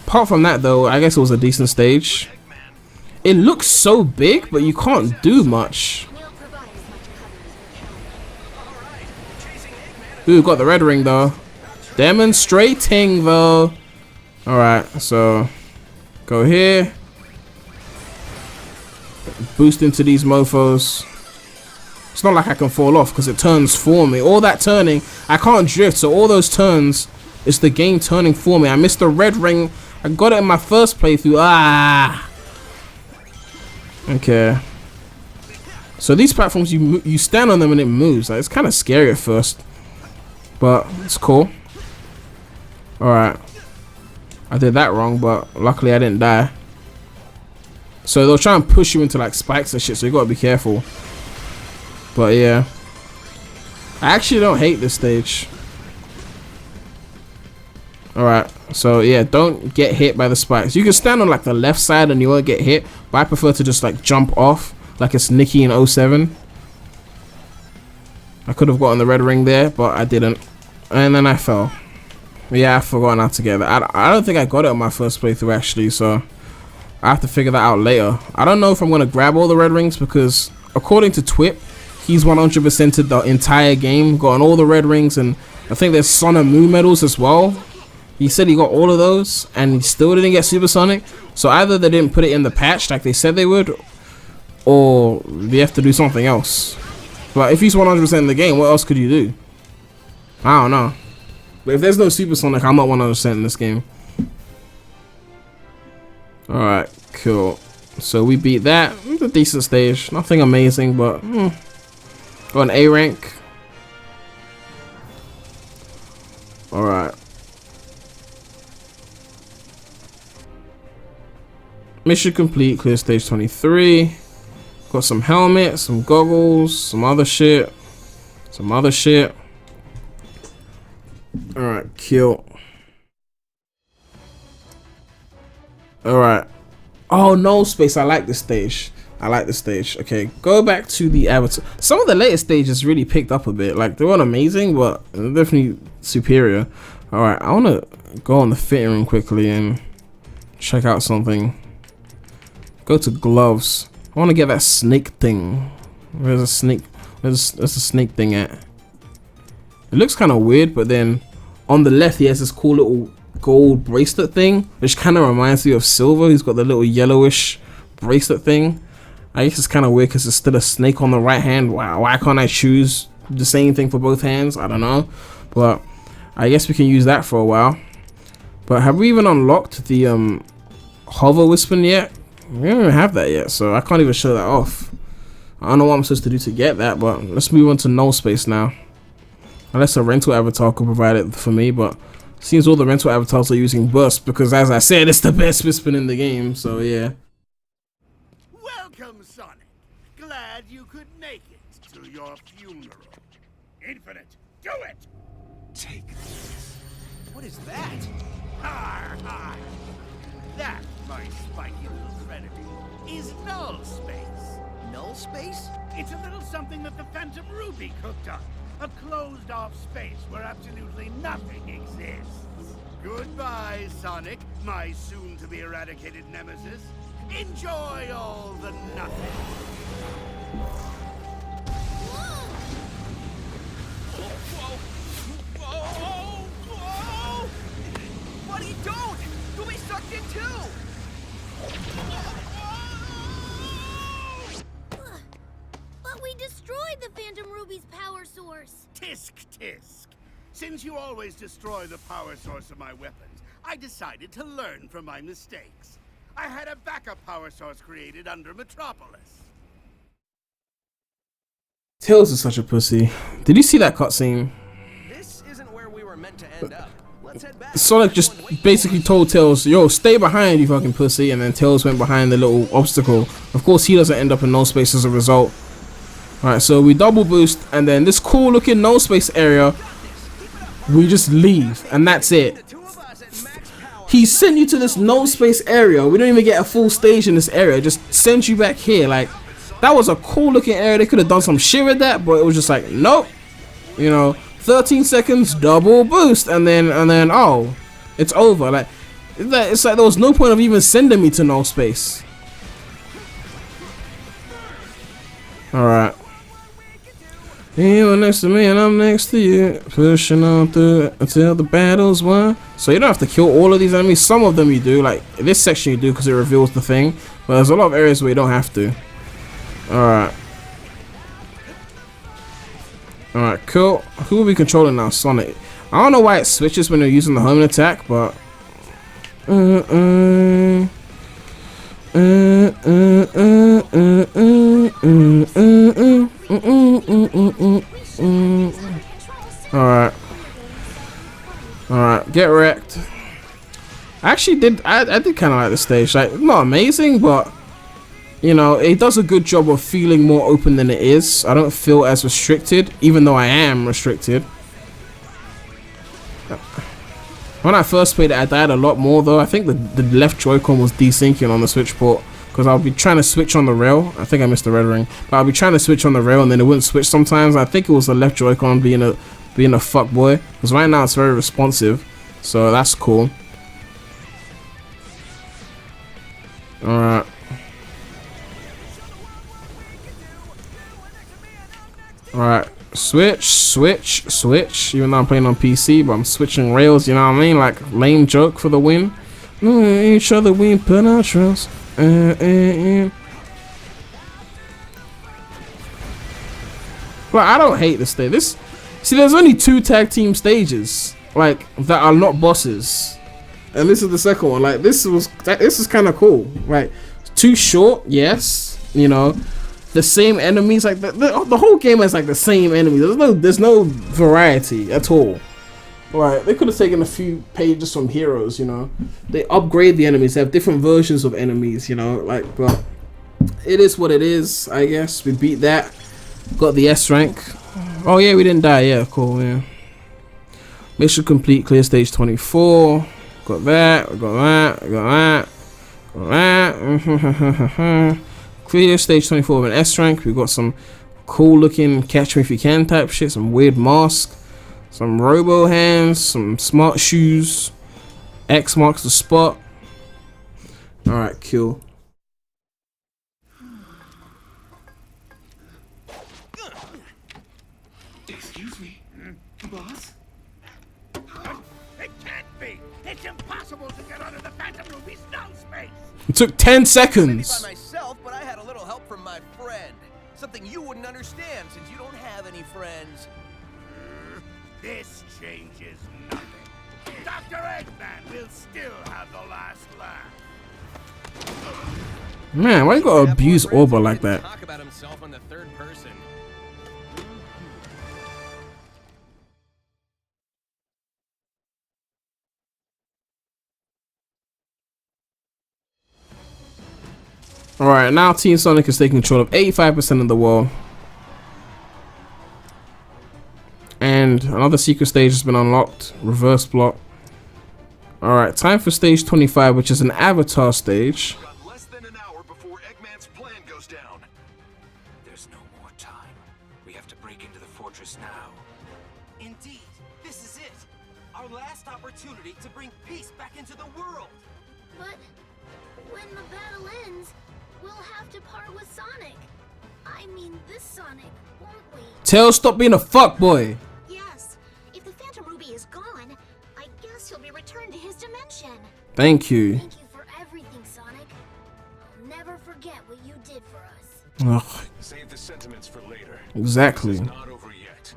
Apart from that, though, I guess it was a decent stage. It looks so big, but you can't do much. Ooh, got the red ring, though. Demonstrating, though. Alright, so go here. Boost into these mofos. It's not like I can fall off because it turns for me. All that turning, I can't drift, so all those turns is the game turning for me. I missed the red ring. I got it in my first playthrough. Ah. Okay. So these platforms, you stand on them and it moves. Like, it's kind of scary at first, but it's cool. Alright. I did that wrong, but luckily I didn't die. So they'll try and push you into like spikes and shit, so you gotta be careful. But yeah, I actually don't hate this stage. Alright, so yeah, don't get hit by the spikes. You can stand on like the left side and you won't get hit, but I prefer to just like jump off like it's Nikki in 07. I could have gotten the red ring there, but I didn't. And then I fell. Yeah, I forgot how to get that. I don't think I got it on my first playthrough actually, so I have to figure that out later. I don't know if I'm going to grab all the red rings because according to Twip, he's 100%ed the entire game, gotten all the red rings, and I think there's Sun and Moon medals as well. He said he got all of those, and he still didn't get Supersonic. So either they didn't put it in the patch like they said they would, or they have to do something else. But if he's 100% in the game, what else could you do? I don't know. But if there's no Supersonic, I'm not 100% in this game. Alright, cool. So we beat that. It was a decent stage. Nothing amazing, but got an A rank. Alright. Mission complete. Clear stage 23. Got some helmets, some goggles, some other shit. Alright, kill. Alright. Oh, no space. I like this stage. Okay, go back to the avatar. Some of the later stages really picked up a bit. Like, they weren't amazing, but they're definitely superior. Alright, I want to go on the fitting room quickly and check out something. Go to gloves. I want to get that snake thing. Where's a snake? Where's the snake thing at? It looks kind of weird, but then on the left he has this cool little gold bracelet thing, which kind of reminds me of Silver. He's got the little yellowish bracelet thing. I guess it's kind of weird because it's still a snake on the right hand. Wow, why can't I choose the same thing for both hands? I don't know, but I guess we can use that for a while. But have we even unlocked the hover weapon yet? We don't even have that yet, so I can't even show that off. I don't know what I'm supposed to do to get that, but let's move on to null space now. Unless a rental avatar could provide it for me, but seems all the rental avatars are using burst because, as I said, it's the best spin in the game. So yeah. Welcome, Sonic. Glad you could make it to your funeral. Infinite, do it! Take this. What is that? Har, har. That, my spiky little friend, is null space. Null space? It's a little something that the Phantom Ruby cooked up. A closed-off space where absolutely nothing exists. Goodbye, Sonic, my soon-to-be-eradicated nemesis. Enjoy all the nothing. Whoa! Buddy, don't! You'll be sucked in too! But we destroyed the Phantom Ruby's power source. Tisk tisk. Since you always destroy the power source of my weapons, I decided to learn from my mistakes. I had a backup power source created under Metropolis. Tails is such a pussy. Did you see that cutscene? This isn't where we were meant to end up. Let's head back. Sonic just basically told Tails, yo, stay behind, you fucking pussy, and then Tails went behind the little obstacle. Of course, he doesn't end up in null space as a result. Alright, so we double boost, and then this cool looking null space area, we just leave, and that's it. He sent you to this null space area. We don't even get a full stage in this area. Just sends you back here. Like, that was a cool looking area. They could have done some shit with that, but it was just like, nope. You know, 13 seconds, double boost, and then oh, it's over. Like, it's like there was no point of even sending me to null space. All right. You are next to me and I'm next to you, pushing on through until the battle's won. So you don't have to kill all of these enemies. Some of them you do, like this section you do because it reveals the thing. But there's a lot of areas where you don't have to. Alright. Alright, cool. Who are we controlling now? Sonic. I don't know why it switches when you're using the homing attack, but... Alright, get wrecked. I did kind of like the stage. Like, not amazing, but you know, it does a good job of feeling more open than it is. I don't feel as restricted, even though I am restricted. When I first played it, I died a lot more though. I think the left Joy-Con was desyncing on the Switch port, because I'll be trying to switch on the rail. I think I missed the red ring, but I'll be trying to switch on the rail and then it wouldn't switch sometimes. I think it was the left Joy-Con being a fuckboy, because right now it's very responsive, so that's cool. Alright. Alright. Switch. Even though I'm playing on PC, but I'm switching rails, you know what I mean? Like, lame joke for the win. Each other we put our trust. But I don't hate this thing. See, there's only 2 tag team stages, like, that are not bosses, and this is the second one. Like, this is kind of cool. Like, too short, yes. You know, the same enemies. Like the whole game has like the same enemies. There's no variety at all. Right, they could have taken a few pages from Heroes, you know. They upgrade the enemies. They have different versions of enemies, you know. Like, but it is what it is, I guess. We beat that. Got the S rank. Oh yeah, we didn't die. Yeah, cool. Yeah. Mission complete. Clear stage 24. Got that. We got that. We got that. Got that. Clear stage 24 with an S rank. We got some cool looking catch me if you can type shit. Some weird mask. Some robo hands, some smart shoes. X marks the spot. Alright, cool. Excuse me, boss? It can't be! It's impossible to get out of the Phantom Ruby's null space! It took 10 Maybe seconds. by myself, but I had a little help from my friend. Something you wouldn't understand since you don't have any friends. This changes nothing. Dr. Eggman will still have the last laugh. Man, why you gotta abuse Orba like that? Talk about himself in the third person. Alright, now Team Sonic is taking control of 85% of the world. And another secret stage has been unlocked. Reverse block. Alright, time for stage 25, which is an avatar stage. Got less than an hour before Eggman's plan goes down. There's no more time. We have to break into the fortress now. Indeed, this is it. Our last opportunity to bring peace back into the world. But when the battle ends, we'll have to part with Sonic. I mean, this Sonic, won't we? Tails, stop being a fuckboy. Yes. If the Phantom Ruby is gone, I guess he'll be returned to his dimension. Thank you. Thank you for everything, Sonic. I'll never forget what you did for us. Ugh. Save the sentiments for later. Exactly. This is not over yet.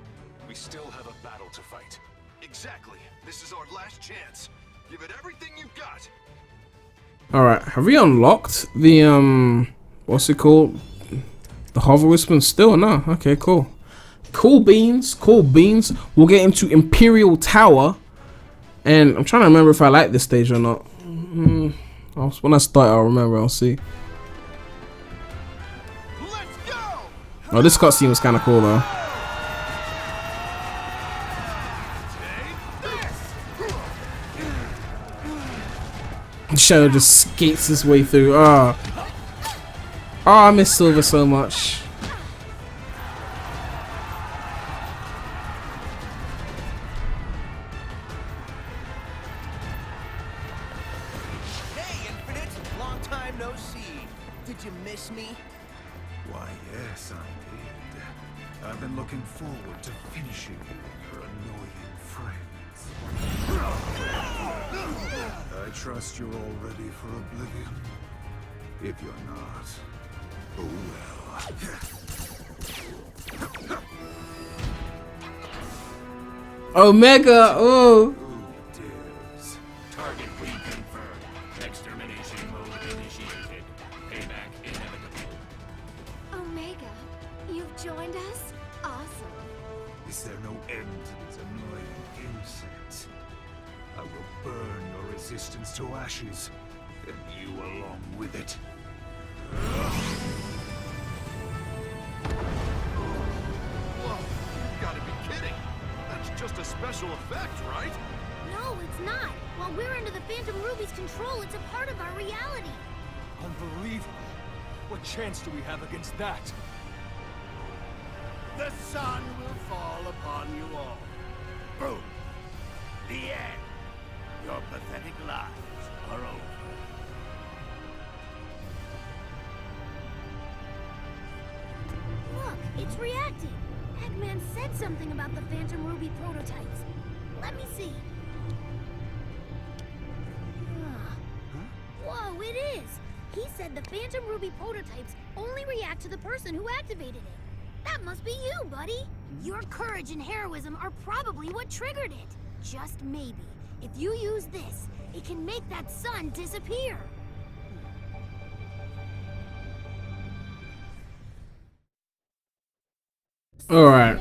We still have a battle to fight. Exactly. This is our last chance. Give it everything you've got. Alright, have we unlocked the what's it called? The Hover Whisper still? No. Okay, cool. Cool beans, cool beans. We'll get into Imperial Tower. And I'm trying to remember if I like this stage or not. When I start, I'll remember. I'll see. Let's go! Oh, this cutscene was kind of cool though. Shadow just skates his way through. Oh, I miss Silver so much. Hey, Infinite! Long time no see. Did you miss me? Why, yes, I did. I've been looking forward to finishing you with your annoying friends. I trust you're all ready for oblivion. If you're not, oh well. Omega, oh. Target reconfirmed. Extermination mode initiated. Payback inevitable. Omega, you've joined us? Awesome. Is there no end to this annoying incense? I will burn your resistance to ashes, and you along with it. Whoa, you gotta be kidding. That's just a special effect, right? No, it's not. While we're under the Phantom Ruby's control, it's a part of our reality. Unbelievable. What chance do we have against that? The sun will fall upon you all. Boom. The end. Your pathetic lives are over. Look, it's reacting. Eggman said something about the Phantom Ruby prototypes. Let me see. Whoa, it is! He said the Phantom Ruby prototypes only react to the person who activated it. That must be you, buddy! Your courage and heroism are probably what triggered it. Just maybe, if you use this, it can make that sun disappear. Alright.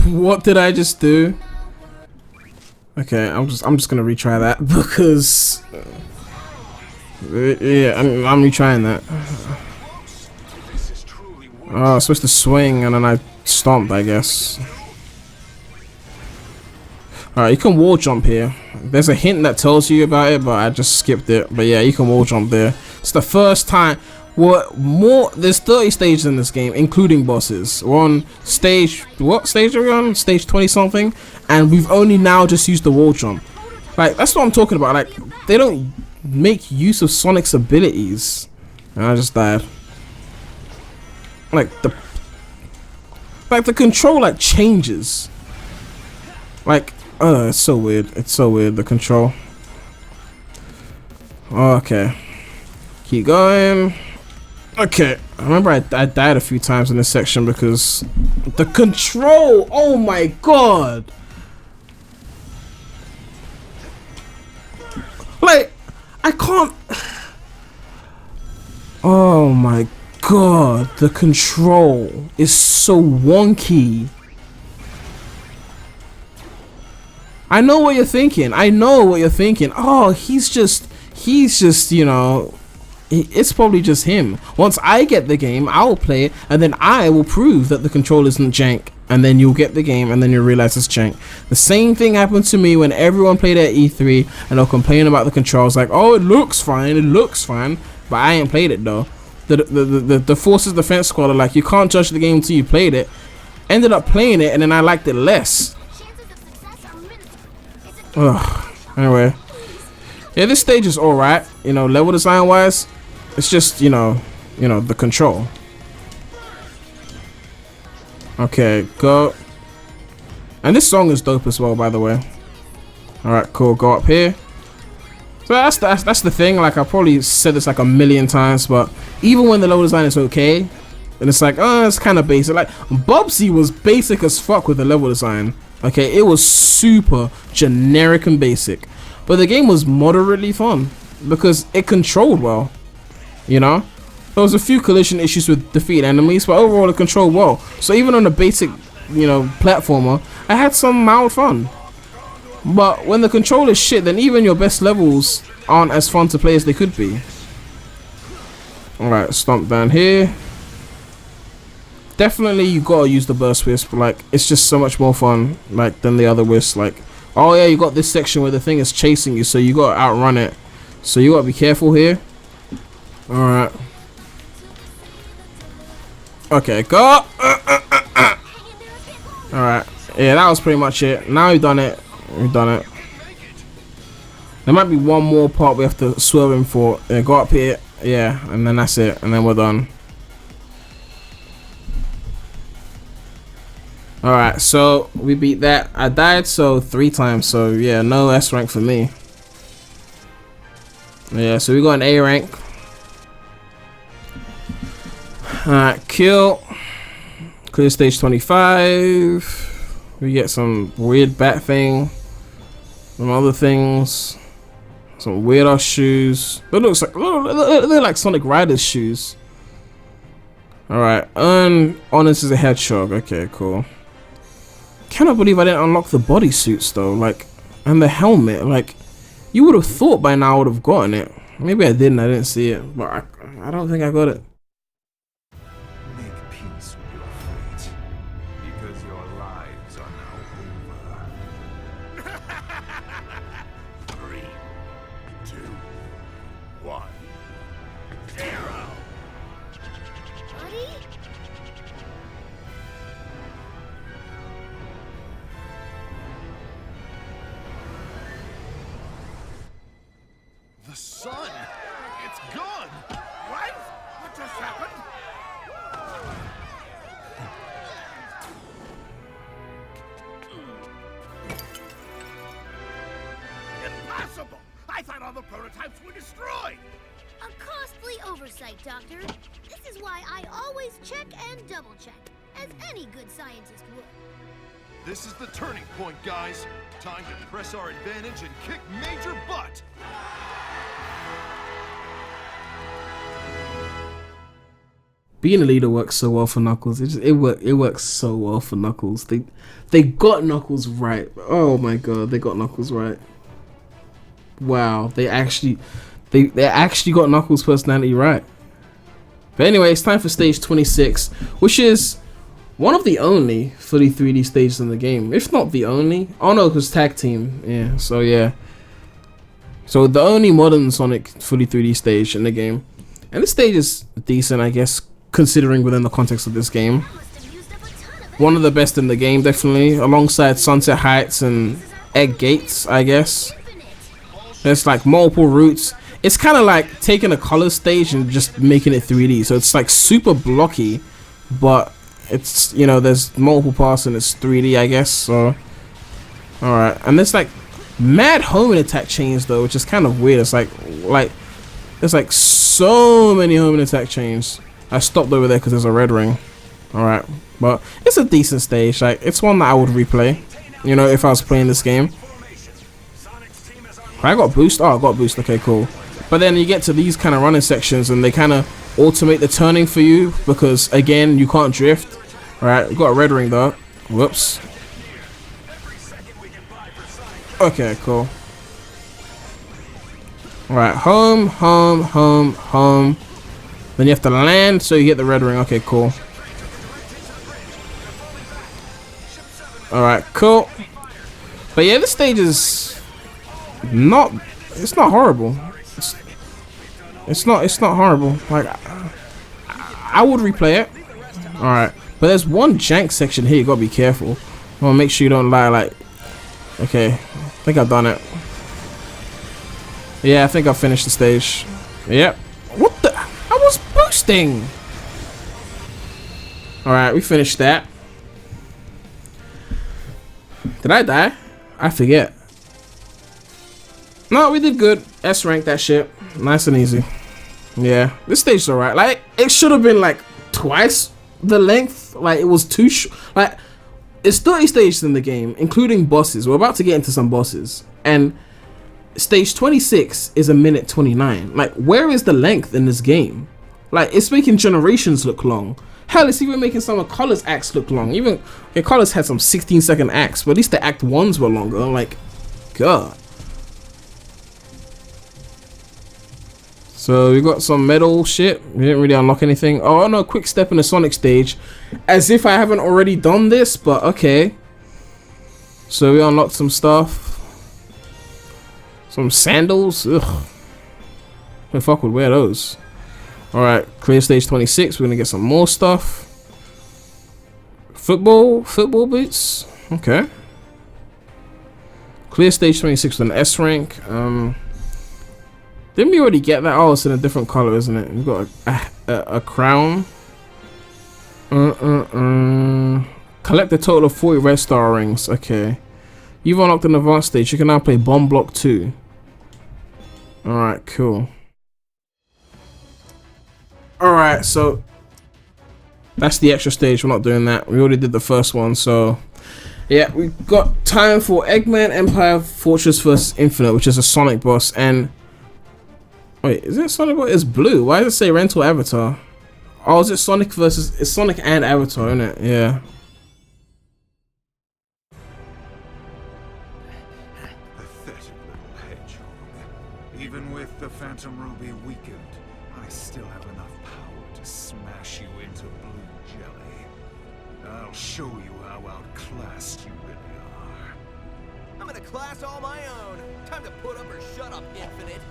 What did I just do? Okay, I'm just gonna retry that because yeah, I'm retrying that. Oh, I'm supposed to swing and then I stomped, I guess. Alright, you can wall jump here. There's a hint that tells you about it, but I just skipped it. But yeah, you can wall jump there. It's the first time. There's 30 stages in this game, including bosses. We're on stage, what stage are we on? Stage 20 something, and we've only now just used the wall jump. Like, that's what I'm talking about. Like, they don't make use of Sonic's abilities. And I just died. Like the control like changes. Like, it's so weird. It's so weird, the control. Okay. Keep going. Okay, I remember I died a few times in this section because the control, oh my god. Like, I can't. Oh my god, the control is so wonky. I know what you're thinking. I know what you're thinking. Oh, he's just, you know, it's probably just him. Once I get the game, I'll play it, and then I will prove that the control isn't jank, and then you'll get the game, and then you'll realize it's jank. The same thing happened to me when everyone played at E3, and they'll complain about the controls, like, oh, it looks fine, but I ain't played it though. The Forces Defense Squad are like, you can't judge the game until you played it. Ended up playing it, and then I liked it less. Ugh. Anyway, yeah, this stage is alright, you know, level design wise. It's just, you know, the control. Okay, go. And this song is dope as well, by the way. Alright, cool, go up here. So that's the thing, like I probably said this like a million times, but even when the level design is okay, and it's like, oh, it's kind of basic. Like Bubsy was basic as fuck with the level design. Okay, it was super generic and basic, but the game was moderately fun because it controlled well. You know, there was a few collision issues with defeat enemies, but overall it controlled well. So even on a basic, you know, platformer, I had some mild fun. But when the control is shit, then even your best levels aren't as fun to play as they could be. Alright, stomp down here. Definitely you gotta use the burst wisp, like it's just so much more fun like than the other wisps. Like, oh yeah, you got this section where the thing is chasing you, so you gotta outrun it, so you gotta be careful here. Alright, okay, go. Alright, yeah, that was pretty much it. Now we've done it. There might be one more part we have to swerve in for. Yeah, go up here, yeah, and then that's it, and then we're done. Alright, so we beat that. I died 3 times, so yeah, no S rank for me. Yeah, so we got an A rank. Alright, kill. Clear stage 25. We get some weird bat thing. Some other things. Some weird ass shoes. It looks like, they're like Sonic Riders shoes. Alright, honors as a hedgehog. Okay, cool. Cannot believe I didn't unlock the bodysuits though, like, and the helmet. Like, you would have thought by now I would have gotten it. Maybe I didn't see it, but I don't think I got it. Make peace with your fate, because your lives are now over. 3, 2, 1, 0. Buddy? The sun! It's gone! What? What just happened? Impossible! I thought all the prototypes were destroyed! A costly oversight, Doctor. This is why I always check and double check, as any good scientist would. This is the turning point, guys. Time to press our advantage and kick major butt! Being a leader works so well for Knuckles. It works so well for Knuckles. They got Knuckles right. Oh my god, they got Knuckles right. Wow, they actually got Knuckles' personality right. But anyway, it's time for stage 26, which is one of the only fully 3D stages in the game, if not the only. Oh no, because tag team. Yeah, so yeah. So the only modern Sonic fully 3D stage in the game, and this stage is decent, I guess, considering within the context of this game. One of the best in the game, definitely, alongside Sunset Heights and Egg Gates, I guess. There's like multiple routes. It's kind of like taking a color stage and just making it 3D. So it's like super blocky, but it's, you know, there's multiple parts and it's 3D, I guess. So, alright. And there's like mad homing attack chains though, which is kind of weird. It's like there's like so many homing attack chains. I stopped over there because there's a red ring. Alright, but it's a decent stage. Like, it's one that I would replay, you know, if I was playing this game. I got boost. Oh, I got boost. Okay, cool. But then you get to these kind of running sections and they kind of automate the turning for you because again you can't drift. All right, we got a red ring though. Whoops. Okay, cool. All right, home, home, home, home. Then you have to land, so you get the red ring. Okay, cool. All right, cool. But yeah, this stage is not. It's not horrible. It's not horrible. Like I would replay it. All right, but there's one jank section here. You gotta be careful. I wanna make sure you don't lie. Like, okay, I think I've done it. Yeah, I think I finished the stage. Yep. What the? I was boosting. All right, we finished that. Did I die? I forget. No, we did good. S rank that shit. Nice and easy. Yeah, this stage's alright. Like, it should have been like twice the length. Like, it was too like, it's 30 stages in the game, including bosses. We're about to get into some bosses. And stage 26 is 1:29. Like, where is the length in this game? Like, it's making Generations look long. Hell, it's even making some of Color's acts look long. Even, okay, Color's had some 16-second acts, but at least the act 1s were longer. Like, God. So we got some metal shit. We didn't really unlock anything. Oh no, quick step in the Sonic stage. As if I haven't already done this, but okay. So we unlocked some stuff. Some sandals. Ugh. Who the fuck would wear those? Alright, clear stage 26. We're gonna get some more stuff. Football boots. Okay. Clear stage 26 with an S rank. Didn't we already get that? Oh, it's in a different color, isn't it? We've got a crown. Collect a total of 40 red star rings. Okay. You've unlocked an advanced stage. You can now play Bomb Block 2. Alright, cool. Alright, so that's the extra stage. We're not doing that. We already did the first one, so yeah, we've got time for Eggman Empire Fortress vs Infinite, which is a Sonic boss. And wait, is it Sonic? It's blue. Why does it say rental avatar? Oh, is it Sonic versus? It's Sonic and Avatar, isn't it? Yeah. Pathetic little hedgehog. Even with the Phantom Ruby weakened, I still have enough power to smash you into blue jelly. I'll show you how outclassed you really are. I'm in a class all my own. Time to put up or shut up, Infinite.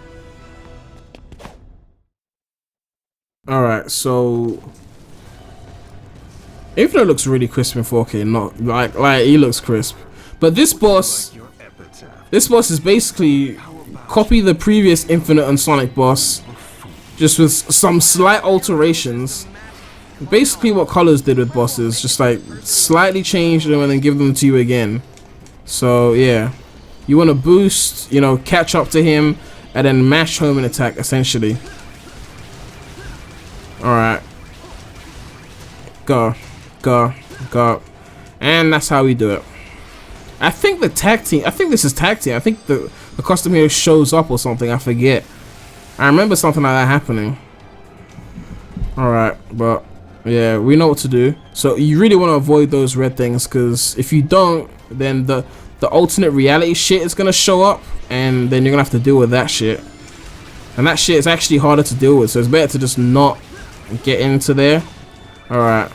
Alright, so Infinite looks really crisp in 4K, not like he looks crisp. But this boss is basically copy the previous Infinite and Sonic boss, just with some slight alterations. Basically what Colors did with bosses, just like slightly change them and then give them to you again. So yeah, you want to boost, you know, catch up to him and then mash home and attack essentially. Alright. Go. And that's how we do it. I think the tag team, I think this is tag team. I think the custom hero shows up or something. I forget. I remember something like that happening. Alright, but yeah, we know what to do. So you really want to avoid those red things, because if you don't, then the alternate reality shit is going to show up, and then you're going to have to deal with that shit. And that shit is actually harder to deal with, so it's better to just not get into there. Alright.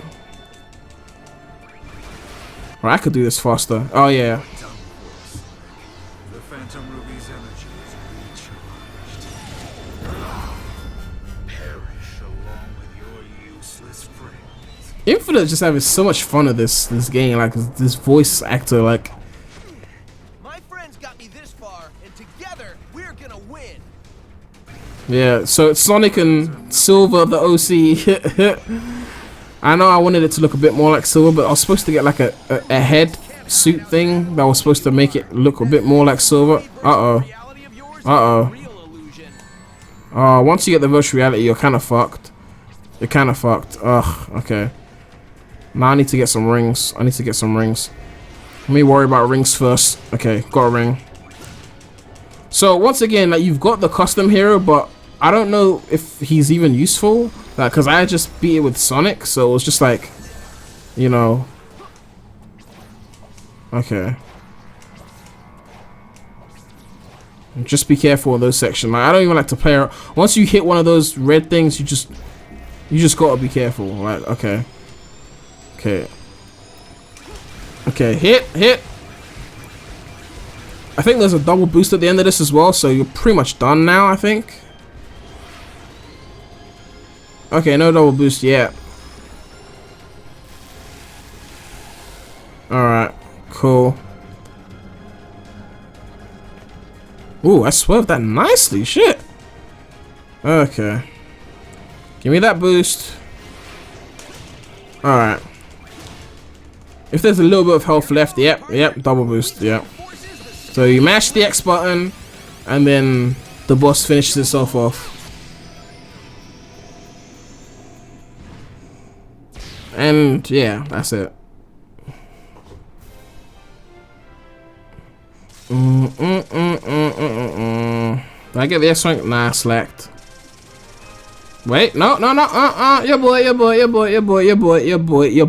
I could do this faster. Oh yeah. The Phantom Ruby's energy is recharged. Perish along with your useless friends. Infinite just having so much fun at this game, like this voice actor, like. My friends got me this far, and together we're gonna win. Yeah, so it's Sonic and Silver, the OC. I know I wanted it to look a bit more like Silver, but I was supposed to get like a head suit thing that was supposed to make it look a bit more like Silver. Once you get the virtual reality, you're kind of fucked. Ugh, okay. Now I need to get some rings. Let me worry about rings first. Okay, got a ring. So once again, like, you've got the custom hero, but I don't know if he's even useful. Like, cause I just beat it with Sonic, so it was just like, you know. Okay. Just be careful in those sections. Like, I don't even like to play around. Once you hit one of those red things, you just gotta be careful. Like, okay. Okay, hit. I think there's a double boost at the end of this as well, so you're pretty much done now, I think. Okay, no double boost yet. Alright, cool. Ooh, I swerved that nicely, shit. Okay. Give me that boost. Alright. If there's a little bit of health left, yep, double boost, yep. So you mash the X button, and then the boss finishes itself off. And yeah, that's it. Did I get the X rank? Nah, slacked. Wait, no, your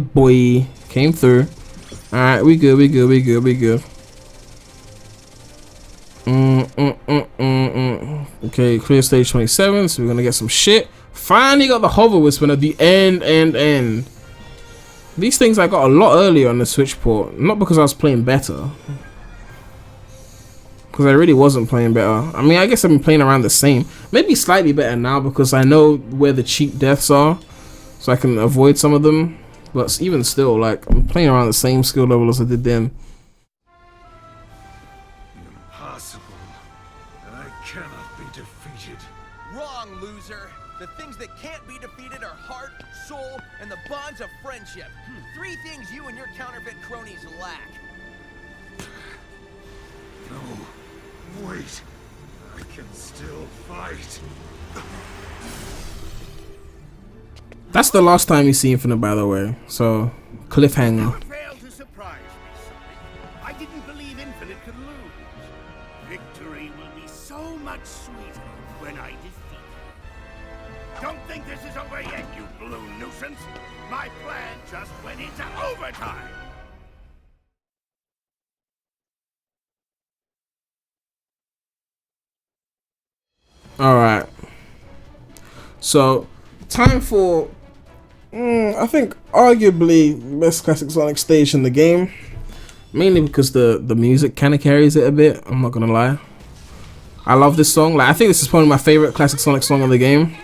boy came through. Alright, we good. Okay, clear stage 27, so we're gonna get some shit. Finally got the hover whisper at the end. These things I got a lot earlier on the Switch port, not because I was playing better, because I really wasn't playing better. I mean, I guess I've been playing around the same, maybe slightly better now because I know where the cheap deaths are, so I can avoid some of them. But even still, like, I'm playing around the same skill level as I did then. Impossible. I cannot be defeated. Wrong, loser. The things that can't be defeated are heart, soul, and the bonds of friendship. 3 things you and your counterfeit cronies lack. No, wait. I can still fight. That's the last time you see Infinite, by the way. So, cliffhanger. You failed to surprise me, Sonic. I didn't believe Infinite could lose. Victory will be so much sweeter when I defeat you. Don't think this is over yet, you blue nuisance. My plan just went into overtime. Alright. So, time for... I think arguably best classic Sonic stage in the game, mainly because the music kind of carries it a bit. I'm not gonna lie, I love this song. Like, I think this is probably my favorite classic Sonic song in the game.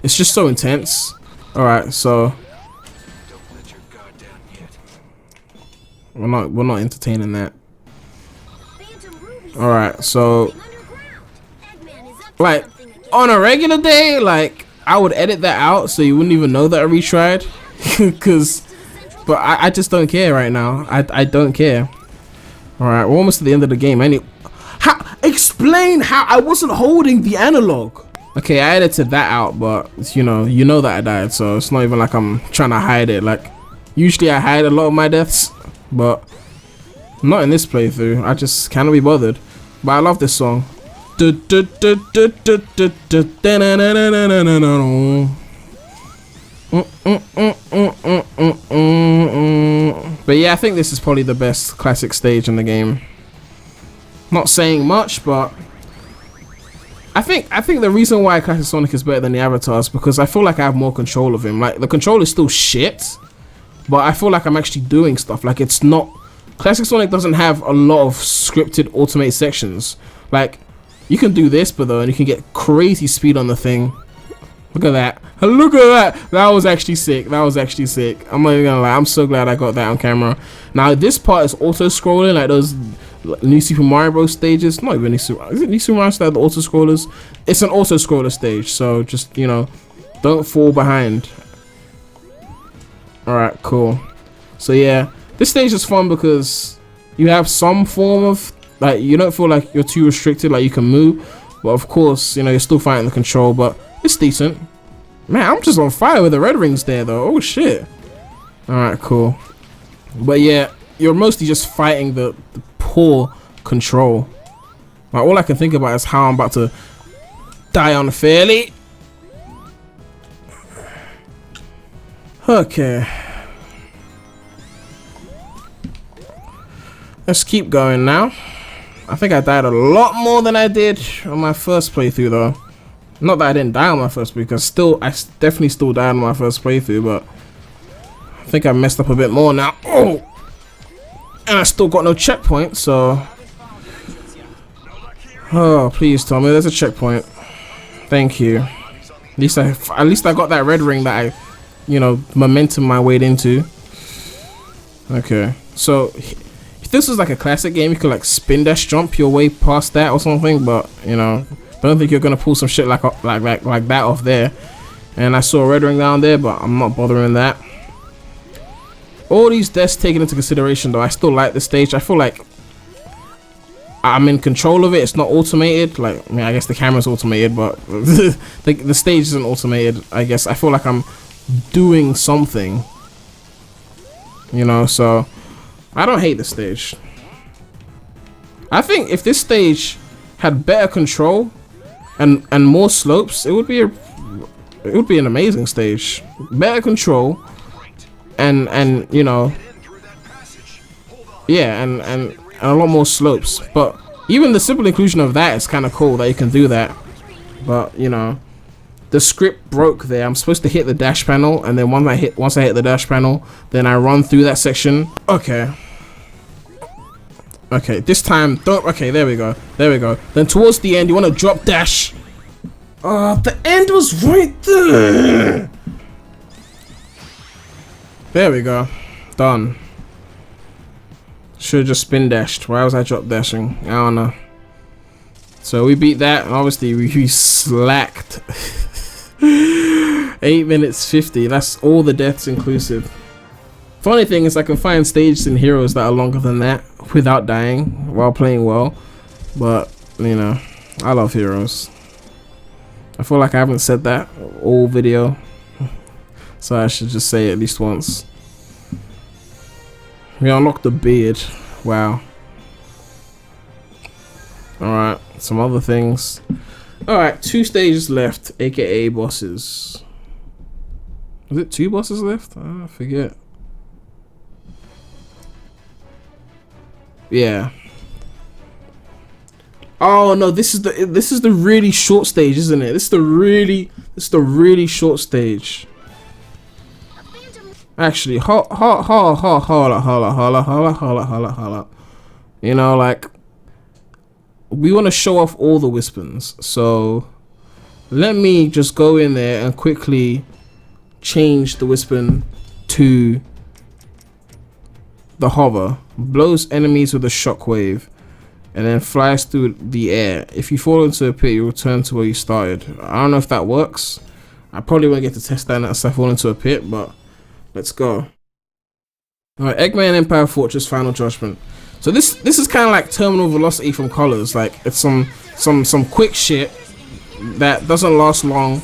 It's just so intense. All right, so we're not entertaining that. All right, so like on a regular day, like, I would edit that out so you wouldn't even know that I retried. But I just don't care right now. I don't care. Alright, we're almost at the end of the game. Explain how I wasn't holding the analog. Okay, I edited that out, but you know that I died, so it's not even like I'm trying to hide it. Like, usually I hide a lot of my deaths, but not in this playthrough. I just cannot be bothered. But I love this song. But yeah, I think this is probably the best classic stage in the game. Not saying much, but I think the reason why Classic Sonic is better than the Avatar is because I feel like I have more control of him. Like, the control is still shit, but I feel like I'm actually doing stuff. Like, it's not... Classic Sonic doesn't have a lot of scripted automated sections. Like, you can do this, but though, and you can get crazy speed on the thing. Look at that. Look at that. That was actually sick. That was actually sick. I'm not even gonna lie. I'm so glad I got that on camera. Now, this part is auto-scrolling, like those new Super Mario Bros. Stages. Not even new Super... Is it new Super Mario style, the auto-scrollers? It's an auto-scroller stage, so just, don't fall behind. Alright, cool. So, yeah. This stage is fun because you have some form of... Like, you don't feel like you're too restricted, like you can move. But of course, you're still fighting the control, but it's decent. Man, I'm just on fire with the red rings there, though. Oh, shit. Alright, cool. But yeah, you're mostly just fighting the poor control. Like, all I can think about is how I'm about to die unfairly. Okay. Let's keep going now. I think I died a lot more than I did on my first playthrough though. Not that I didn't die on my first playthrough, because I definitely still died on my first playthrough, but I think I messed up a bit more now. Oh! And I still got no checkpoint, so... Oh, please tell me there's a checkpoint. Thank you. At least I got that red ring that I, you know, momentum my way into. Okay, so if this was like a classic game, you could like spin dash jump your way past that or something, but you know, I don't think you're gonna pull some shit like that off there. And I saw a red ring down there, but I'm not bothering that. All these deaths taken into consideration though, I still like the stage. I feel like I'm in control of it. It's not automated. Like, I mean, I guess the camera's automated, but the stage isn't automated. I guess I feel like I'm doing something, you know. So I don't hate the stage. I think if this stage had better control and more slopes, it would be an amazing stage. Better control and you know, yeah, and a lot more slopes. But even the simple inclusion of that is kind of cool that you can do that. But you know, the script broke there. I'm supposed to hit the dash panel, and then once I hit the dash panel, then I run through that section. Okay, this time don't. Okay, there we go. Then towards the end, you want to drop dash. The end was right there. There we go. Done. Should have just spin dashed. Why was I drop dashing? I don't know. So we beat that, and obviously we slacked. 8 minutes 50. That's all the deaths inclusive. Funny thing is, I can find stages and heroes that are longer than that without dying while playing well. But you know, I love heroes. I feel like I haven't said that all video, so I should just say it at least once. We unlocked the beard. Wow. Alright, some other things. Alright, 2 stages left, aka bosses. Was it 2 bosses left? I forget. Yeah. Oh no, this is the really short stage, isn't it? This is the really short stage. Actually, hold up. You know, like, we want to show off all the Wispens, so let me just go in there and quickly change the Wispen to the hover. Blows enemies with a shockwave and then flies through the air. If you fall into a pit, you return to where you started. I don't know if that works. I probably won't get to test that unless I fall into a pit, but let's go. Alright, Eggman Empire Fortress Final Judgment. So this is kind of like Terminal Velocity from Colors. Like, it's some quick shit that doesn't last long,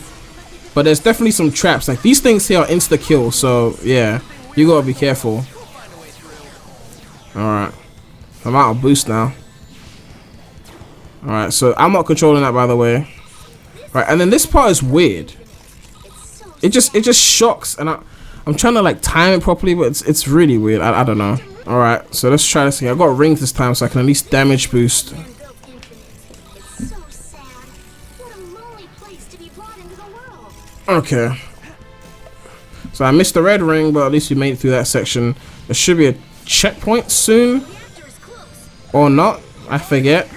but there's definitely some traps. Like, these things here are insta kill, so yeah, you gotta be careful. Alright, I'm out of boost now. Alright, so I'm not controlling that, by the way. Right, and then this part is weird. It just shocks, and I'm trying to like time it properly, but it's really weird. I don't know. All right, so let's try this again. I got rings this time, so I can at least damage boost. Okay. So I missed the red ring, but at least we made it through that section. There should be a checkpoint soon, or not. I forget.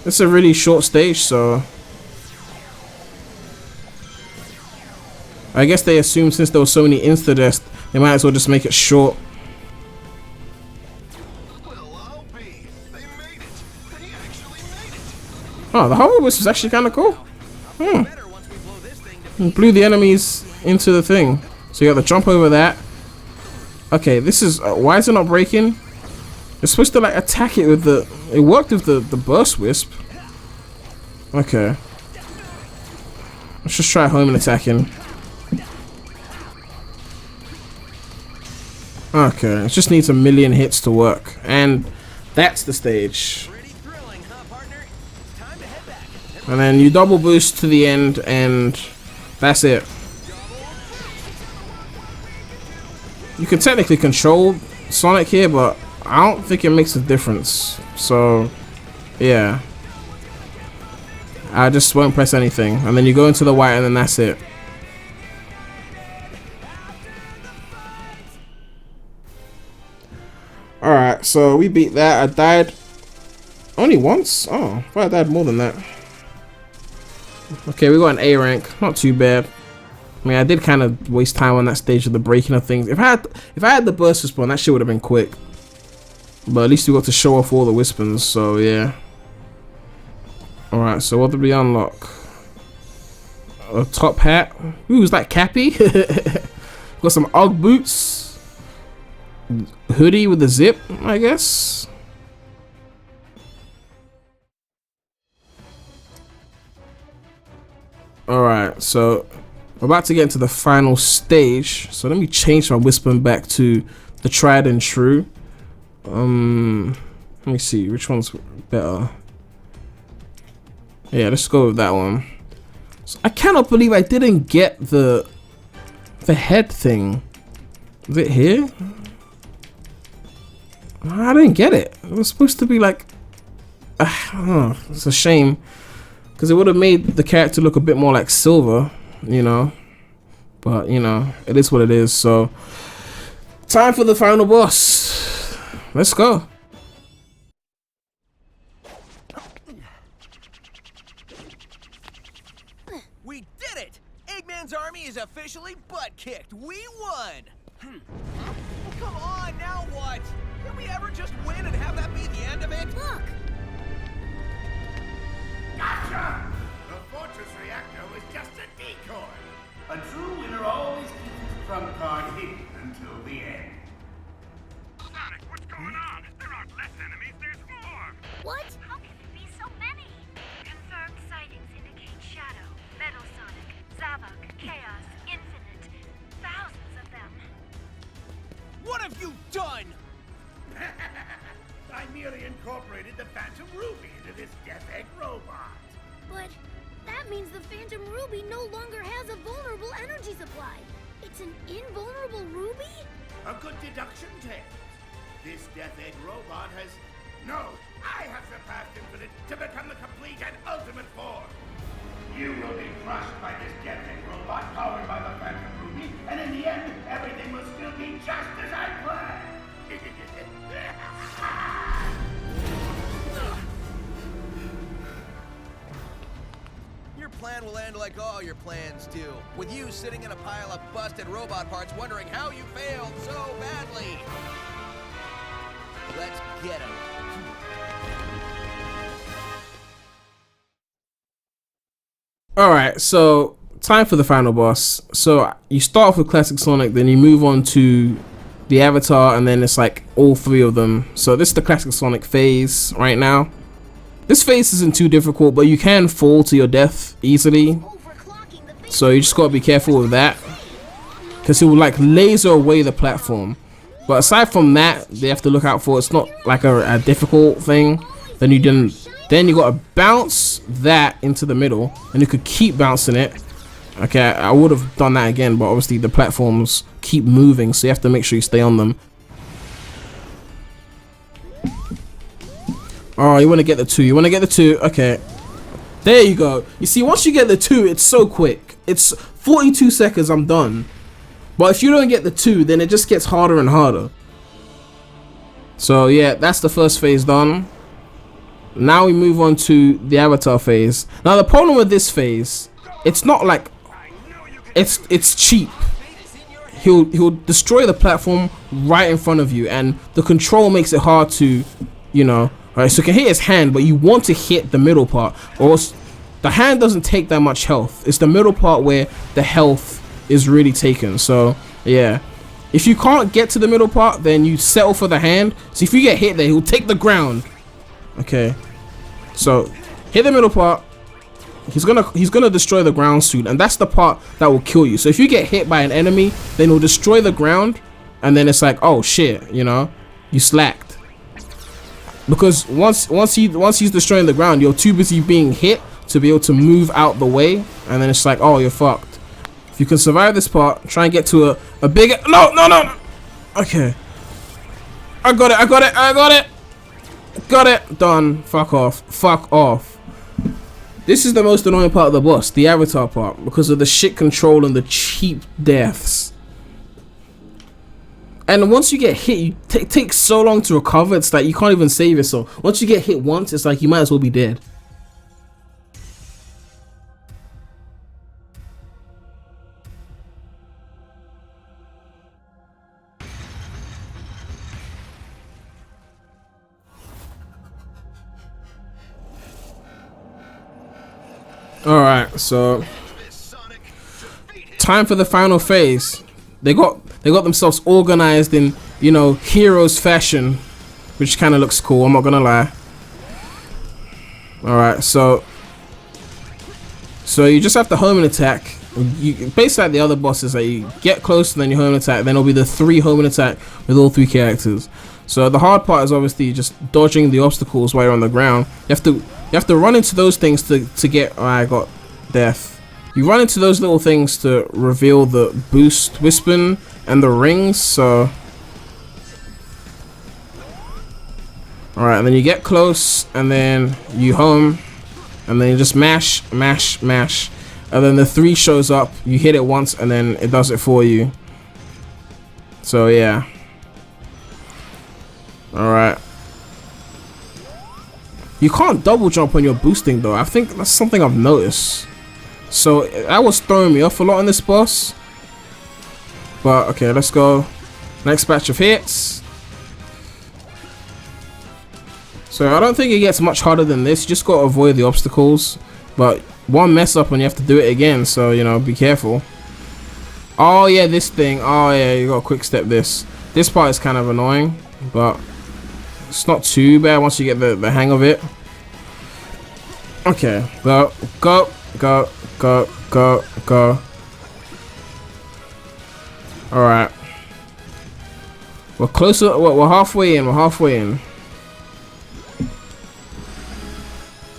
It's a really short stage, so I guess they assumed since there were so many insta-deaths, they might as well just make it short. Oh, the hover wisp is actually kind of cool. Blew the enemies into the thing. So you got to jump over that. Okay, this is why is it not breaking? It's supposed to like attack it with the. It worked with the burst wisp. Okay. Let's just try home and attacking. Okay, it just needs 1,000,000 hits to work, and that's the stage. And then you double boost to the end, and that's it. You can technically control Sonic here, but I don't think it makes a difference. So, yeah. I just won't press anything. And then you go into the white, and then that's it. Alright, so we beat that. I died only once? Oh, I thought I died more than that. Okay, we got an A rank. Not too bad. I mean, I did kind of waste time on that stage of the breaking of things. If I had the burst respawn, that shit would have been quick. But at least we got to show off all the Wispens, so yeah. Alright, so what did we unlock? A top hat. Ooh, is that Cappy? Got some Ugg boots. Hoodie with a zip, I guess. Alright, so we're about to get into the final stage. So let me change my Wispen back to the tried and true. Let me see which one's better. Yeah, let's go with that one. So I cannot believe I didn't get the head thing. Is it here? I didn't get it. It was supposed to be like, oh, it's a shame, because it would have made the character look a bit more like Silver, you know. But you know, it is what it is. So time for the final boss. Let's go. We did it! Eggman's army is officially butt-kicked. We won! Well, come on, now what? Can we ever just win and have that be the end of it? Look! Gotcha! The fortress reactor was just a decoy. A true winner always keeps his trump card hidden until the end. Sonic, what's going on? There aren't less enemies, there's more! What? How can there be so many? Confirmed sightings indicate Shadow, Metal Sonic, Zavok, Chaos, Infinite. Thousands of them. What have you done? I merely incorporated the Phantom Ruby into this Death Egg robot. But that means the Phantom Ruby no longer has a vulnerable energy supply. It's an invulnerable ruby? A good deduction, Tails. This Death Egg robot has... No, I have surpassed Infinite to become the complete and ultimate form. You will be crushed by this Death Egg robot powered by the Phantom Ruby, and in the end, everything will still be just as I planned. Your plan will end like all your plans do, with you sitting in a pile of busted robot parts wondering how you failed so badly. Let's get him. Alright, so time for the final boss. So you start off with Classic Sonic, then you move on to the Avatar, and then it's like all three of them. So this is the Classic Sonic phase right now. This phase isn't too difficult, but you can fall to your death easily. So you just gotta be careful with that, because it will like laser away the platform. But aside from that, they have to look out for. It's not like a difficult thing. Then you gotta bounce that into the middle, and you could keep bouncing it. Okay, I would have done that again, but obviously the platforms keep moving, so you have to make sure you stay on them. Oh, you want to get the 2. You want to get the 2. Okay. There you go. You see, once you get the 2, it's so quick. It's 42 seconds, I'm done. But if you don't get the 2, then it just gets harder and harder. So, yeah, that's the first phase done. Now we move on to the Avatar phase. Now, the problem with this phase, it's not like... It's cheap. He'll destroy the platform right in front of you, and the control makes it hard to, you know... Alright, so you can hit his hand, but you want to hit the middle part, or else the hand doesn't take that much health. It's the middle part where the health is really taken. So yeah, if you can't get to the middle part, then you settle for the hand. So if you get hit there, he'll take the ground. Okay, so hit the middle part. He's gonna destroy the ground soon, and that's the part that will kill you. So if you get hit by an enemy, then he'll destroy the ground, and then it's like, oh shit, you know, you slacked. Because once he's destroying the ground, you're too busy being hit to be able to move out the way, and then it's like, oh, you're fucked. If you can survive this part, try and get to a bigger... No. Okay. I got it. Done. Fuck off. This is the most annoying part of the boss, the avatar part, because of the shit control and the cheap deaths. And once you get hit, it takes so long to recover, it's like you can't even save yourself. Once you get hit once, it's like you might as well be dead. Alright, so time for the final phase. They got themselves organized in, you know, heroes fashion, which kind of looks cool, I'm not gonna lie. Alright, so you just have to home and attack. You basically like the other bosses, that you get close and then you home and attack, then it'll be the 3 home and attack with all 3 characters. So the hard part is obviously just dodging the obstacles while you're on the ground. You have to run into those things to get... Oh, I got death. You run into those little things to reveal the boost weapon and the rings, so... Alright, and then you get close, and then you home, and then you just mash, and then the 3 shows up, you hit it once, and then it does it for you. So yeah. Alright. You can't double jump when you're boosting though. I think that's something I've noticed. So that was throwing me off a lot on this boss. But okay, let's go. Next batch of hits. So I don't think it gets much harder than this. You just gotta avoid the obstacles. But one mess up and you have to do it again. So, you know, be careful. Oh yeah, this thing. Oh yeah, you gotta quick step this. This part is kind of annoying, but it's not too bad once you get the hang of it. Okay, go. Alright. We're closer, we're halfway in,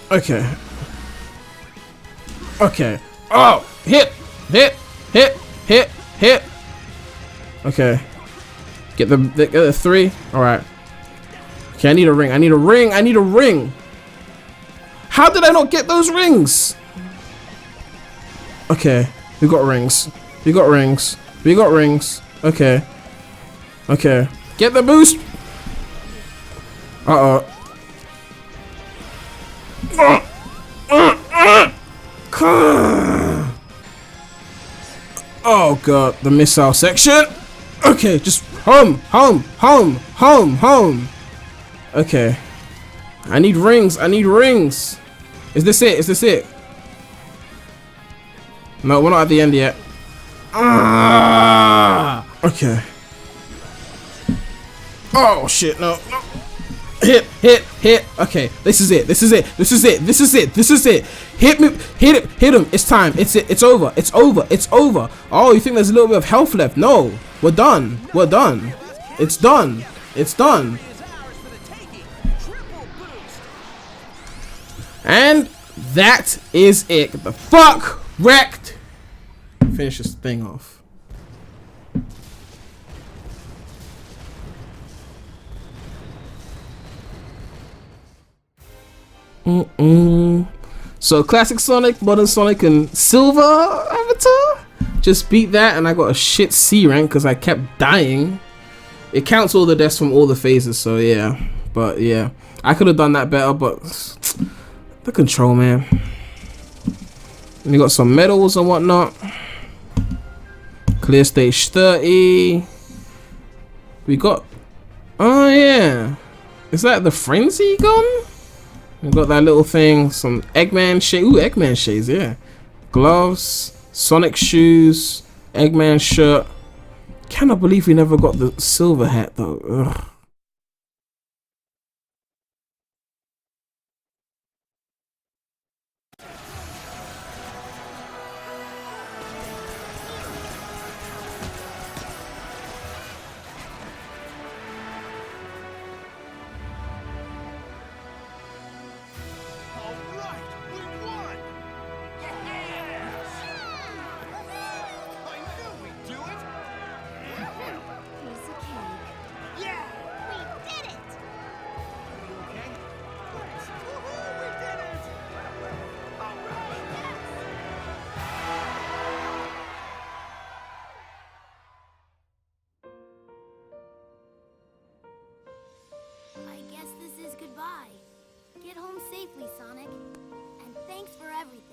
Okay. Oh! Hit! Okay. Get the 3. Alright. Okay, I need a ring. How did I not get those rings? Okay, we got rings. Okay. Get the boost. Oh god, the missile section. Okay, just home. Okay. I need rings. Is this it? No, we're not at the end yet. Okay. Oh shit, no. Hit. Okay, this is it. Hit him. It's time. It's over. Oh, you think there's a little bit of health left? No, we're done. It's done. And that is it. Get the fuck wrecked. Finish this thing off. So classic Sonic, modern Sonic, and silver avatar. Just beat that, and I got a shit C rank because I kept dying. It counts all the deaths from all the phases, so yeah. But yeah, I could have done that better, but the control, man. And you got some medals and whatnot. Clear stage 30. We got... Oh yeah, is that the frenzy gun? We got that little thing, some Eggman shade. Ooh, Eggman shades, yeah. Gloves, Sonic shoes, Eggman shirt. Cannot believe we never got the silver hat though. Ugh. safely, Sonic. And thanks for everything.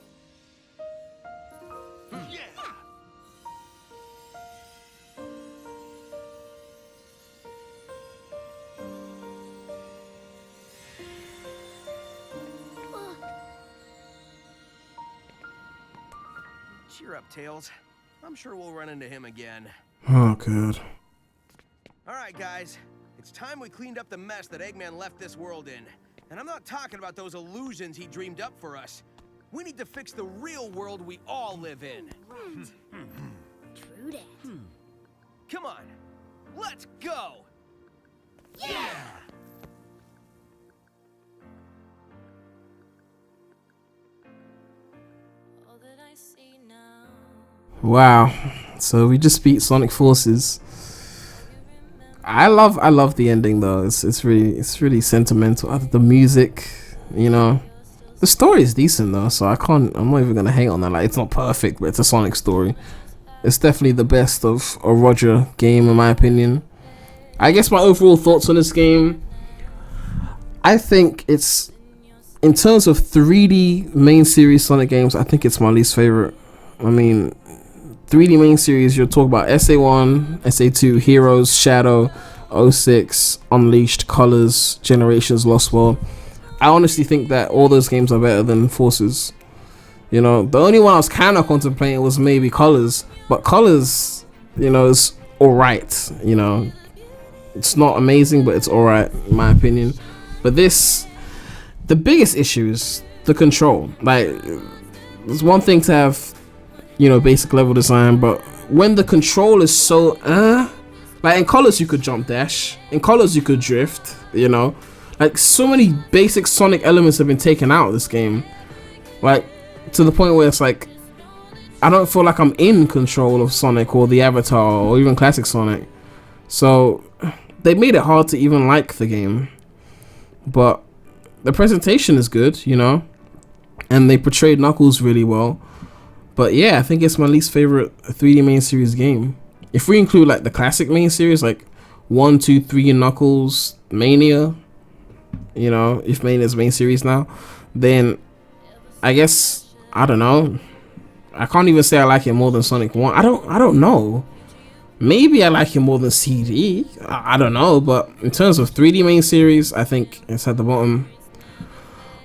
Cheer up, Tails. I'm sure we'll run into him again. Oh, God. Alright, guys. It's time we cleaned up the mess that Eggman left this world in. And I'm not talking about those illusions he dreamed up for us. We need to fix the real world we all live in. True that. Come on. Let's go! Yeah! Wow. So we just beat Sonic Forces. I love the ending though. It's really sentimental. The music, you know. The story is decent though, so I'm not even gonna hate on that. Like, it's not perfect, but it's a Sonic story. It's definitely the best of a Roger game in my opinion. I guess my overall thoughts on this game, I think it's, in terms of 3D main series Sonic games, I think it's my least favorite. I mean, 3D main series, you'll talk about SA1, SA2, Heroes, Shadow, 06, Unleashed, Colors, Generations, Lost World. I honestly think that all those games are better than Forces. You know, the only one I was kind of contemplating was maybe Colors, but Colors, you know, is alright. You know, it's not amazing, but it's alright in my opinion. But this, the biggest issue is the control. Like, it's one thing to have, you know, basic level design, but when the control is so like in Colors you could jump dash, in Colors you could drift, you know, like so many basic Sonic elements have been taken out of this game, like to the point where it's like I don't feel like I'm in control of Sonic or the Avatar or even classic Sonic. So they made it hard to even like the game, but the presentation is good, you know, and they portrayed Knuckles really well. But yeah, I think it's my least favorite 3D main series game. If we include like the classic main series, like 1, 2, 3 Knuckles, Mania, you know, if Mania's main series now, then I guess, I don't know. I can't even say I like it more than Sonic 1. I don't know. Maybe I like it more than CD. I don't know, but in terms of 3D main series, I think it's at the bottom.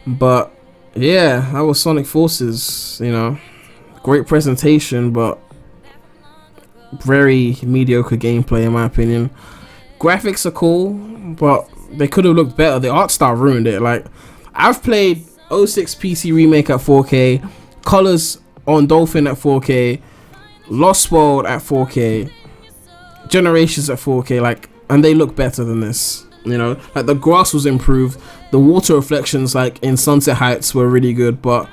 But yeah, that was Sonic Forces, you know. Great presentation, but very mediocre gameplay in my opinion. Graphics are cool, but they could have looked better. The art style ruined it. Like, I've played 06 PC Remake at 4K, Colors on Dolphin at 4K, Lost World at 4K, Generations at 4K, like, and they look better than this. You know, like the grass was improved, the water reflections like in Sunset Heights were really good, but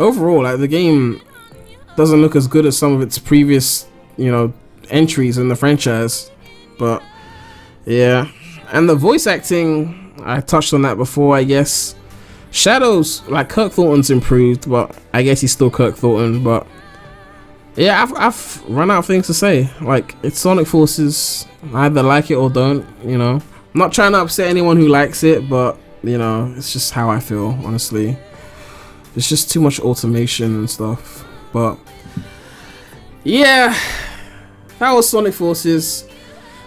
overall, like, the game doesn't look as good as some of its previous, you know, entries in the franchise. But yeah, and the voice acting, I touched on that before. I guess Shadow's, like, Kirk Thornton's improved, but I guess he's still Kirk Thornton. But yeah, I've run out of things to say. Like, it's Sonic Forces. I either like it or don't, you know. I'm not trying to upset anyone who likes it, but you know, it's just how I feel, honestly. There's just too much automation and stuff. But yeah, that was Sonic Forces.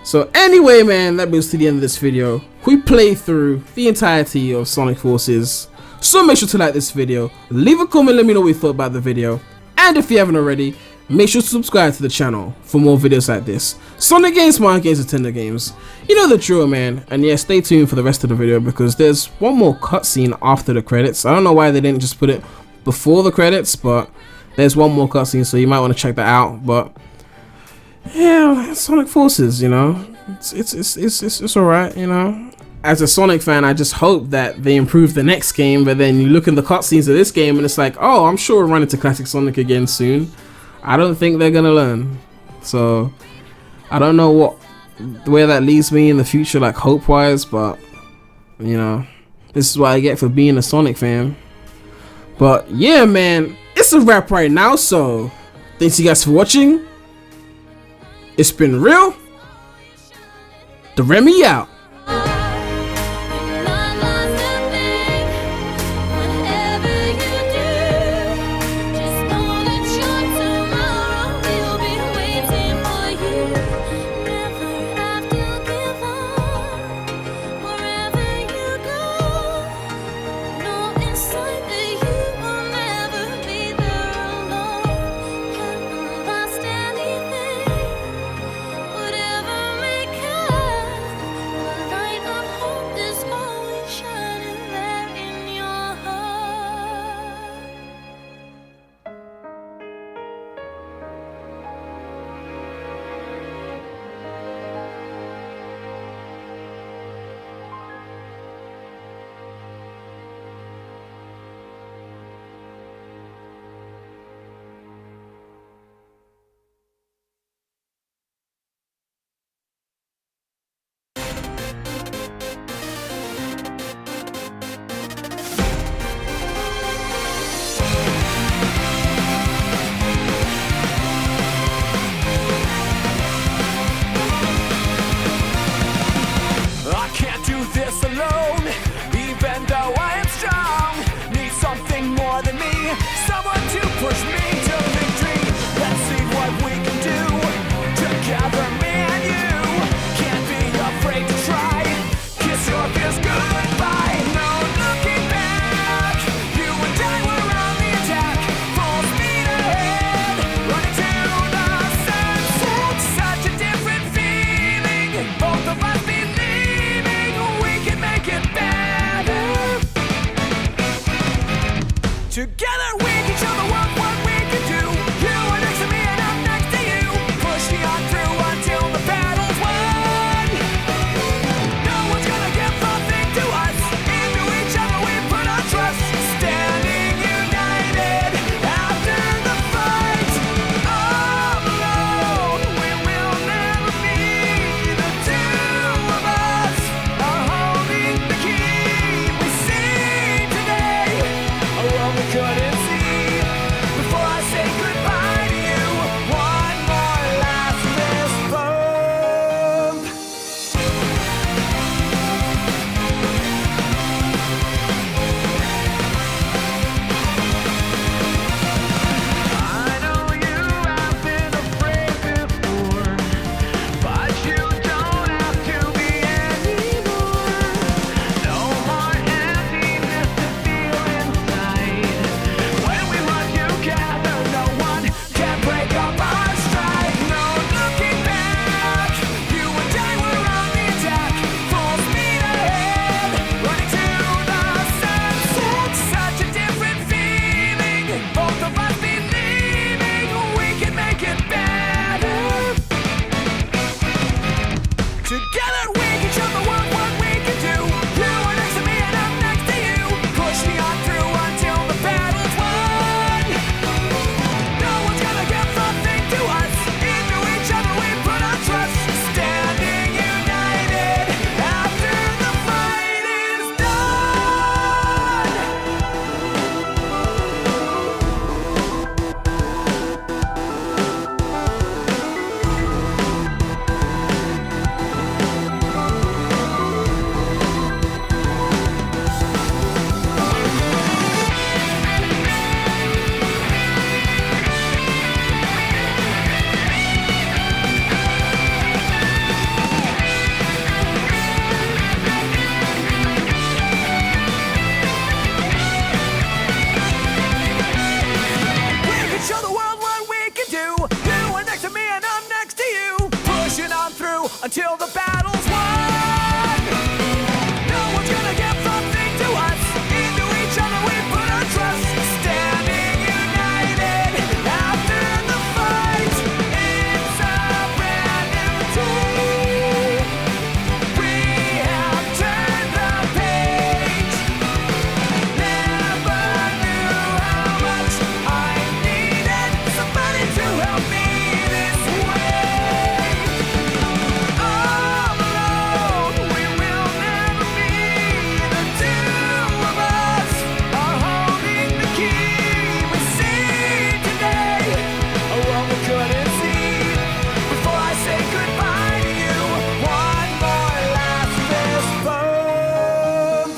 So anyway, man, that brings us to the end of this video. We played through the entirety of Sonic Forces. So make sure to like this video, leave a comment, let me know what you thought about the video, and if you haven't already, make sure to subscribe to the channel for more videos like this. Sonic games, Mario games, Nintendo games. You know the drill, man. And yeah, stay tuned for the rest of the video because there's one more cutscene after the credits. I don't know why they didn't just put it before the credits, but there's one more cutscene, so you might want to check that out. But yeah, Sonic Forces, you know, it's alright, you know. As a Sonic fan, I just hope that they improve the next game, but then you look in the cutscenes of this game and it's like, oh, I'm sure we'll run into classic Sonic again soon. I don't think they're gonna learn, so I don't know where that leaves me in the future, like hope wise, but you know, this is what I get for being a Sonic fan. But yeah, man, it's a wrap right now, so thanks you guys for watching. It's been real. The Remy out. Together we can show the world what we can do. You are next to me and I'm next to you. Push me on through until the battle's won. No one's gonna give a thing to us. Into each other we put our trust. Standing united after the fight. All alone we will never be. The two of us are holding the key. We see today a world we couldn't see. Before I say goodbye to you, one more last fist bump. I know you have been afraid before, but you don't have to be anymore. No more emptiness to feel inside. When we run together, no one can break up our stride. No looking back. You and I were on the attack, full speed ahead, running to the sunset. Such a different feeling. Both of us believing we can make it better. Together we can show the world what we can do. You are next to me and I'm next to you. Push me on through until the battle's won. No one's gonna give a thing to us. Into each other we put our trust. Standing united after the fight is done. We can show the world what we can do. You are next to me and I'm next to you. Pushing on through until the battle's won. No one's gonna give a thing to us. Into each other we put our trust. Standing united after the fight. It's a brand new day. We have turned the page. Never knew how much I needed somebody to help me this way. All alone we will never be. The two of us are holding the key. We see today a world we couldn't see. Before I say goodbye to you, one more last fist bump.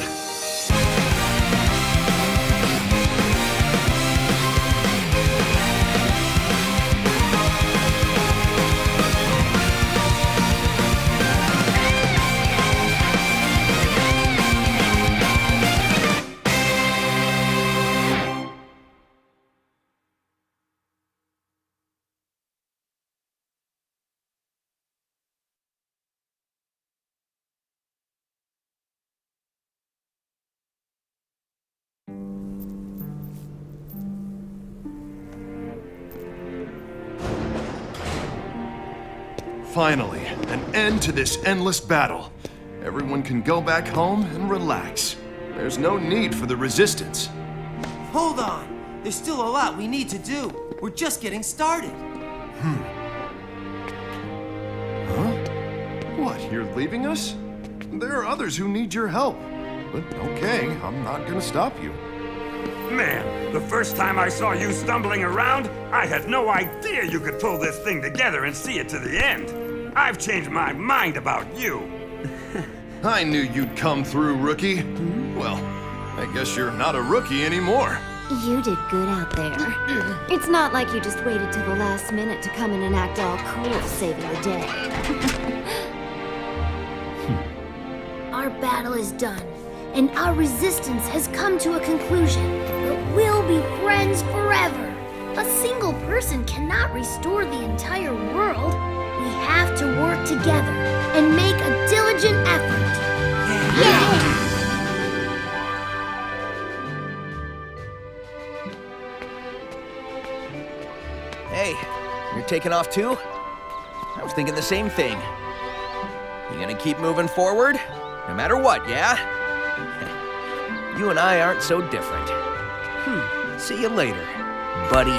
Finally, an end to this endless battle. Everyone can go back home and relax. There's no need for the resistance. Hold on. There's still a lot we need to do. We're just getting started. Huh? What, you're leaving us? There are others who need your help. But okay, I'm not gonna stop you. Man, the first time I saw you stumbling around, I had no idea you could pull this thing together and see it to the end. I've changed my mind about you. I knew you'd come through, rookie. Well, I guess you're not a rookie anymore. You did good out there. It's not like you just waited till the last minute to come in and act all cool, saving the day. Our battle is done, and our resistance has come to a conclusion. But we'll be friends forever. A single person cannot restore the entire world. We have to work together and make a diligent effort. Yeah! Hey, you're taking off too? I was thinking the same thing. You gonna keep moving forward? No matter what, yeah? You and I aren't so different. See you later, buddy.